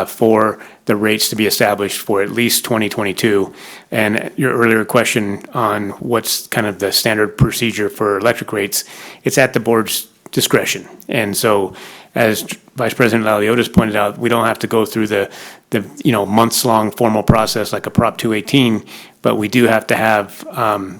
for the rates to be established for at least 2022. And your earlier question on what's kind of the standard procedure for electric rates, it's at the board's discretion. And so, as Vice President Laliotis pointed out, we don't have to go through the months-long formal process like a Prop 218, but we do have to have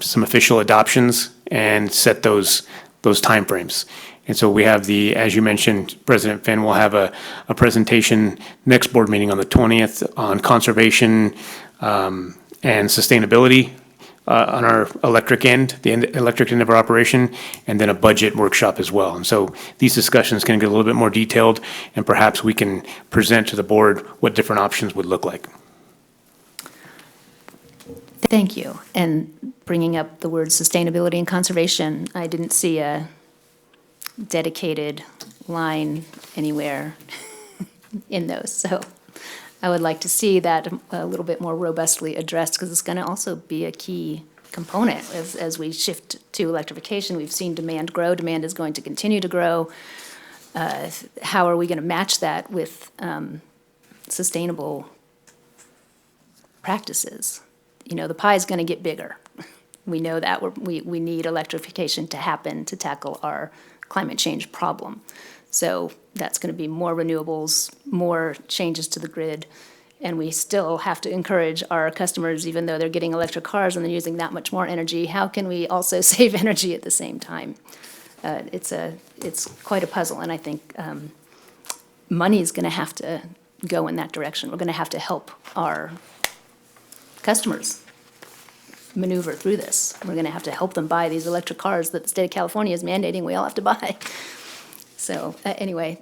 some official adoptions and set those timeframes. And so we have as you mentioned, President Finn will have a presentation next board meeting on the 20th on conservation and sustainability on our electric end, the electric end of our operation, and then a budget workshop as well. And so these discussions can get a little bit more detailed, and perhaps we can present to the board what different options would look like. Thank you. And bringing up the words sustainability and conservation, I didn't see a dedicated line anywhere in those. So I would like to see that a little bit more robustly addressed, because it's going to also be a key component as we shift to electrification. We've seen demand grow. Demand is going to continue to grow. How are we going to match that with sustainable practices? You know, the pie is going to get bigger. We know that we need electrification to happen to tackle our climate change problem. So that's going to be more renewables, more changes to the grid, and we still have to encourage our customers, even though they're getting electric cars and they're using that much more energy, how can we also save energy at the same time? It's quite a puzzle, and I think money is going to have to go in that direction. We're going to have to help our customers maneuver through this. We're going to have to help them buy these electric cars that the state of California is mandating we all have to buy. So anyway,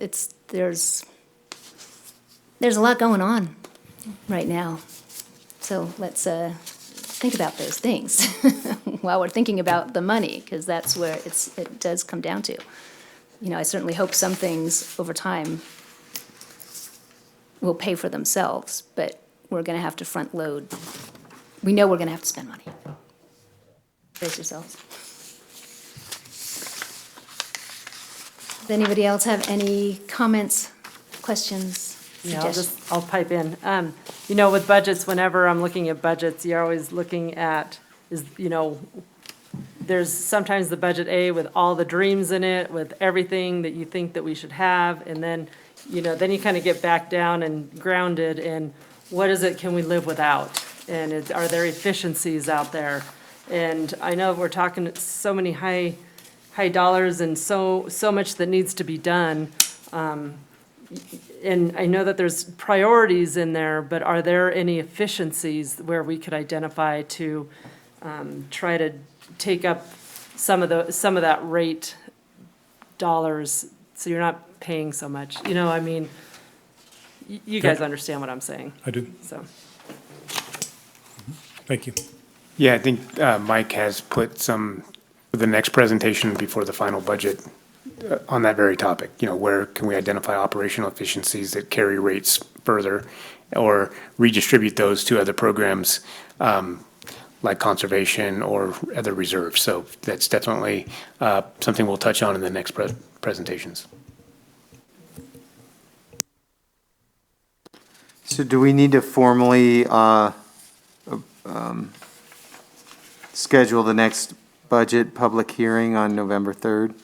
there's a lot going on right now. So let's think about those things while we're thinking about the money, because that's where it does come down to. You know, I certainly hope some things over time will pay for themselves, but we're going to have to front load. We know we're going to have to spend money. Brace yourselves. Does anybody else have any comments, questions, Yeah, suggestions? I'll pipe in. You know, with budgets, whenever I'm looking at budgets, you're always looking at, there's sometimes the budget A with all the dreams in it, with everything that you think that we should have, and then, then you kind of get back down and grounded in what is it can we live without? And are there efficiencies out there? And I know we're talking so many high dollars and so much that needs to be done. And I know that there's priorities in there, but are there any efficiencies where we could identify to try to take up some of that rate dollars, so you're not paying so much? I mean, you guys understand what I'm saying. I do. So, Thank you. Yeah, I think Mike has put some, the next presentation before the final budget on that very topic. Where can we identify operational efficiencies that carry rates further or redistribute those to other programs like conservation or other reserves. So that's definitely something we'll touch on in the next presentations. So do we need to formally schedule the next budget public hearing on November 3rd?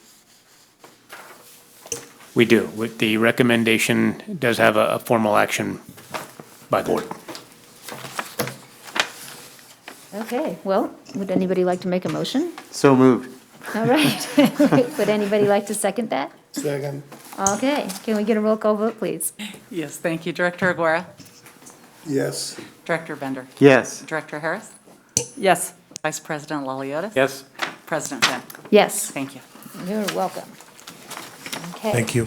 We do. With the recommendation does have a formal action by the board. Okay, well, would anybody like to make a motion? So moved. All right. Would anybody like to second that? Second. Okay, can we get a roll call vote, please? Yes, thank you. Director Aguirre? Yes. Director Bender? Yes. Director Harris? yes. Vice President Laliotis? Yes? President Finn? Yes, Thank you. you're welcome. Okay. Thank you.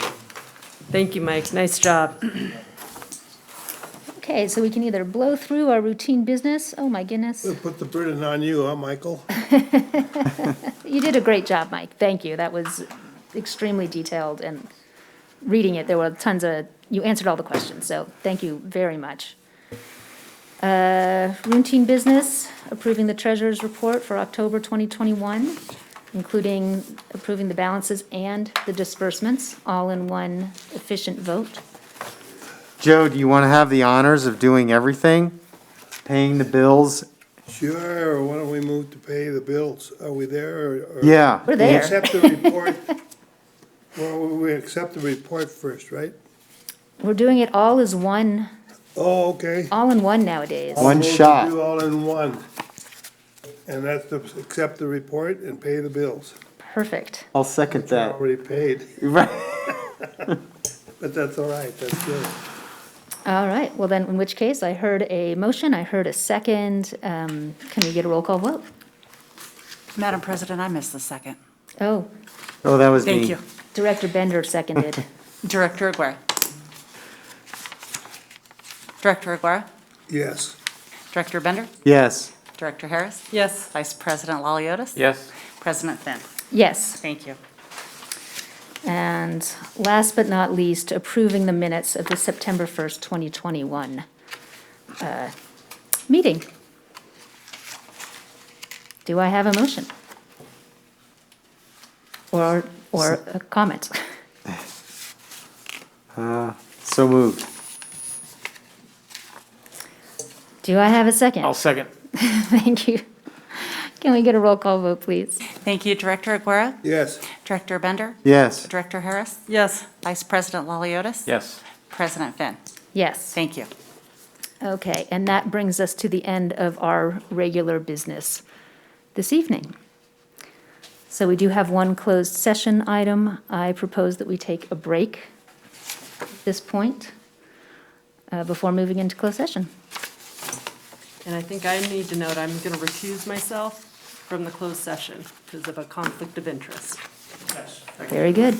Thank you, Mike. Nice job. Okay, so we can either blow through our routine business. Oh, my goodness. We'll put the burden on you, huh, Michael? You did a great job, Mike. Thank you. That was extremely detailed, and reading it, there were you answered all the questions, so thank you very much. Routine business, approving the treasurer's report for October 2021, including approving the balances and the disbursements, all in one efficient vote. Joe, do you want to have the honors of doing everything? Paying the bills? Sure, why don't we move to pay the bills? Are we there or? Yeah. We're We there. accept the report. Well, we accept the report first, right? We're doing it all as one, Oh, okay. all in one nowadays. One We'll shot. do all in one. And that's to accept the report and pay the bills. Perfect. I'll second that. Already paid, Right. but that's all right, that's good. All right, well then, in which case, I heard a motion, I heard a second. Can we get a roll call vote? Madam President, I missed the second. Oh, Oh, that was me. Thank you. Director Bender seconded. Director Aguirre? Director Aguirre? Yes. Director Bender? Yes. Director Harris? Yes. Vice President Laliotis? Yes? President Finn? Yes. Thank you. And last but not least, approving the minutes of the September 1st, 2021 meeting. Do I have a motion? Or a comment? So moved. Do I have a second? I'll second. Thank you. Can we get a roll call vote, please? Thank you. Director Aguirre? Yes. Director Bender? Yes. Director Harris? Yes. Vice President Laliotis? Yes. President Finn? Yes. Thank you. Okay, and that brings us to the end of our regular business this evening. So we do have one closed session item. I propose that we take a break at this point before moving into closed session. And I think I need to note, I'm going to recuse myself from the closed session because of a conflict of interest. Very good.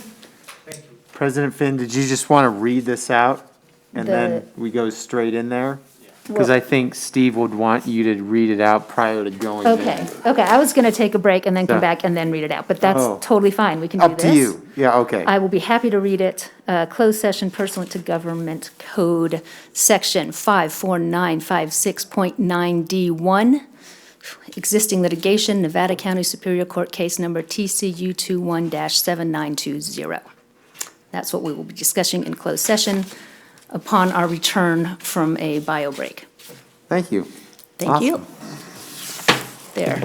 President Finn, did you just want to read this out? and then we go straight in there? Because I think Steve would want you to read it out prior to going in. Okay, I was going to take a break and then come So- back and then read it out, but that's Oh. totally fine, we can do this. Up to you. Yeah, okay. I will be happy to read it. Closed session pursuant to Government Code, Section 54956.9D1. Existing litigation, Nevada County Superior Court Case Number TCU 21-7920. That's what we will be discussing in closed session upon our return from a bio break. Thank you. Thank you. There.